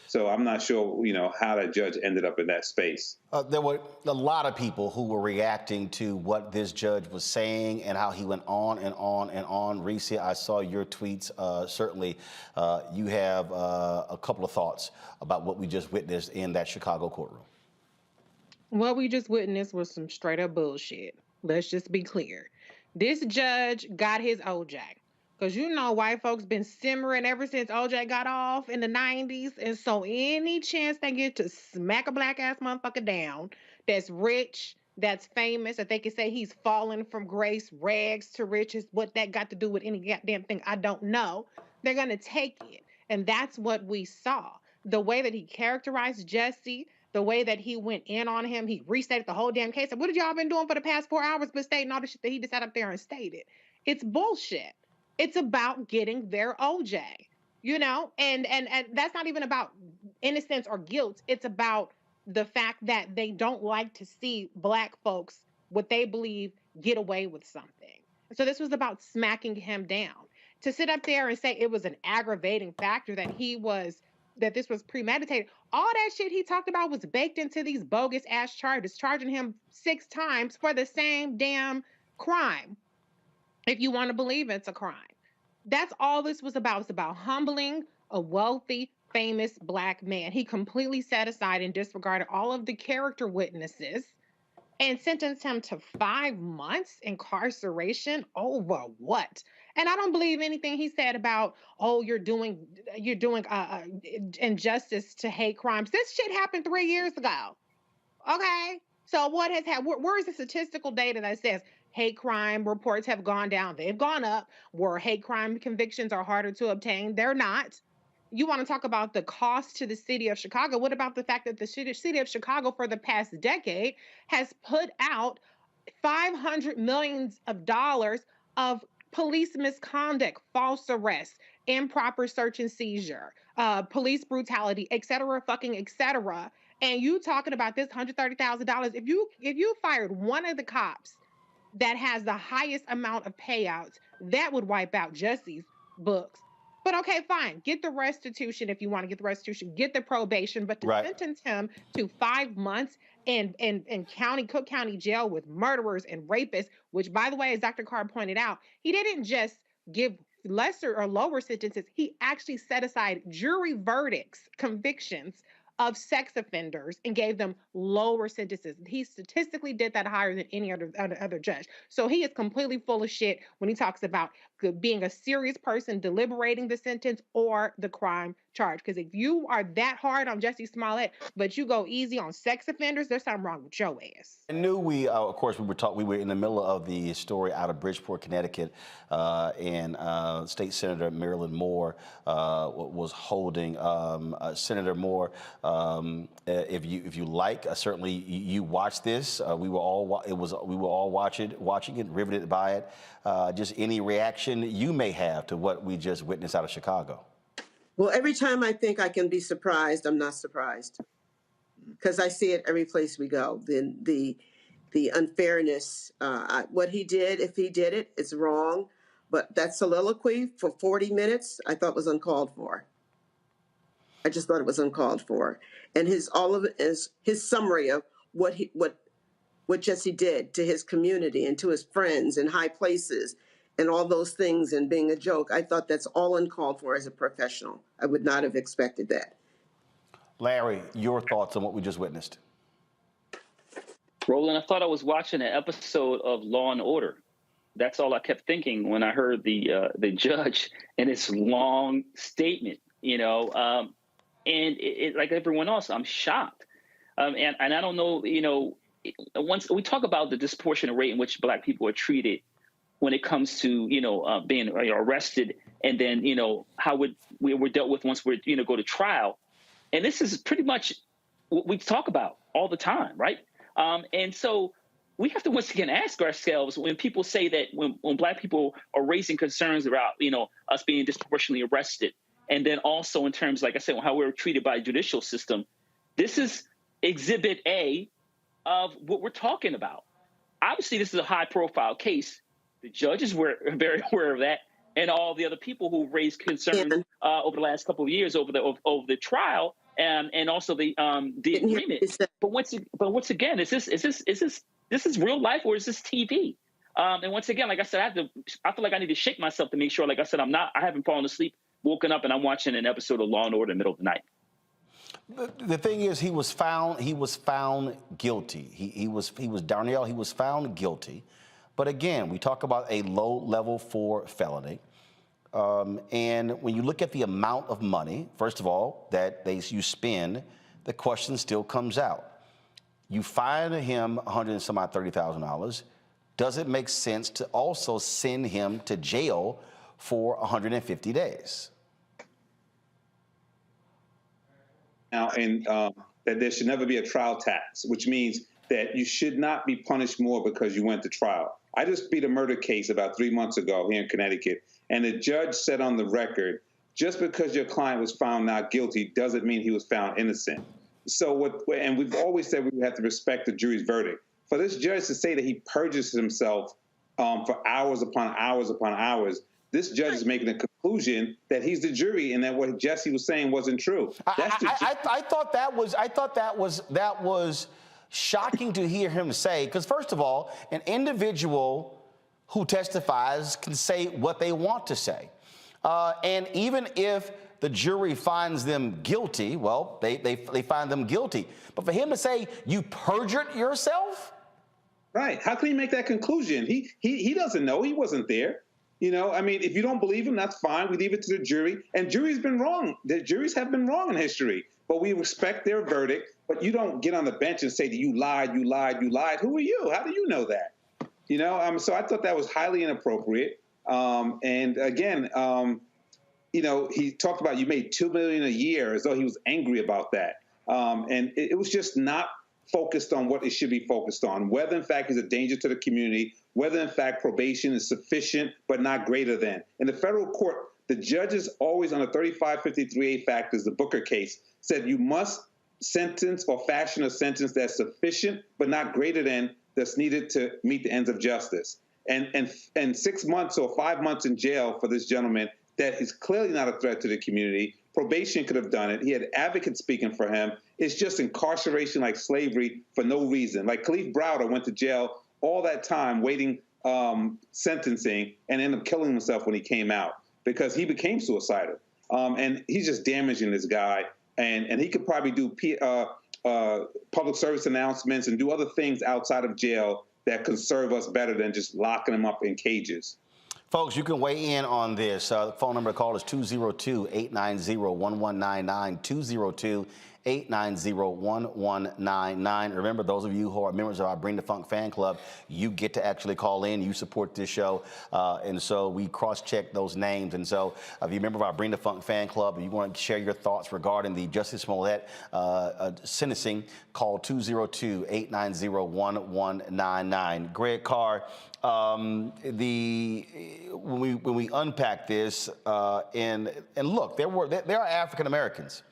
So I'm not sure, how that judge ended up in that space. There were a lot of people who were reacting to what this judge was saying and how he went on and on and on. Reese, I saw your tweets. Certainly, you have a couple of thoughts about what we just witnessed in that Chicago courtroom. What we just witnessed was some straight up bullshit. Let's just be clear. This judge got his OJ. Because white folks been simmering ever since OJ got off in the 90s. And so any chance they get to smack a black ass motherfucker down that's rich, that's famous, that they can say he's fallen from grace, rags to riches, what that got to do with any goddamn thing, I don't know. They're going to take it. And that's what we saw. the way that he characterized Jussie, the way that he went in on him, he restated the whole damn case. And what have y'all been doing for the past 4 hours but stating all the shit that he just sat up there and stated? It's bullshit. It's about getting their OJ, you know? And that's not even about innocence or guilt. It's about the fact that they don't like to see Black folks, what they believe, get away with something. So this was about smacking him down. To sit up there and say it was an aggravating factor that this was premeditated, all that shit he talked about was baked into these bogus ass charges, charging him 6 times for the same damn crime. If you want to believe it's a crime. That's all this was about. It's about humbling a wealthy, famous Black man. He completely set aside and disregarded all of the character witnesses and sentenced him to 5 months incarceration over what? And I don't believe anything he said about, oh, you're doing injustice to hate crimes. This shit happened 3 years ago. Okay? So what has happened? Where is the statistical data that says hate crime reports have gone down? They've gone up. Where hate crime convictions are harder to obtain? They're not. You want to talk about the cost to the city of Chicago? What about the fact that the city of Chicago for the past decade has put out $500 million of police misconduct, false arrests, improper search and seizure, police brutality, et cetera, et cetera. And you talking about this $130,000? If you fired one of the cops that has the highest amount of payouts, that would wipe out Jussie's books. But okay, fine. Get the restitution if you want to get the restitution. Get the probation, but to sentence him to 5 months in Cook County jail with murderers and rapists, which, by the way, as Dr. Carr pointed out, he didn't just give lesser or lower sentences. He actually set aside jury verdicts, convictions of sex offenders and gave them lower sentences. He statistically did that higher than any other judge. So he is completely full of shit when he talks about being a serious person deliberating the sentence or the crime charge. Because if you are that hard on Jussie Smollett, but you go easy on sex offenders, there's something wrong with your ass. I knew of course, we were in the middle of the story out of Bridgeport, Connecticut, and State Senator Marilyn Moore was holding. Senator Moore, if you like, certainly you watched this. We were all watching it, riveted by it. Just any reaction you may have to what we just witnessed out of Chicago. Well, every time I think I can be surprised, I'm not surprised, because I see it every place we go. The unfairness, what he did, if he did it, it's wrong. But that soliloquy for 40 minutes, I thought was uncalled for. I just thought it was uncalled for. And his summary of what Jussie did to his community and to his friends in high places and all those things and being a joke, I thought that's all uncalled for as a professional. I would not have expected that. Larry, your thoughts on what we just witnessed? Roland, I thought I was watching an episode of Law and Order. That's all I kept thinking when I heard the judge and his long statement, and it, like everyone else, I'm shocked. And I don't know, once we talk about the disproportionate rate in which Black people are treated when it comes to, being arrested, and then, how we're dealt with once we're, go to trial. And this is pretty much what we talk about all the time, right? And so we have to once again ask ourselves, when people say that when Black people are raising concerns about, us being disproportionately arrested, and then also in terms, like I said, how we're treated by the judicial system, this is exhibit A of what we're talking about. Obviously, this is a high-profile case. The judges were very aware of that, and all the other people who raised concerns over the last couple of years over the trial, and also the agreement. But once again, is this real life, or is this TV? And once again, like I said, I feel like I need to shake myself to make sure, like I said, I haven't fallen asleep, woken up, and I'm watching an episode of Law and Order in the middle of the night. The thing is, he was found guilty. He was Darnell. He was found guilty. But again, we talk about a low level 4 felony. And when you look at the amount of money, first of all, that you spend, the question still comes out. You fine him $130,000. Does it make sense to also send him to jail for 150 days? now that there should never be a trial tax, which means that you should not be punished more because you went to trial. I just beat a murder case about 3 months ago here in Connecticut, and the judge said on the record, just because your client was found not guilty doesn't mean he was found innocent. So and we've always said we have to respect the jury's verdict. For this judge to say that he perjures himself for hours upon hours upon hours, this judge is making a conclusion that he's the jury and that what Jussie was saying wasn't true. I thought that was shocking to hear him say, because first of all, an individual who testifies can say what they want to say. And even if the jury finds them guilty, well, they find them guilty. But for him to say, you perjured yourself? Right. How can he make that conclusion? He doesn't know. He wasn't there. You know, I mean, if you don't believe him, that's fine. We leave it to the jury. And juries been wrong. The juries have been wrong in history. But we respect their verdict. But you don't get on the bench and say that you lied, you lied, you lied. Who are you? How do you know that? You know, so I thought that was highly inappropriate. And again, you know, he talked about you made $2 million a year as though he was angry about that. And it was just not focused on what it should be focused on, whether in fact he's a danger to the community, whether in fact probation is sufficient but not greater than. In the federal court, the judges always on the 3553A factors, the Booker case, said you must sentence or fashion a sentence that's sufficient but not greater than that's needed to meet the ends of justice. And 6 months or 5 months in jail for this gentleman that is clearly not a threat to the community. Probation could have done it. He had advocates speaking for him. It's just incarceration like slavery for no reason. Like Khalif Browder went to jail all that time waiting sentencing and ended up killing himself when he came out because he became suicidal. And he's just damaging this guy. And he could probably do public service announcements and do other things outside of jail that could serve us better than just locking him up in cages. Folks, you can weigh in on this. The phone number to call is 202-890-1199, 202-890-1199. Remember, those of you who are members of our Bring the Funk fan club, you get to actually call in. You support this show. And so we cross-check those names. And so if you're a member of our Bring the Funk fan club and you want to share your thoughts regarding the Jussie Smollett sentencing, call 202-890-1199. Greg Carr, when we unpack this, and look, there are African Americans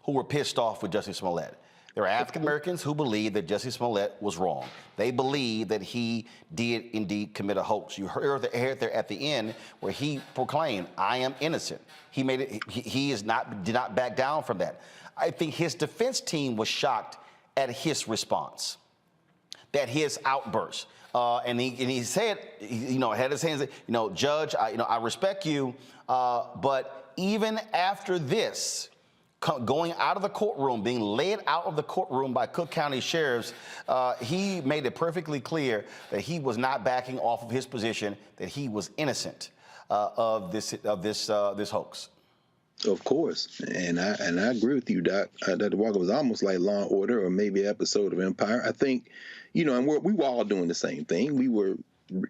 who were pissed off with Jussie Smollett. There are African Americans who believe that Jussie Smollett was wrong. They believe that he did indeed commit a hoax. You heard there at the end where he proclaimed, "I am innocent." He made it. He did not back down from that. I think his defense team was shocked at his response, that his outburst. And he said, had his hands, Judge, I respect you, but even after this, going out of the courtroom, being led out of the courtroom by Cook County sheriffs, he made it perfectly clear that he was not backing off of his position, that he was innocent of this hoax. Of course, and I agree with you, Doc. Dr. Walker, was almost like Law and Order or maybe an episode of Empire. I think, and we were all doing the same thing. We were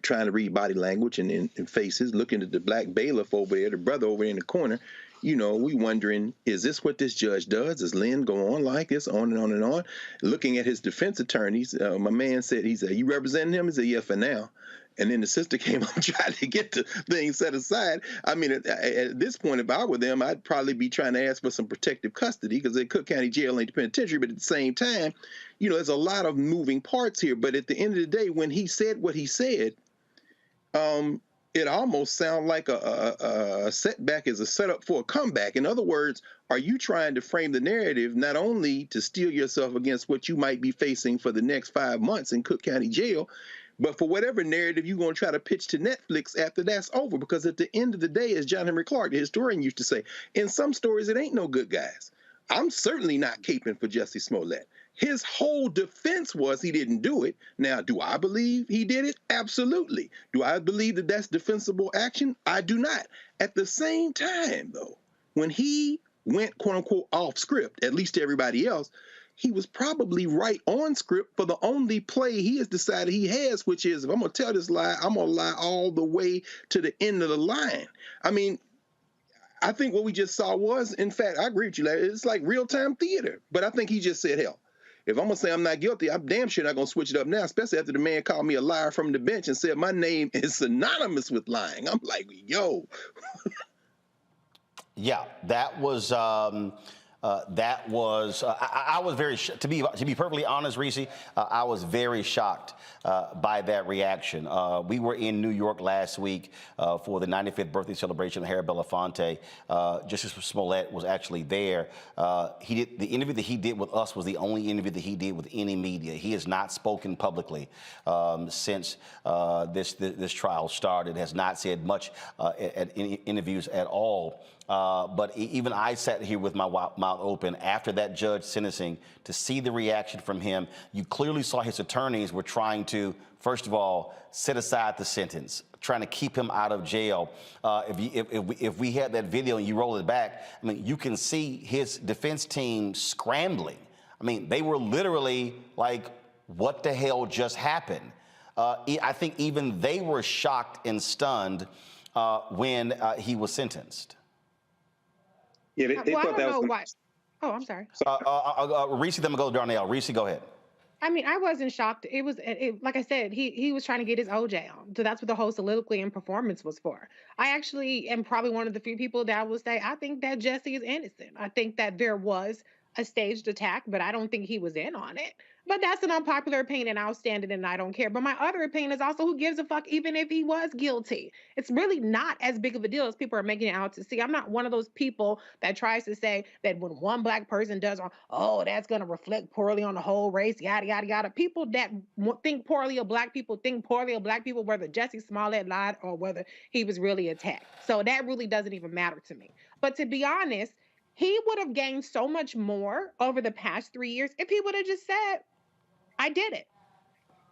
trying to read body language and faces, looking at the black bailiff over there, the brother over there in the corner. We wondering, is this what this judge does? Does Lynn go on like this, on and on and on? Looking at his defense attorneys, my man said, you representing him? He said, yeah, for now. And then the sister came up trying to get the thing set aside. I mean, at this point, if I were them, I'd probably be trying to ask for some protective custody because the Cook County Jail ain't the penitentiary. But at the same time, there's a lot of moving parts here. But at the end of the day, when he said what he said, it almost sounds like a setback is a setup for a comeback. In other words, are you trying to frame the narrative not only to steel yourself against what you might be facing for the next 5 months in Cook County Jail, but for whatever narrative you're going to try to pitch to Netflix after that's over? Because at the end of the day, as John Henry Clark, the historian, used to say, in some stories, it ain't no good guys. I'm certainly not caping for Jussie Smollett. His whole defense was he didn't do it. Now, do I believe he did it? Absolutely. Do I believe that that's defensible action? I do not. At the same time, though, when he went, quote unquote, off script, at least to everybody else, he was probably right on script for the only play he has decided he has, which is, if I'm going to tell this lie, I'm going to lie all the way to the end of the line. I mean, I think what we just saw was, in fact, I agree with you, Larry. It's like real-time theater. But I think he just said, hell, if I'm going to say I'm not guilty, I'm damn sure not going to switch it up now, especially after the man called me a liar from the bench and said my name is synonymous with lying. I'm like, yo. Yeah, that was I was very to be perfectly honest, Reese. I was very shocked by that reaction. We were in New York last week for the 95th birthday celebration of Harry Belafonte. Jussie Smollett was actually there. The interview that he did with us was the only interview that he did with any media. He has not spoken publicly since this trial started. Has not said much at any interviews at all. But even I sat here with my mouth open after that judge sentencing to see the reaction from him. You clearly saw his attorneys were trying to, first of all, set aside the sentence, trying to keep him out of jail. If we had that video and you roll it back, I mean, you can see his defense team scrambling. I mean, they were literally like, what the hell just happened? I think even they were shocked and stunned when he was sentenced. Yeah, they thought that was. Why. Oh, I'm sorry. Reese, then we'll go to Darnell. Reese, go ahead. I mean, I wasn't shocked. It was like I said, he was trying to get his OJ on. So that's what the whole soliloquy and performance was for. I actually am probably one of the few people that will say I think that Jussie is innocent. I think that there was a staged attack, but I don't think he was in on it. But that's an unpopular opinion, and I'll stand it, and I don't care. But my other opinion is also, who gives a fuck even if he was guilty? It's really not as big of a deal as people are making it out to see. I'm not one of those people that tries to say that when one black person does wrong, oh, that's going to reflect poorly on the whole race, yada, yada, yada. People that think poorly of black people think poorly of black people, whether Jussie Smollett lied or whether he was really attacked. So that really doesn't even matter to me. But to be honest, he would have gained so much more over the past 3 years if he would have just said, I did it.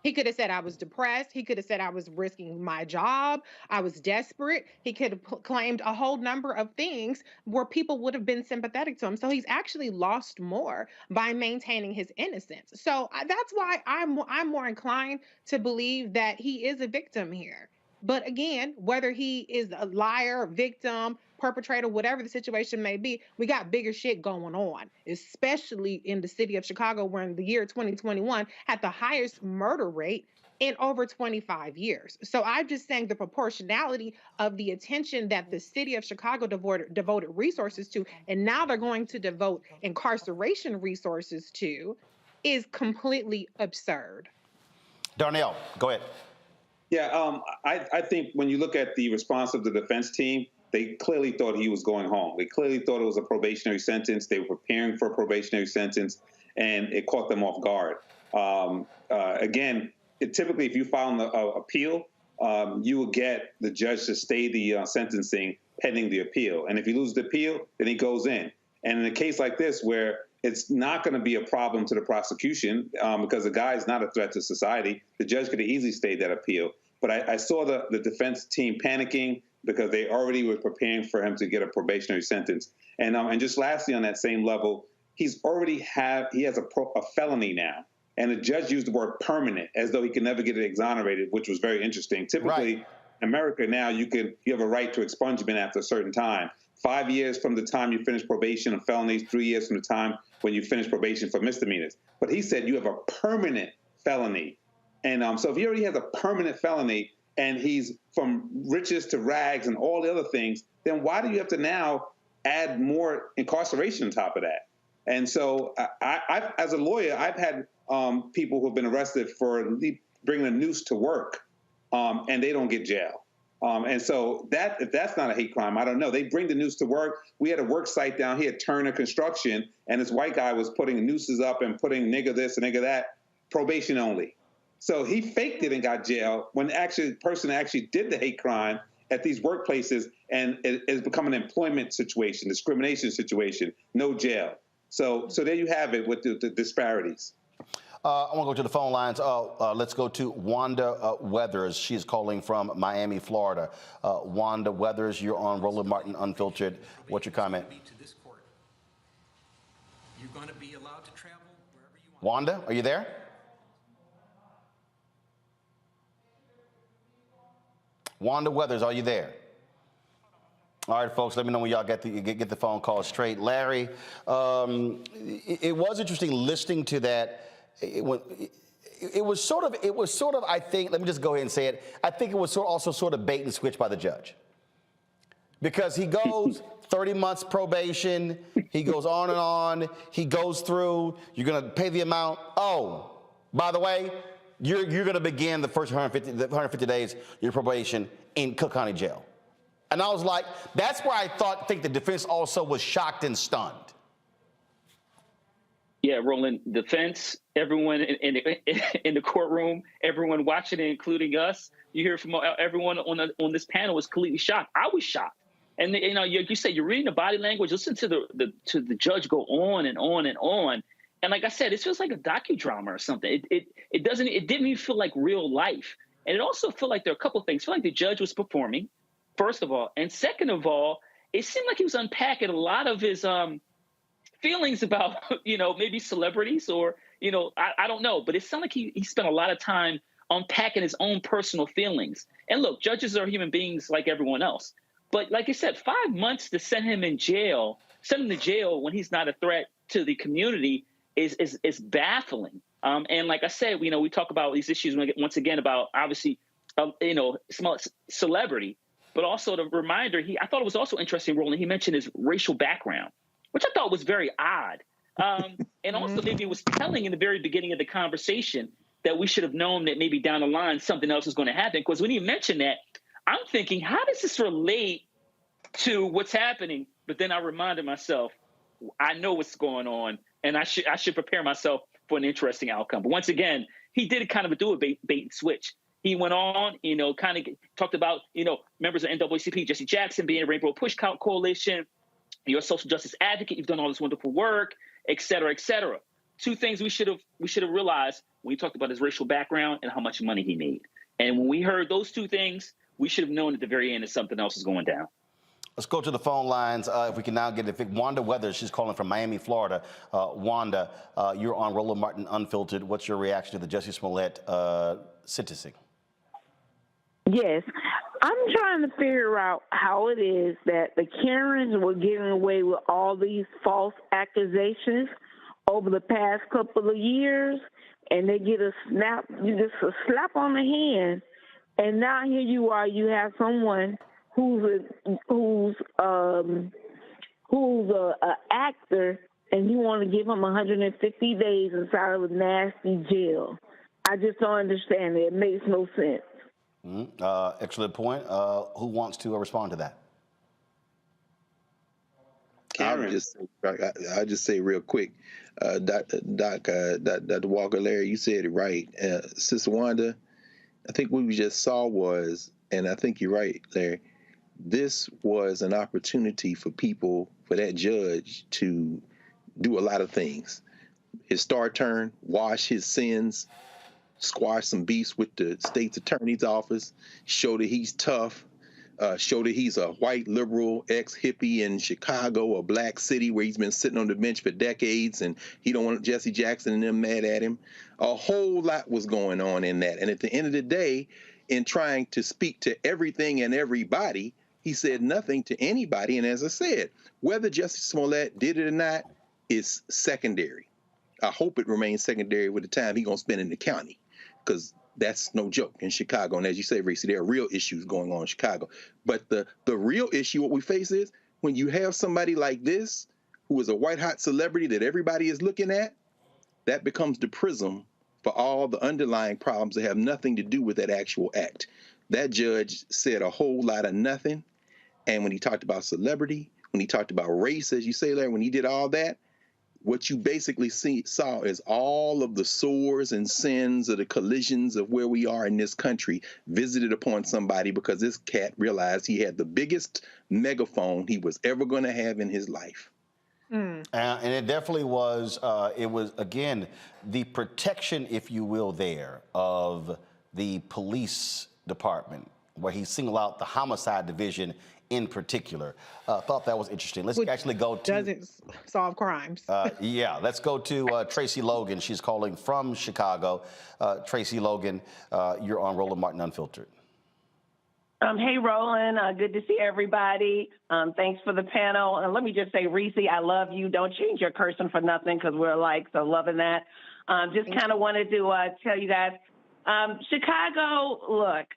He could have said I was depressed. He could have said I was risking my job. I was desperate. He could have claimed a whole number of things where people would have been sympathetic to him. So he's actually lost more by maintaining his innocence. So that's why I'm more inclined to believe that he is a victim here. But again, whether he is a liar, victim, perpetrator, whatever the situation may be, we got bigger shit going on, especially in the city of Chicago, where in the year 2021 had the highest murder rate in over 25 years. So I'm just saying the proportionality of the attention that the city of Chicago devoted resources to, and now they're going to devote incarceration resources to, is completely absurd. Darnell, go ahead. Yeah, I think when you look at the response of the defense team, they clearly thought he was going home. They clearly thought it was a probationary sentence. They were preparing for a probationary sentence, and it caught them off guard. Again, typically, if you file an appeal, you will get the judge to stay the sentencing pending the appeal. And if you lose the appeal, then he goes in. And in a case like this, where it's not going to be a problem to the prosecution because the guy is not a threat to society, the judge could have easily stayed that appeal. But I saw the defense team panicking because they already were preparing for him to get a probationary sentence. And just lastly, on that same level, he has a felony now. And the judge used the word permanent, as though he can never get it exonerated, which was very interesting. Typically, in America now, you have a right to expungement after a certain time. 5 years from the time you finish probation on felonies, 3 years from the time when you finish probation for misdemeanors. But he said you have a permanent felony. And so if he already has a permanent felony and he's from riches to rags and all the other things, then why do you have to now add more incarceration on top of that? And so I as a lawyer, I've had people who have been arrested for bringing a noose to work and they don't get jail. And so if that's not a hate crime, I don't know. They bring the noose to work. We had a work site down here at Turner Construction, and this white guy was putting nooses up and putting nigger this and nigger that, probation only. So he faked it and got jail when the person actually did the hate crime at these workplaces, and it has become an employment situation, discrimination situation, no jail. So there you have it with the disparities. I want to go to the phone lines. Let's go to Wanda Weathers. She's calling from Miami, Florida. Wanda Weathers, you're on Roland Martin Unfiltered. What's your comment? You're going to be allowed to travel wherever you want. Wanda, are you there? Wanda Weathers, are you there? All right, folks, let me know when y'all get the phone call straight. Larry, it was interesting listening to that. It was sort of, I think, let me just go ahead and say it. I think it was also sort of bait and switch by the judge. Because he goes 30 months probation, he goes on and on, he goes through, you're gonna pay the amount. Oh, by the way, you're gonna begin the first 150 days of your probation in Cook County Jail. And I was like, that's where I think the defense also was shocked and stunned. Yeah, Roland, defense, everyone in the courtroom, everyone watching it, including us. You hear from everyone on this panel was completely shocked. I was shocked. And you say you're reading the body language. Listen to the judge go on and on and on. And like I said, it feels like a docudrama or something. It didn't even feel like real life. And it also felt like there are a couple of things. I feel like the judge was performing, first of all, and second of all, it seemed like he was unpacking a lot of his feelings about, maybe celebrities or, I don't know. But it sounded like he spent a lot of time unpacking his own personal feelings. And look, judges are human beings like everyone else. But like I said, 5 months to send him to jail when he's not a threat to the community is baffling. And like I said, we talk about these issues once again about obviously, celebrity, but also the reminder. I thought it was also interesting, Roland. He mentioned his racial background, which I thought was very odd. And also maybe it was telling in the very beginning of the conversation that we should have known that maybe down the line something else was going to happen. Because when he mentioned that, I'm thinking, how does this relate to what's happening? But then I reminded myself, I know what's going on, and I should prepare myself for an interesting outcome. But once again, he did kind of do a bait and switch. He went on, kind of talked about, members of NAACP, Jesse Jackson being a Rainbow Push Coalition. You're a social justice advocate. You've done all this wonderful work, et cetera, et cetera. Two things we should have realized when he talked about his racial background and how much money he made. And when we heard those two things, we should have known at the very end that something else is going down. Let's go to the phone lines. If we can now get Wanda Weathers. She's calling from Miami, Florida. Wanda, you're on Roland Martin Unfiltered. What's your reaction to the Jussie Smollett sentencing? Yes. I'm trying to figure out how it is that the Karens were getting away with all these false accusations over the past couple of years, and they get a slap on the hand. And now here you are, you have someone who's an actor, and you want to give him 150 days inside of a nasty jail. I just don't understand it. It makes no sense. Excellent point. Who wants to respond to that? I'll just say real quick, Dr. Walker, Larry, you said it right. Sister Wanda, I think what we just saw was, and I think you're right, Larry, this was an opportunity for that judge to do a lot of things. His star turn, wash his sins, squash some beefs with the state's attorney's office, show that he's tough, show that he's a white liberal ex-hippie in Chicago, a black city where he's been sitting on the bench for decades, and he don't want Jesse Jackson and them mad at him. A whole lot was going on in that. And at the end of the day, in trying to speak to everything and everybody, he said nothing to anybody. And as I said, whether Jussie Smollett did it or not is secondary. I hope it remains secondary with the time he's going to spend in the county, because that's no joke in Chicago. And as you say, Racy, there are real issues going on in Chicago. But the real issue, what we face is when you have somebody like this, who is a white-hot celebrity that everybody is looking at, that becomes the prism for all the underlying problems that have nothing to do with that actual act. That judge said a whole lot of nothing. And when he talked about celebrity, when he talked about race, as you say, Larry, when he did all that, what you basically saw is all of the sores and sins of the collisions of where we are in this country visited upon somebody, because this cat realized he had the biggest megaphone he was ever going to have in his life. And it definitely was, again, the protection, if you will, there of the police department, where he singled out the homicide division in particular. Thought that was interesting. Let's actually go to... Doesn't solve crimes. Yeah, let's go to Tracy Logan. She's calling from Chicago. Tracy Logan, you're on Roland Martin Unfiltered. Hey, Roland. Good to see everybody. Thanks for the panel. And let me just say, Reese, I love you. Don't change your cursing for nothing because we're alike, so loving that. Just kind of wanted to tell you guys, Chicago, look,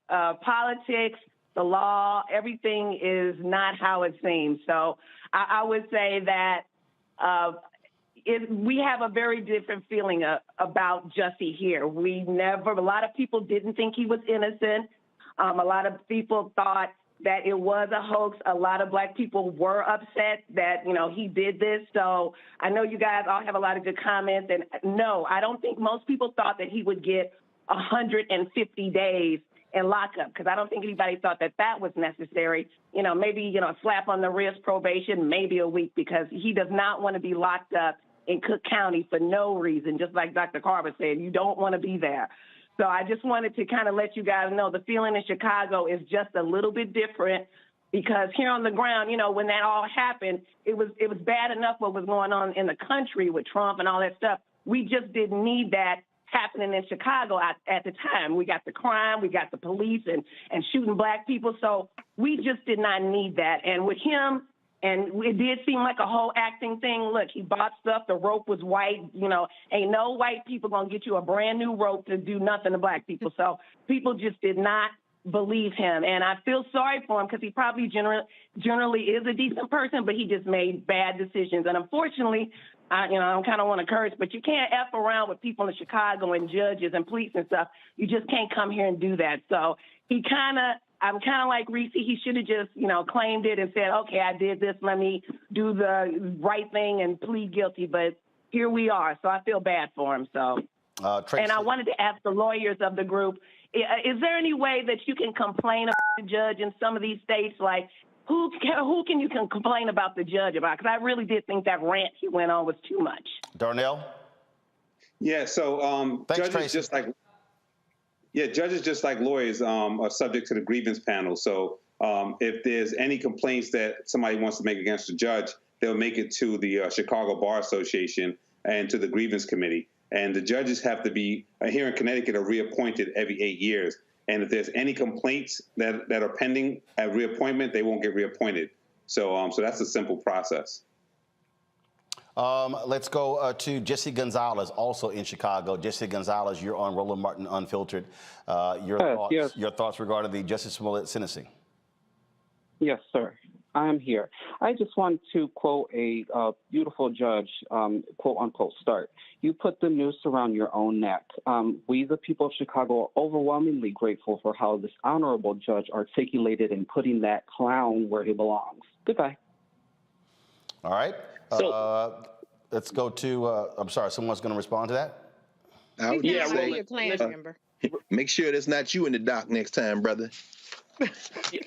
politics, the law, everything is not how it seems. So I would say that we have a very different feeling about Jussie here. A lot of people didn't think he was innocent. A lot of people thought that it was a hoax. A lot of Black people were upset that, he did this. So I know you guys all have a lot of good comments. And no, I don't think most people thought that he would get 150 days in lockup, because I don't think anybody thought that that was necessary. Maybe, a slap on the wrist, probation, maybe a week, because he does not want to be locked up in Cook County for no reason. Just like Dr. Carver said, you don't want to be there. So I just wanted to kind of let you guys know the feeling in Chicago is just a little bit different, because here on the ground, when that all happened, it was bad enough what was going on in the country with Trump and all that stuff. We just didn't need that happening in Chicago at the time. We got the crime, we got the police and shooting Black people. So we just did not need that. And with him, and it did seem like a whole acting thing. Look, he bought stuff. The rope was white. Ain't no white people going to get you a brand new rope to do nothing to Black people. So people just did not believe him. And I feel sorry for him, because he probably generally is a decent person, but he just made bad decisions. And unfortunately, I don't kind of want to curse, but you can't F around with people in Chicago and judges and police and stuff. You just can't come here and do that. So I'm kind of like Reese. He should have just, claimed it and said, okay, I did this. Let me do the right thing and plead guilty. But here we are. So I feel bad for him. So, and I wanted to ask the lawyers of the group, is there any way that you can complain about the judge in some of these states? Like, who can you complain about the judge about? Because I really did think that rant he went on was too much. Darnell? Yeah, so judges just like lawyers are subject to the grievance panel. So if there's any complaints that somebody wants to make against the judge, they'll make it to the Chicago Bar Association and to the grievance committee. And the judges have to be, here in Connecticut, are reappointed every 8 years. And if there's any complaints that are pending at reappointment, they won't get reappointed. So that's a simple process. Let's go to Jesse Gonzalez, also in Chicago. Jesse Gonzalez, you're on Roland Martin Unfiltered. Your thoughts regarding the Jussie Smollett sentencing? Yes, sir. I'm here. I just want to quote a beautiful judge, quote unquote, start. You put the noose around your own neck. We, the people of Chicago, are overwhelmingly grateful for how this honorable judge articulated in putting that clown where he belongs. Goodbye. All right. So, let's go to, I'm sorry, someone's going to respond to that? I would say, make sure that's not you in the dock next time, brother.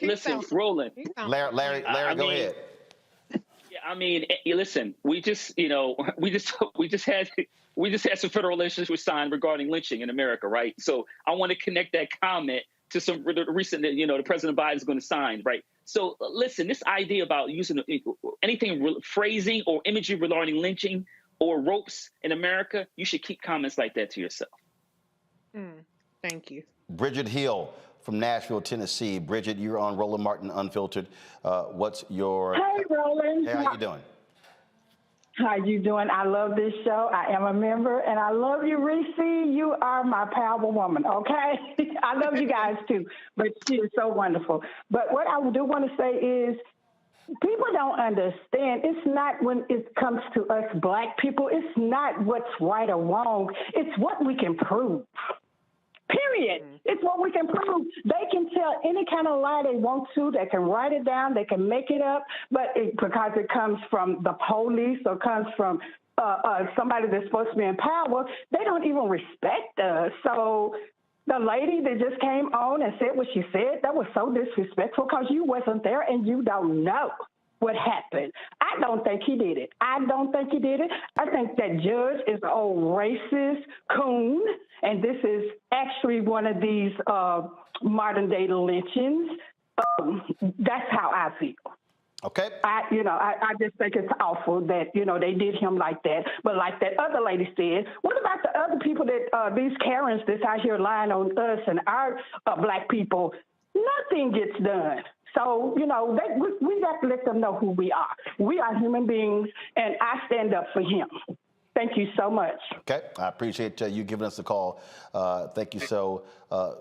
Listen, Roland. Larry, go ahead. Yeah, listen, we just had some federal legislation signed regarding lynching in America, right? So I want to connect that comment to some recent, the President Biden is going to sign, right? So listen, this idea about using anything phrasing or imagery regarding lynching or ropes in America, you should keep comments like that to yourself. Thank you. Bridget Hill from Nashville, Tennessee. Bridget, you're on Roland Martin Unfiltered. What's your... Hey, Roland. Hey, how you doing? How you doing? I love this show. I am a member, and I love you, Reese. You are my powerful woman, okay? I love you guys, too, but she is so wonderful. But what I do want to say is, people don't understand. It's not when it comes to us Black people, it's not what's right or wrong. It's what we can prove. Period. It's what we can prove. They can tell any kind of lie they want to. They can write it down. They can make it up. But because it comes from the police or comes from somebody that's supposed to be in power, they don't even respect us. So the lady that just came on and said what she said, that was so disrespectful because you wasn't there and you don't know what happened. I don't think he did it. I think that judge is an old racist coon, and this is actually one of these modern day lynchings. That's how I feel. Okay. I just think it's awful that, they did him like that. But like that other lady said, what about the other people that, these Karens that's out here lying on us and our Black people? nothing gets done. So, you know, we got to let them know who we are. We are human beings, and I stand up for him. Thank you so much. Okay, I appreciate you giving us a call. Thank you so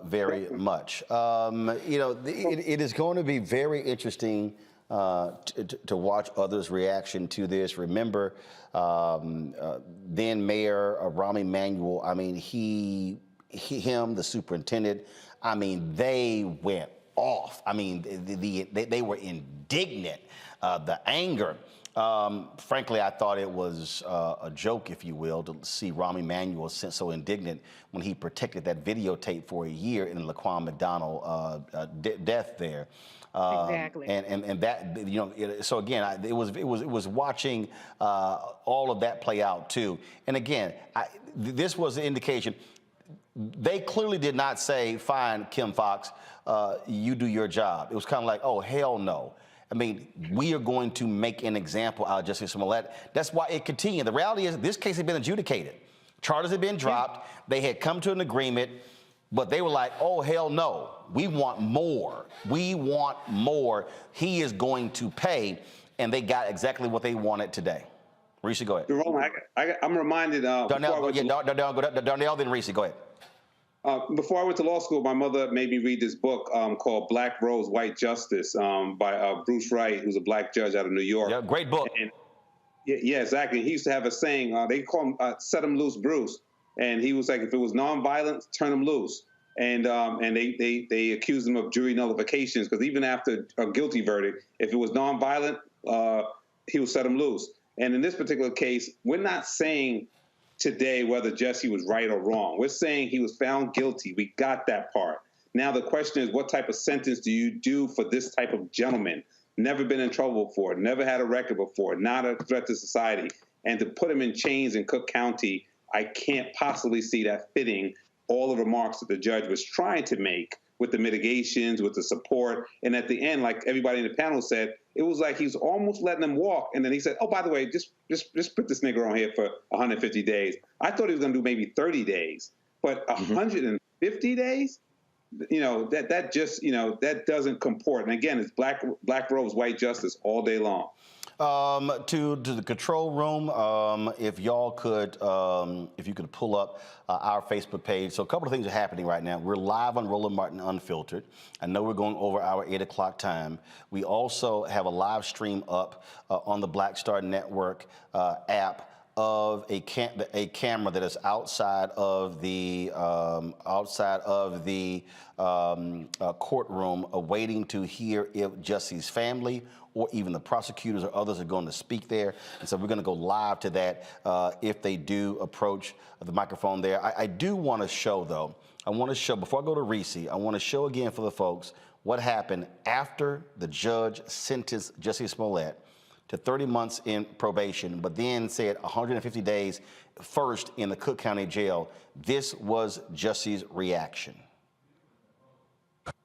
very much. You know, it is going to be very interesting to watch others' reaction to this. Remember, then Mayor Rahm Emanuel, I mean, him, the superintendent, I mean, they went off. I mean, they were indignant. The anger. Frankly, I thought it was a joke, if you will, to see Rahm Emanuel so indignant when he protected that videotape for a year in the Laquan McDonald death there. Exactly. And that, you know, so again, it was watching all of that play out too. And again, this was an indication. They clearly did not say, "Fine, Kim Foxx, you do your job." It was kind of like, "Oh, hell no." I mean, we are going to make an example out of Jussie Smollett. That's why it continued. The reality is this case had been adjudicated. Charges had been dropped. They had come to an agreement, but they were like, "Oh, hell no. We want more. We want more. He is going to pay." And they got exactly what they wanted today. Reese, go ahead. Jerome, I'm reminded. Darnell, then Reese, go ahead. Before I went to law school, my mother made me read this book called Black Rose, White Justice by Bruce Wright, who's a black judge out of New York. Yeah, great book. And, yeah, exactly. He used to have a saying, they call him "set him loose, Bruce." And he was like, if it was nonviolent, turn him loose. And they accused him of jury nullifications, because even after a guilty verdict, if it was nonviolent, he would set him loose. And in this particular case, we're not saying today whether Jussie was right or wrong. We're saying he was found guilty. We got that part. Now the question is, what type of sentence do you do for this type of gentleman? Never been in trouble before, never had a record before, not a threat to society. And to put him in chains in Cook County, I can't possibly see that fitting all the remarks that the judge was trying to make with the mitigations, with the support. And at the end, like everybody in the panel said, it was like he was almost letting them walk. And then he said, "Oh, by the way, just put this nigger on here for 150 days. I thought he was going to do maybe 30 days, but 150 days? You know, that just, you know, that doesn't comport. And again, it's black robes, white justice all day long. To the control room, if y'all could, if you could pull up our Facebook page. So a couple of things are happening right now. We're live on Roland Martin Unfiltered. I know we're going over our 8 o'clock time. We also have a live stream up on the Black Star Network app of a camera that is outside of the courtroom, waiting to hear if Jussie's family or even the prosecutors or others are going to speak there. And so we're going to go live to that if they do approach the microphone there. I do want to show, though, before I go to Reese, I want to show again for the folks what happened after the judge sentenced Jussie Smollett to 30 months in probation, but then said 150 days first in the Cook County Jail. This was Jussie's reaction.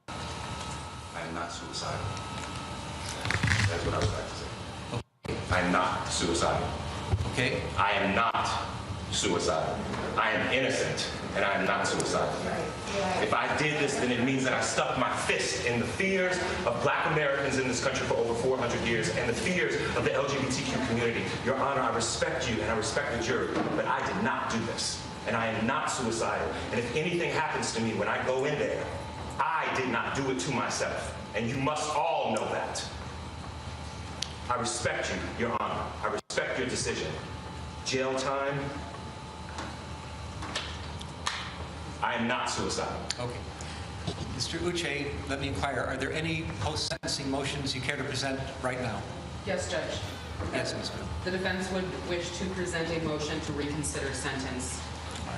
I am not suicidal. That's what I would like to say. I am not suicidal. Okay. I am not suicidal. I am innocent, and I am not suicidal. If I did this, then it means that I stuck my fist in the fears of black Americans in this country for over 400 years and the fears of the LGBTQ community. Your Honor, I respect you and I respect the jury, but I did not do this, and I am not suicidal. And if anything happens to me when I go in there, I did not do it to myself, and you must all know that. I respect you, Your Honor. I respect your decision. Jail time, I am not suicidal. Okay. Mr. Uche, let me inquire, are there any post-sentencing motions you care to present right now? Yes, Judge. Yes, Ms. Bill. The defense would wish to present a motion to reconsider sentence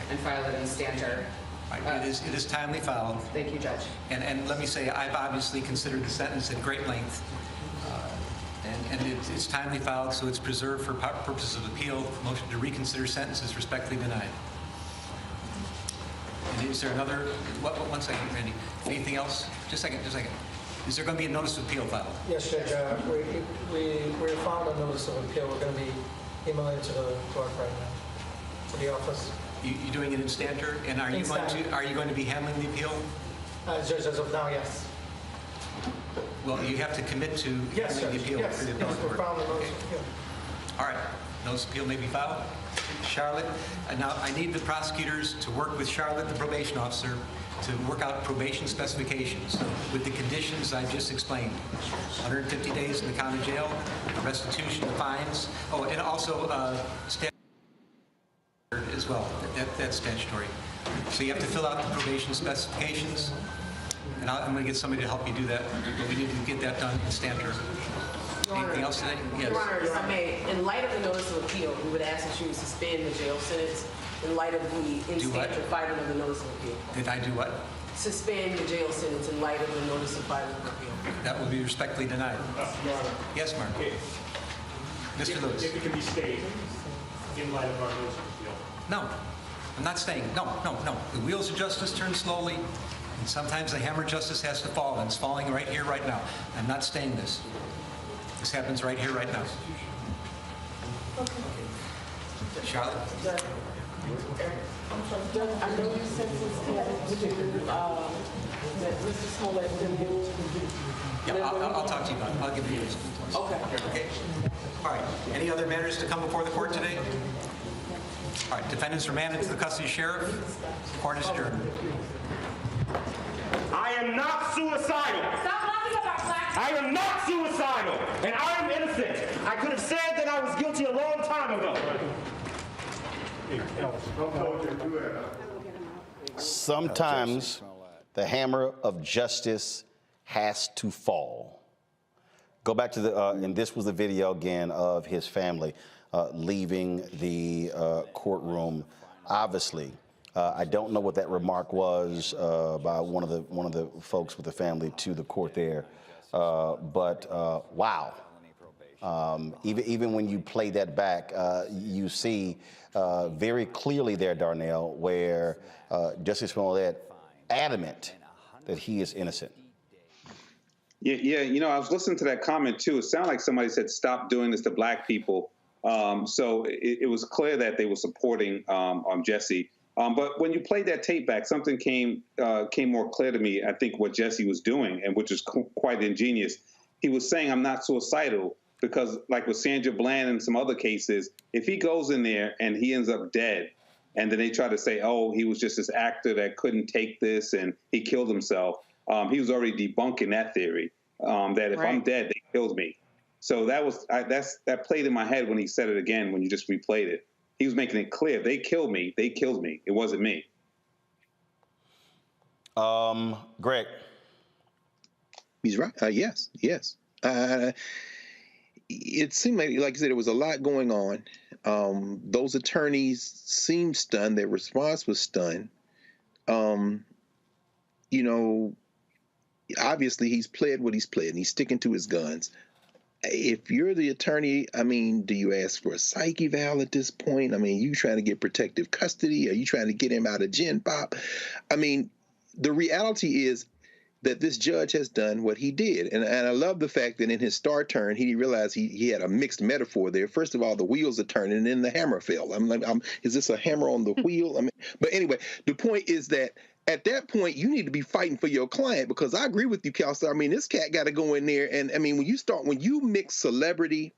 and file it in standard. It is timely filed. Thank you, Judge. And let me say, I've obviously considered the sentence at great length. And it's timely filed, so it's preserved for purposes of appeal. The motion to reconsider sentence is respectfully denied. And is there another, one second, Randy. Anything else? Just a second. Is there going to be a notice of appeal filed? Yes, Judge. We filed a notice of appeal. We're going to be emailing it to the clerk right now, to the office. You're doing it in standard, and are you going to be handling the appeal? Judge, as of now, yes. Well, you have to commit to Yes, the Judge. appeal Yes, through the yes, appellate we're court. filing a notice Okay. of appeal. All right, notice of appeal may be filed. Charlotte, and now I need the prosecutors to work with Charlotte, the probation officer, to work out probation specifications with the conditions I just explained. 150 days in the county jail, restitution, fines. Oh, and also as well. That's statutory. So you have to fill out the probation specifications, and I'm going to get somebody to help you do that. But we need to get that done in Stanford. Anything else today? Yes. Your Honor, if I may, in light of the notice of appeal, we would ask that you suspend the jail sentence in light of the in-stantia filing of the notice of appeal. Did I do what? Suspend the jail sentence in light of the notice of filing of appeal. That will be respectfully denied. Your Honor. Yes, Mark. Mr. Lewis. If it can be stayed in light of our notice of appeal. No, I'm not staying. No. The wheels of justice turn slowly, and sometimes the hammer of justice has to fall, and it's falling right here, right now. I'm not staying this. This happens right here, right now. Charlotte? I know you said that Mr. Smollett didn't get. Yeah, I'll talk to you about it. I'll give you this. Okay. All right. Any other matters to come before the court today? All right. Defendants remanded to the custody of sheriff. Court is adjourned. I am not suicidal. Stop laughing about black. I am not suicidal, and I am innocent. I could have said that I was guilty a long time ago. Sometimes the hammer of justice has to fall. Go back to the, and this was the video again of his family leaving the courtroom. Obviously, I don't know what that remark was by one of the folks with the family to the court there, but wow. Even when you play that back, you see very clearly there, Darnell, where Jussie Smollett adamant that he is innocent. Yeah, you know, I was listening to that comment too. It sounded like somebody said, "Stop doing this to black people." So it was clear that they were supporting Jussie. But when you played that tape back, something came more clear to me. I think what Jussie was doing, and which is quite ingenious. He was saying, "I'm not suicidal." Because like with Sandra Bland and some other cases, if he goes in there and he ends up dead, and then they try to say, oh, he was just this actor that couldn't take this and he killed himself, he was already debunking that theory, that if I'm dead, they killed me. So that played in my head when he said it again, when you just replayed it. He was making it clear, they killed me. It wasn't me. Greg. He's right. Yes. It seemed like I said, there was a lot going on. Those attorneys seemed stunned. Their response was stunned. You know, obviously he's pled what he's pled, and he's sticking to his guns. If you're the attorney, I mean, do you ask for a psych eval at this point? I mean, you trying to get protective custody? Are you trying to get him out of Gen Pop? I mean, the reality is that this judge has done what he did. And I love the fact that in his star turn, he realized he had a mixed metaphor there. First of all, the wheels are turning and then the hammer fell. I'm like, is this a hammer on the wheel? I mean, but anyway, the point is that at that point, you need to be fighting for your client, because I agree with you, Kelsey. I mean, this cat got to go in there. And I mean, when you mix celebrity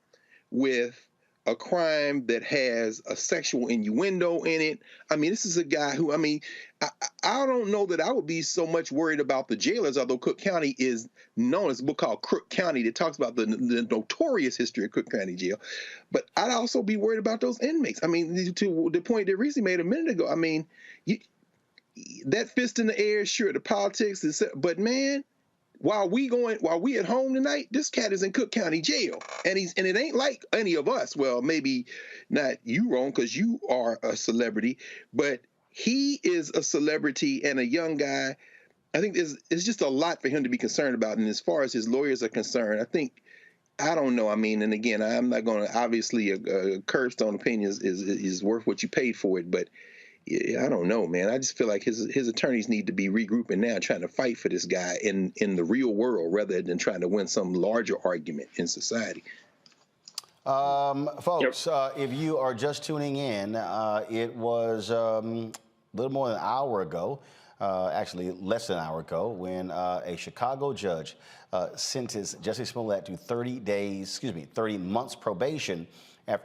with a crime that has a sexual innuendo in it. I mean, this is a guy who, I mean, I don't know that I would be so much worried about the jailers, although Cook County is known as a book called Cook County that talks about the notorious history of Cook County Jail. But I'd also be worried about those inmates. I mean, to the point that Reese made a minute ago, I mean, that fist in the air, sure, the politics, but man, while we at home tonight, this cat is in Cook County Jail, and it ain't like any of us. Well, maybe not you, Ron, because you are a celebrity, but he is a celebrity and a young guy. I think it's just a lot for him to be concerned about. And as far as his lawyers are concerned, I don't know. I mean, and again, I'm not going to, obviously a curbstone opinion is worth what you paid for it, but I don't know, man. I just feel like his attorneys need to be regrouping now, trying to fight for this guy in the real world rather than trying to win some larger argument in society. Folks, if you are just tuning in, it was a little more than an hour ago actually less than an hour ago, when a Chicago judge sentenced Jussie Smollett to 30 months probation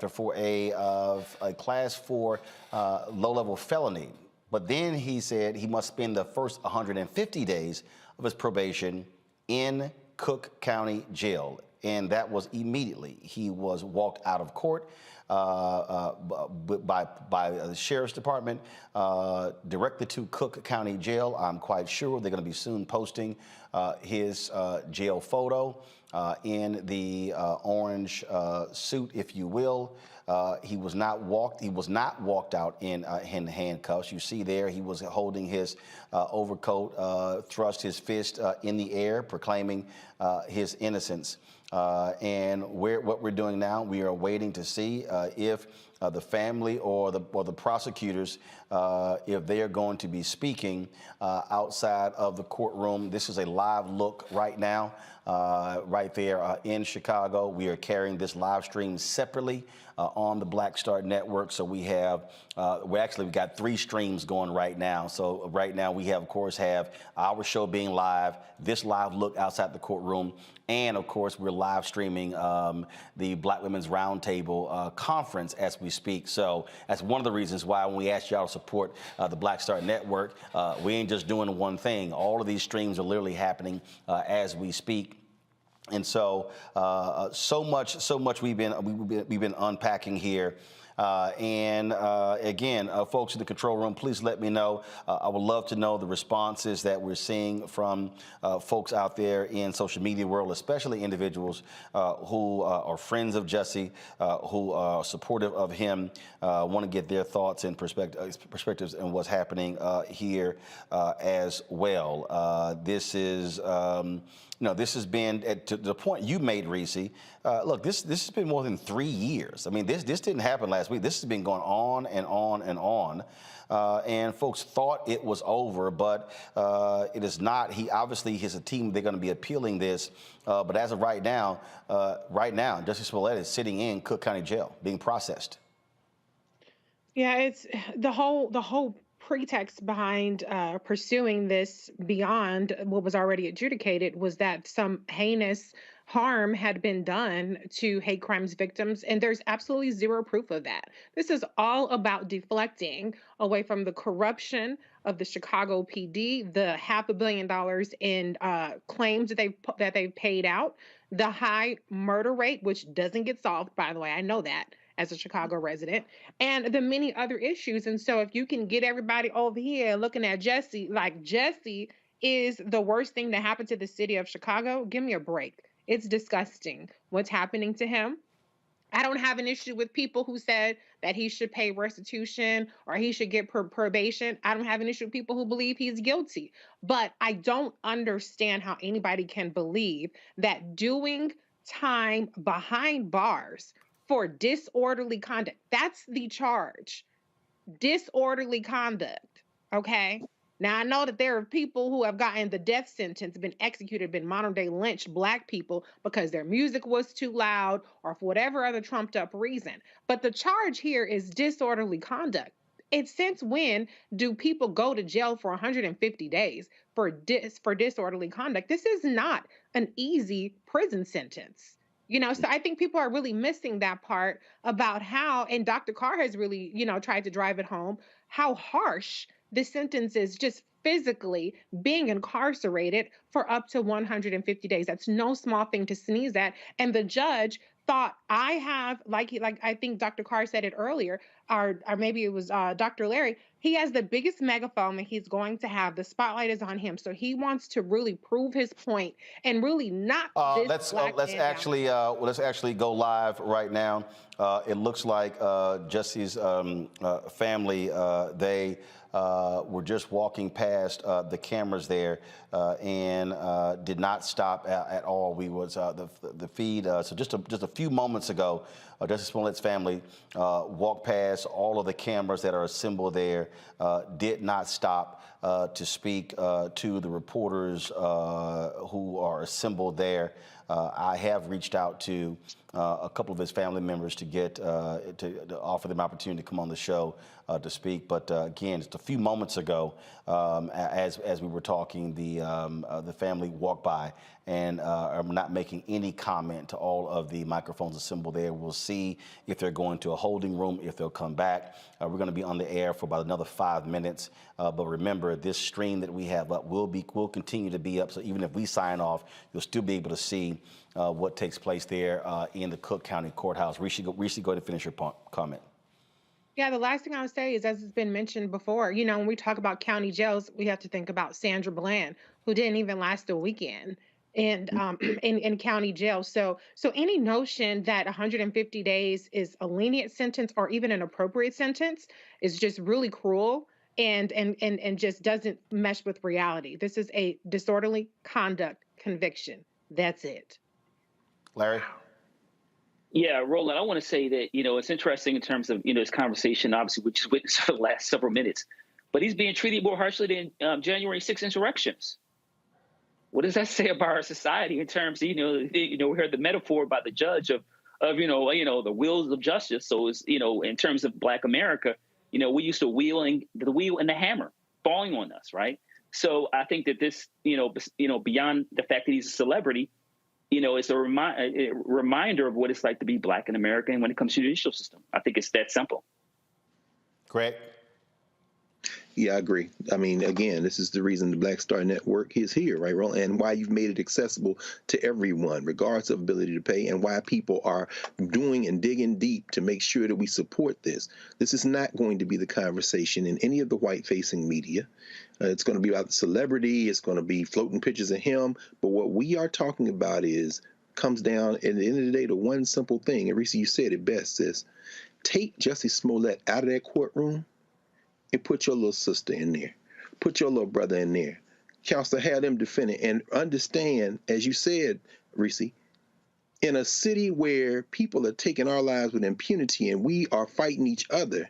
for a class 4 low-level felony. But then he said he must spend the first 150 days of his probation in Cook County Jail. And that was immediately. He was walked out of court by the Sheriff's Department, directed to Cook County Jail. I'm quite sure they're going to be soon posting his jail photo in the orange suit, if you will. He was not walked out in handcuffs. You see there, he was holding his overcoat, thrust his fist in the air, proclaiming his innocence. And what we're doing now, we are waiting to see if the family or the prosecutors, if they are going to be speaking outside of the courtroom. This is a live look right now, right there in Chicago. We are carrying this live stream separately on the Black Star Network. So we have, we've got 3 streams going right now. So right now we have, of course, have our show being live, this live look outside the courtroom, and of course we're live streaming the Black Women's Roundtable conference as we speak. So that's one of the reasons why when we asked y'all to support the Black Star Network, we ain't just doing one thing. All of these streams are literally happening as we speak. And so, so much we've been unpacking here. Again, folks in the control room, please let me know. I would love to know the responses that we're seeing from folks out there in social media world, especially individuals who are friends of Jussie, who are supportive of him, want to get their thoughts and perspectives on what's happening here as well. This is. This has been, to the point you made, Reese, look, this has been more than 3 years. I mean, this didn't happen last week. This has been going on and on and on. And folks thought it was over, but it is not. He obviously has a team. They're going to be appealing this. But as of right now, Jussie Smollett is sitting in Cook County Jail being processed. Yeah, it's the whole pretext behind pursuing this beyond what was already adjudicated was that some heinous harm had been done to hate crimes victims, and there's absolutely zero proof of that. This is all about deflecting away from the corruption of the Chicago PD, the $500 million in claims that they've paid out, the high murder rate, which doesn't get solved, by the way, I know that as a Chicago resident, and the many other issues. And so if you can get everybody over here looking at Jussie, like Jussie is the worst thing that happened to the city of Chicago, give me a break. It's disgusting what's happening to him. I don't have an issue with people who said that he should pay restitution or he should get probation. I don't have an issue with people who believe he's guilty. But I don't understand how anybody can believe that doing time behind bars for disorderly conduct, that's the charge. Disorderly conduct, okay? Now, I know that there are people who have gotten the death sentence, been executed, been modern-day lynched Black people because their music was too loud or for whatever other trumped-up reason. But the charge here is disorderly conduct. It's since when do people go to jail for 150 days for disorderly conduct? This is not an easy prison sentence. So I think people are really missing that part about how, and Dr. Carr has really, tried to drive it home, how harsh the sentence is just physically being incarcerated for up to 150 days. That's no small thing to sneeze at. And the judge thought, I have, like I think Dr. Carr said it earlier, or maybe it was Dr. Larry, he has the biggest megaphone that he's going to have. The spotlight is on him. So he wants to really prove his point and really knock this let's actually go live right now. It looks like Jussie's family, they were just walking past the cameras there and did not stop at all. We was the feed. So just a few moments ago, Jussie Smollett's family walked past all of the cameras that are assembled there, did not stop to speak to the reporters who are assembled there. I have reached out to a couple of his family members to get to offer them opportunity to come on the show to speak. But again, just a few moments ago, as we were talking, the family walked by and are not making any comment to all of the microphones assembled there. We'll see if they're going to a holding room, if they'll come back. We're going to be on the air for about another 5 minutes. But remember, this stream that we have up will continue to be up. So even if we sign off, you'll still be able to see what takes place there in the Cook County Courthouse. Rishi, go ahead and finish your comment. Yeah, the last thing I would say is, as it's been mentioned before, you know, when we talk about county jails, we have to think about Sandra Bland, who didn't even last a weekend and in county jail. So any notion that 150 days is a lenient sentence or even an appropriate sentence is just really cruel and just doesn't mesh with reality. This is a disorderly conduct conviction. That's it. Larry? Yeah, Roland, I want to say that, you know, it's interesting in terms of, you know, this conversation, obviously, we just witnessed for the last several minutes, but he's being treated more harshly than January 6 insurrections. What does that say about our society in terms of, you know, we heard the metaphor by the judge of you know, the wheels of justice. So it's, you know, in terms of Black America, you know, we used to wheeling the wheel and the hammer falling on us, right? So I think that this, you know, beyond the fact that he's a celebrity, you know, it's a reminder of what it's like to be Black in America and when it comes to the judicial system. I think it's that simple. Greg? Yeah, I agree. I mean, again, this is the reason the Black Star Network is here, right, Ron? And why you've made it accessible to everyone, regardless of ability to pay, and why people are doing and digging deep to make sure that we support this. This is not going to be the conversation in any of the white-facing media. It's going to be about the celebrity. It's going to be floating pictures of him. But what we are talking about comes down, at the end of the day, to one simple thing. And Reese, you said it best, sis. Take Jussie Smollett out of that courtroom and put your little sister in there. Put your little brother in there. Counselor, have them defend it. And understand, as you said, Reese, in a city where people are taking our lives with impunity and we are fighting each other,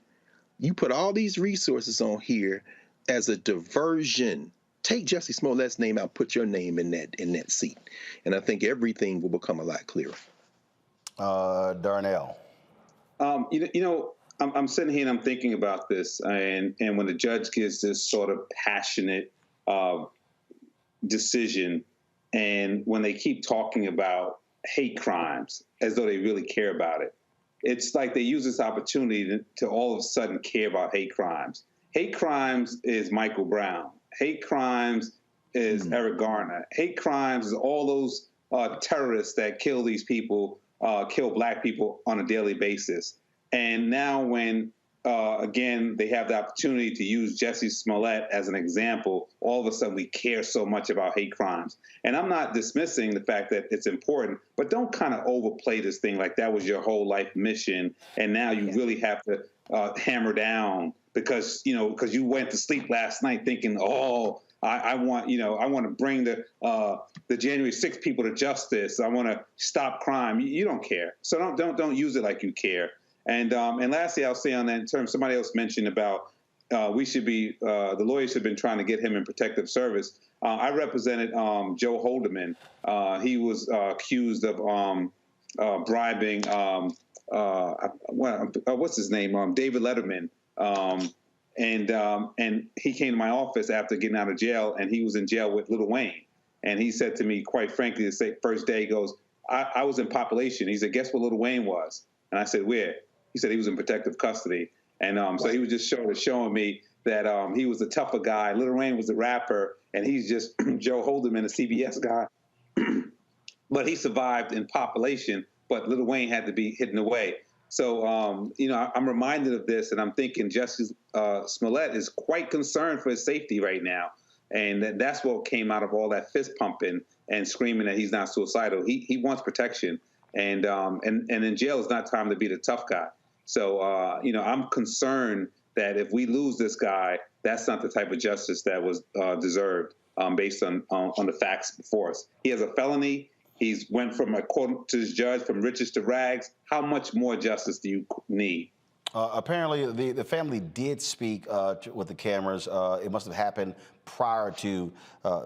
you put all these resources on here as a diversion. Take Jussie Smollett's name out, put your name in that seat. And I think everything will become a lot clearer. Darnell. You know, I'm sitting here and I'm thinking about this, and when the judge gives this sort of passionate decision, and when they keep talking about hate crimes as though they really care about it, it's like they use this opportunity to all of a sudden care about hate crimes. Hate crimes is Michael Brown. Hate crimes is Eric Garner. Hate crimes is all those terrorists that kill these people, kill Black people on a daily basis. And now when, again, they have the opportunity to use Jussie Smollett as an example, all of a sudden we care so much about hate crimes. And I'm not dismissing the fact that it's important, but don't kind of overplay this thing like that was your whole life mission, and now you really have to hammer down because you went to sleep last night thinking, oh, I want to bring the January 6th people to justice. I want to stop crime. You don't care. So don't use it like you care. And lastly, I'll say on that in terms, somebody else mentioned about the lawyers have been trying to get him in protective service. I represented Joe Holderman. He was accused of bribing, what's his name? David Letterman. And he came to my office after getting out of jail, and he was in jail with Lil Wayne. And he said to me, quite frankly, the first day, he goes, I was in population. He said, guess what Lil Wayne was? And I said, where? He said he was in protective custody. And so he was just showing me that he was the tougher guy. Lil Wayne was the rapper, and he's just Joe Holderman, a CBS guy. But he survived in population, but Lil Wayne had to be hidden away. So, I'm reminded of this, and I'm thinking Jussie Smollett is quite concerned for his safety right now. And that's what came out of all that fist pumping and screaming that he's not suicidal. He wants protection. And in jail is not time to be the tough guy. So, I'm concerned that if we lose this guy, that's not the type of justice that was deserved based on the facts before us. He has a felony. He's went from a court to his judge, from riches to rags. How much more justice do you need? Apparently, the family did speak with the cameras. It must have happened prior to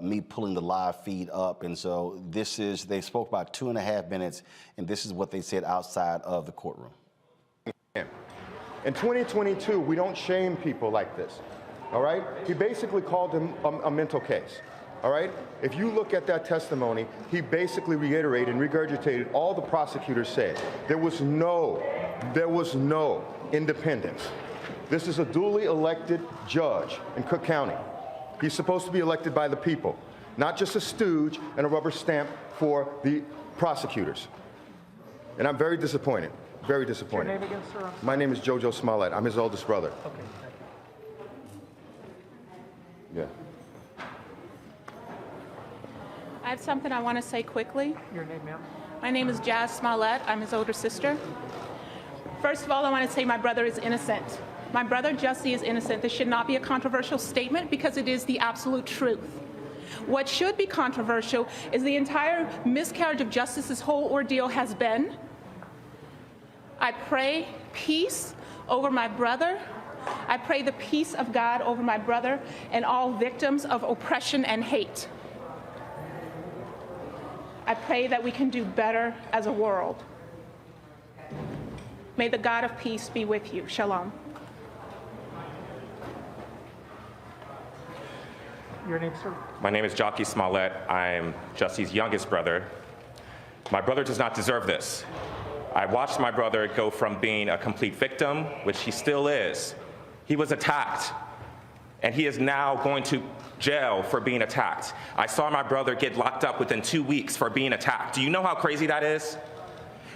me pulling the live feed up. And so they spoke about 2.5 minutes, and this is what they said outside of the courtroom. In 2022, we don't shame people like this, all right? He basically called him a mental case, all right? If you look at that testimony, he basically reiterated and regurgitated all the prosecutors said. There was no independence. This is a duly elected judge in Cook County. He's supposed to be elected by the people, not just a stooge and a rubber stamp for the prosecutors. And I'm very disappointed, very disappointed. What's your name again, sir? My name is Jojo Smollett. I'm his oldest brother. Okay, thank you. Yeah. I have something I want to say quickly. Your name, ma'am? My name is Jussie Smollett. I'm his older sister. First of all, I want to say my brother is innocent. My brother Jussie is innocent. This should not be a controversial statement because it is the absolute truth. What should be controversial is the entire miscarriage of justice this whole ordeal has been. I pray peace over my brother. I pray the peace of God over my brother and all victims of oppression and hate. I pray that we can do better as a world. May the God of peace be with you. Shalom. Your name, sir? My name is Jussie Smollett. I'm Jussie's youngest brother. My brother does not deserve this. I watched my brother go from being a complete victim, which he still is. He was attacked, and he is now going to jail for being attacked. I saw my brother get locked up within 2 weeks for being attacked. Do you know how crazy that is?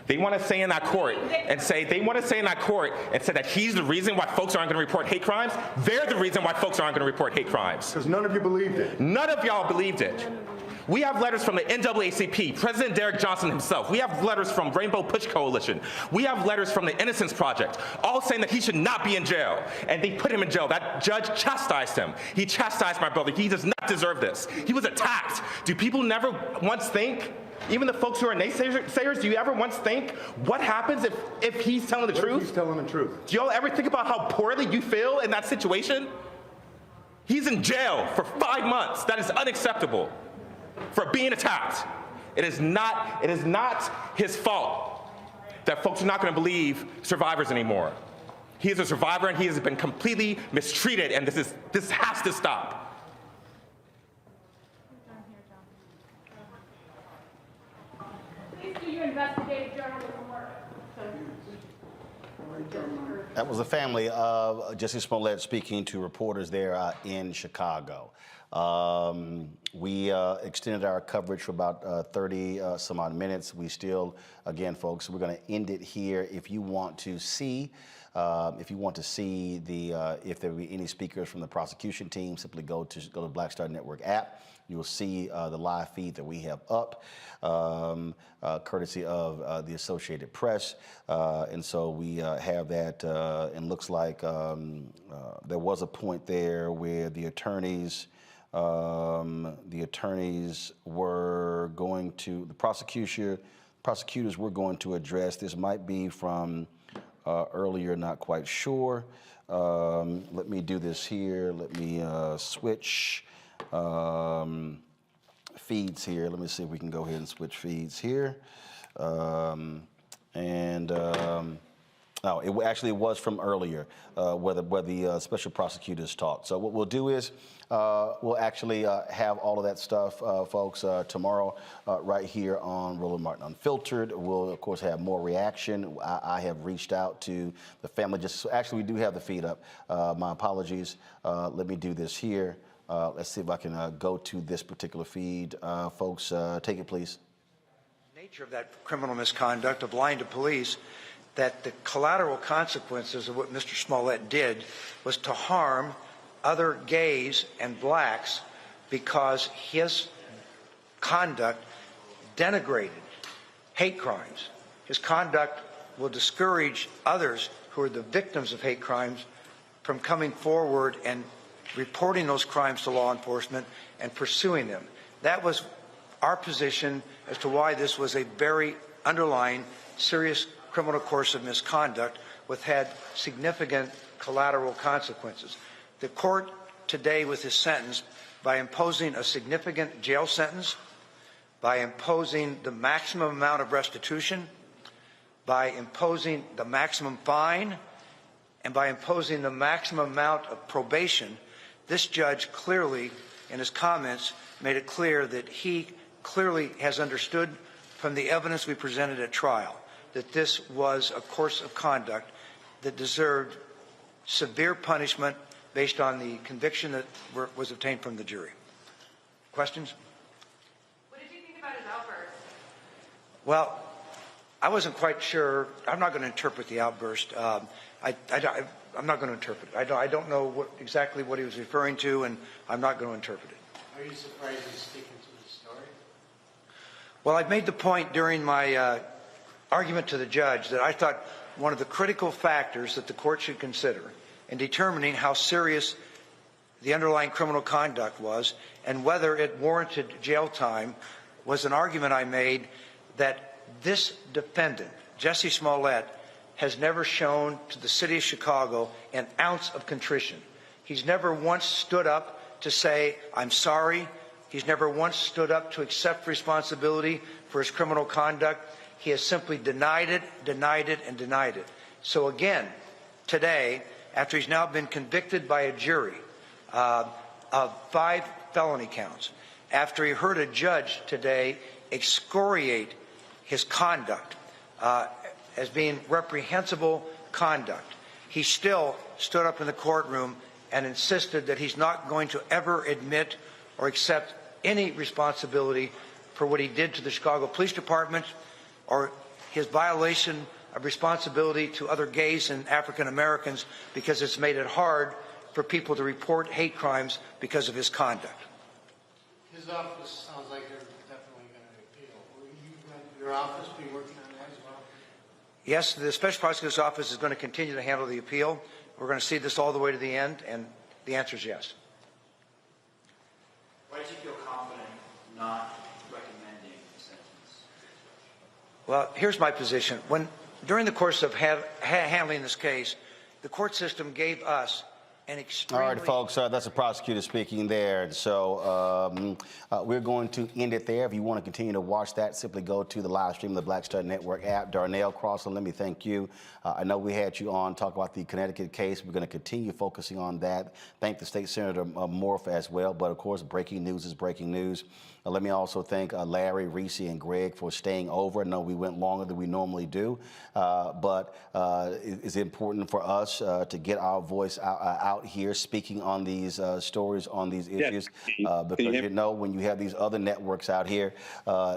They want to say in that court and say, that he's the reason why folks aren't going to report hate crimes. They're the reason why folks aren't going to report hate crimes. Because none of you believed it. None of y'all believed it. We have letters from the NAACP, President Derek Johnson himself. We have letters from Rainbow Push Coalition. We have letters from the Innocence Project, all saying that he should not be in jail. And they put him in jail. That judge chastised him. He chastised my brother. He does not deserve this. He was attacked. Do people never once think, even the folks who are naysayers, do you ever once think, what happens if he's telling the truth? What if he's telling the truth? Do y'all ever think about how poorly you feel in that situation? He's in jail for 5 months. That is unacceptable. For being attacked. It is not his fault that folks are not going to believe survivors anymore. He is a survivor and he has been completely mistreated, and this has to stop. Please do your investigative journalism work. That was the family of Jussie Smollett speaking to reporters there in Chicago. We extended our coverage for about 30 some odd minutes. We still, again, folks, we're going to end it here. If you want to see, if there be any speakers from the prosecution team, simply go to the Black Star Network app. You will see the live feed that we have up, courtesy of the Associated Press. And so we have that, and looks like there was a point there where the attorneys were going to, prosecutors were going to address. This might be from earlier, not quite sure. Let me do this here. Let me switch feeds here. Let me see if we can go ahead and switch feeds here. No, it actually was from earlier, where the special prosecutors talked. So what we'll do is we'll actually have all of that stuff, folks, tomorrow right here on Roland Martin Unfiltered. We'll, of course, have more reaction. I have reached out to the family. Actually, we do have the feed up. My apologies. Let me do this here. Let's see if I can go to this particular feed. Folks, take it, please. Nature of that criminal misconduct of lying to police, that the collateral consequences of what Mr. Smollett did was to harm other gays and blacks because his conduct denigrated hate crimes. His conduct will discourage others who are the victims of hate crimes from coming forward and reporting those crimes to law enforcement and pursuing them. That was our position as to why this was a very underlying, serious criminal course of misconduct which had significant collateral consequences. The court today, with his sentence, by imposing a significant jail sentence, by imposing the maximum amount of restitution, by imposing the maximum fine, and by imposing the maximum amount of probation, this judge clearly, in his comments, made it clear that he clearly has understood from the evidence we presented at trial that this was a course of conduct that deserved severe punishment based on the conviction that was obtained from the jury. Questions? What did you think about his outburst? Well, I wasn't quite sure. I'm not going to interpret the outburst. I'm not going to interpret it. I don't know exactly what he was referring to, and I'm not going to interpret it. Are you surprised he's sticking to the story? Well, I've made the point during my argument to the judge that I thought one of the critical factors that the court should consider in determining how serious the underlying criminal conduct was and whether it warranted jail time was an argument I made that this defendant, Jussie Smollett, has never shown to the city of Chicago an ounce of contrition. He's never once stood up to say, I'm sorry. He's never once stood up to accept responsibility for his criminal conduct. He has simply denied it, denied it, and denied it. So again, today, after he's now been convicted by a jury of 5 felony counts, after he heard a judge today excoriate his conduct as being reprehensible conduct, he still stood up in the courtroom and insisted that he's not going to ever admit or accept any responsibility for what he did to the Chicago Police Department or his violation of responsibility to other gays and African Americans because it's made it hard for people to report hate crimes because of his conduct. His office sounds like they're definitely going to appeal. Will you, your office, be working on that as well? Yes, the Special Prosecutor's Office is going to continue to handle the appeal. We're going to see this all the way to the end, and the answer is yes. Why did you feel confident not recommending the sentence? Well, here's my position. During the course of handling this case, the court system gave us an extremely... All right, folks, that's a prosecutor speaking there. So we're going to end it there. If you want to continue to watch that, simply go to the live stream of the Black Star Network app. Darnell Crosland, let me thank you. I know we had you on talk about the Connecticut case. We're going to continue focusing on that. Thank the State Senator Morph as well. But, of course, breaking news is breaking news. Let me also thank Larry, Reese, and Greg for staying over. I know we went longer than we normally do, but it's important for us to get our voice out here speaking on these stories, on these issues, because you know when you have these other networks out here,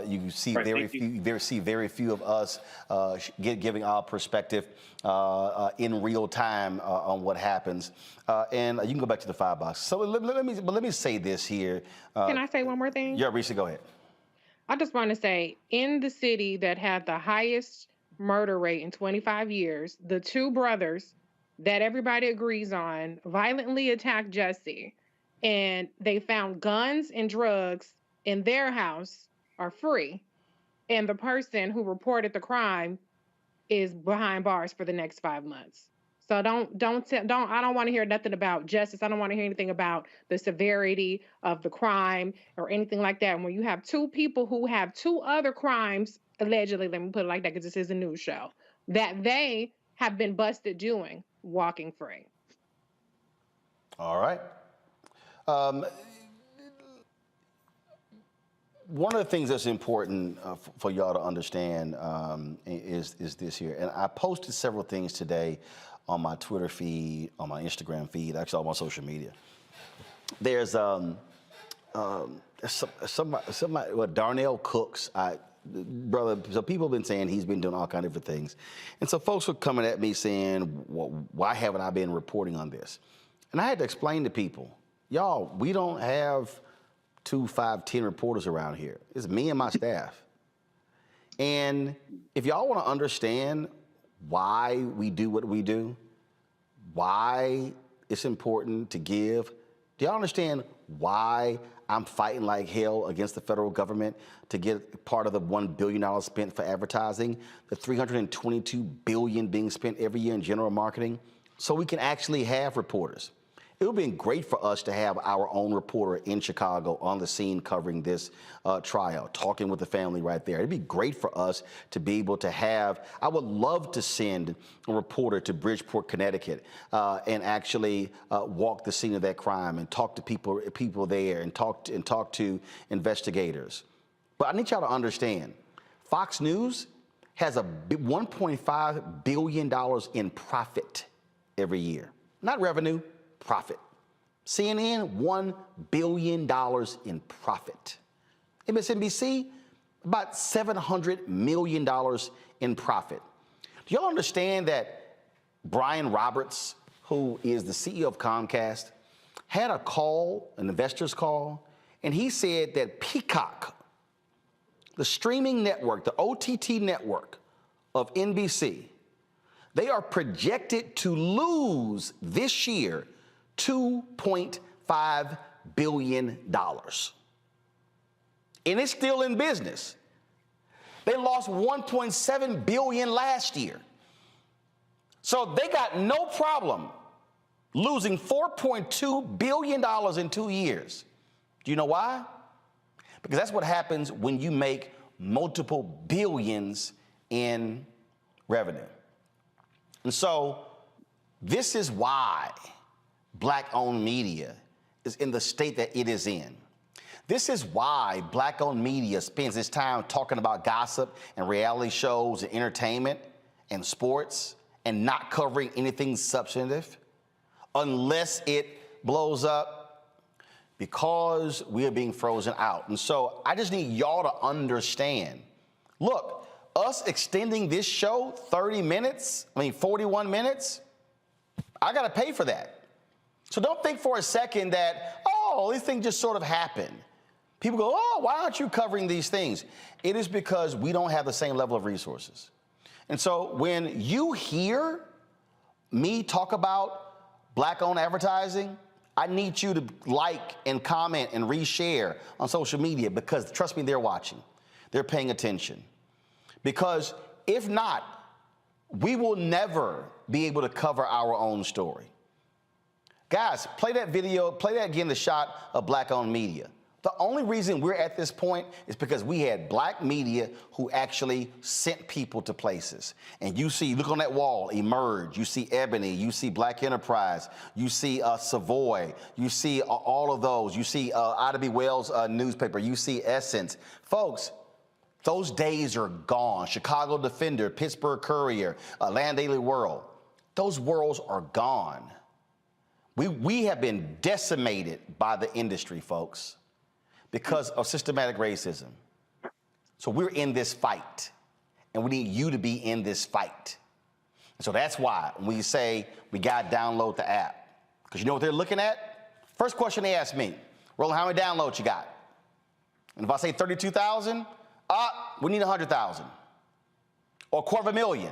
you see very few of us giving our perspective in real time on what happens. And you can go back to the 5 box. So let me say this here. Can I say one more thing? Yeah, Reese, go ahead. I just want to say, in the city that had the highest murder rate in 25 years, the 2 brothers that everybody agrees on violently attacked Jussie, and they found guns and drugs in their house are free, and the person who reported the crime is behind bars for the next 5 months. So I don't want to hear nothing about justice. I don't want to hear anything about the severity of the crime or anything like that. And when you have 2 people who have 2 other crimes, allegedly, let me put it like that because this is a news show, that they have been busted doing, walking free. All right. One of the things that's important for y'all to understand is this here. And I posted several things today on my Twitter feed, on my Instagram feed, actually on my social media. There's somebody, Darnell Cooks, brother, so people have been saying he's been doing all kinds of different things. And so folks were coming at me saying, well, why haven't I been reporting on this? And I had to explain to people, y'all, we don't have 2, 5, 10 reporters around here. It's me and my staff. And if y'all want to understand why we do what we do, why it's important to give Do y'all understand why I'm fighting like hell against the federal government to get part of the $1 billion spent for advertising, the $322 billion being spent every year in general marketing, so we can actually have reporters? It would have been great for us to have our own reporter in Chicago on the scene covering this trial, talking with the family right there. It'd be great for us to be able to have, I would love to send a reporter to Bridgeport, Connecticut, and actually walk the scene of that crime and talk to people there and talk to investigators. But I need y'all to understand, Fox News has a $1.5 billion in profit every year. Not revenue, profit. CNN, $1 billion in profit. MSNBC, about $700 million in profit. Do y'all understand that Brian Roberts, who is the CEO of Comcast, had a call, an investor's call, and he said that Peacock, the streaming network, the OTT network of NBC, they are projected to lose this year $2.5 billion. And it's still in business. They lost $1.7 billion last year. So they got no problem losing $4.2 billion in 2 years. Do you know why? Because that's what happens when you make multiple billions in revenue. And so this is why Black-owned media is in the state that it is in. This is why Black-owned media spends its time talking about gossip and reality shows and entertainment and sports and not covering anything substantive unless it blows up, because we are being frozen out. And so I just need y'all to understand, look, us extending this show 41 minutes, I got to pay for that. So don't think for a second that, oh, these things just sort of happen. People go, oh, why aren't you covering these things? It is because we don't have the same level of resources. And so when you hear me talk about Black-owned advertising, I need you to like and comment and reshare on social media, because trust me, they're watching. They're paying attention. Because if not, we will never be able to cover our own story. Guys, play that video, play that again, the shot of Black-owned media. The only reason we're at this point is because we had Black media who actually sent people to places. And you see, look on that wall, Emerge, you see Ebony, you see Black Enterprise, you see Savoy, you see all of those, you see Ida B. Wells newspaper, you see Essence. Folks, those days are gone. Chicago Defender, Pittsburgh Courier, Atlanta Daily World, those worlds are gone. We have been decimated by the industry, folks, because of systematic racism. So we're in this fight, and we need you to be in this fight. And so that's why we say we got to download the app, because you know what they're looking at? First question they ask me, Roland, how many downloads you got? And if I say 32,000, we need 100,000 or 250,000.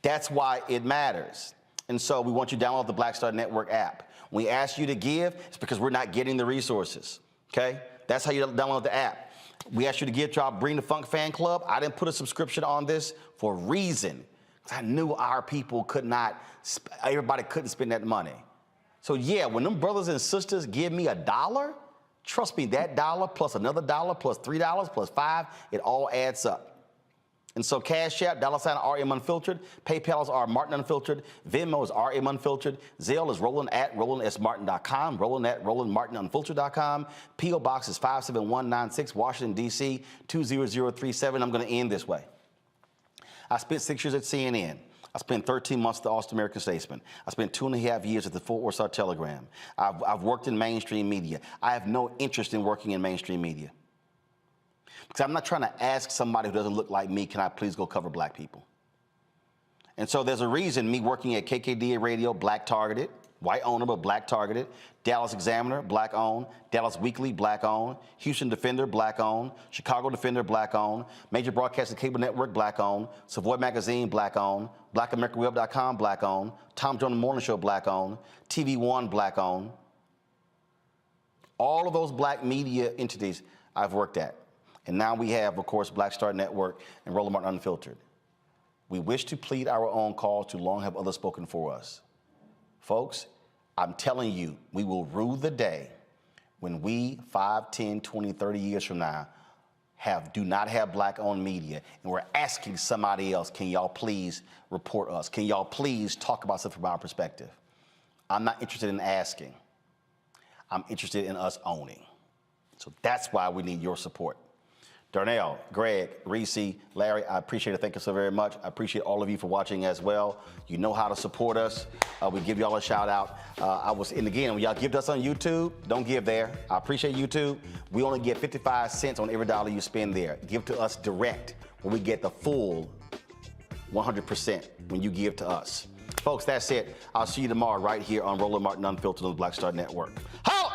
That's why it matters. And so we want you to download the Black Star Network app. When we ask you to give, it's because we're not getting the resources, okay? That's how you download the app. We asked you to give to our Bring the Funk fan club. I didn't put a subscription on this for a reason, because I knew our people could not, everybody couldn't spend that money. So yeah, when them brothers and sisters give me $1, trust me, that dollar plus another dollar plus $3 plus $5, it all adds up. And so Cash App, $RM Unfiltered, PayPal is R Martin Unfiltered, Venmo is RM Unfiltered, Zelle is Roland@RolandSMartin.com, Roland@RolandMartinUnfiltered.com, P.O. Box is 57196, Washington, D.C., 20037. I'm going to end this way. I spent 6 years at CNN. I spent 13 months at the Austin American-Statesman. I spent 2.5 years at the Fort Worth Star-Telegram. I've worked in mainstream media. I have no interest in working in mainstream media, because I'm not trying to ask somebody who doesn't look like me, can I please go cover Black people? And so there's a reason me working at KKDA Radio, Black Targeted, white owner but black targeted. Dallas Examiner, black owned. Dallas Weekly, black owned. Houston Defender, black owned. Chicago Defender, black owned. Major Broadcasting Cable Network, black owned. Savoy Magazine, black owned. BlackAmericanWeb.com, black owned. Tom Jones Morning Show, black owned. TV One, black owned. All of those black media entities I've worked at. And now we have, of course, Black Star Network and Roland Martin Unfiltered. We wish to plead our own cause, too long have others spoken for us. Folks, I'm telling you, we will rue the day when we 5, 10, 20, 30 years from now do not have black-owned media, and we're asking somebody else, can y'all please report us? Can y'all please talk about something from our perspective? I'm not interested in asking. I'm interested in us owning. So that's why we need your support. Darnell, Greg, Reese, Larry, I appreciate it. Thank you so very much. I appreciate all of you for watching as well. You know how to support us. We give y'all a shout out. And again, when y'all give to us on YouTube, don't give there. I appreciate YouTube. We only get 55 cents on every dollar you spend there. Give to us direct, where we get the full 100% when you give to us. Folks, that's it. I'll see you tomorrow right here on Roland Martin Unfiltered on the Black Star Network. Halt!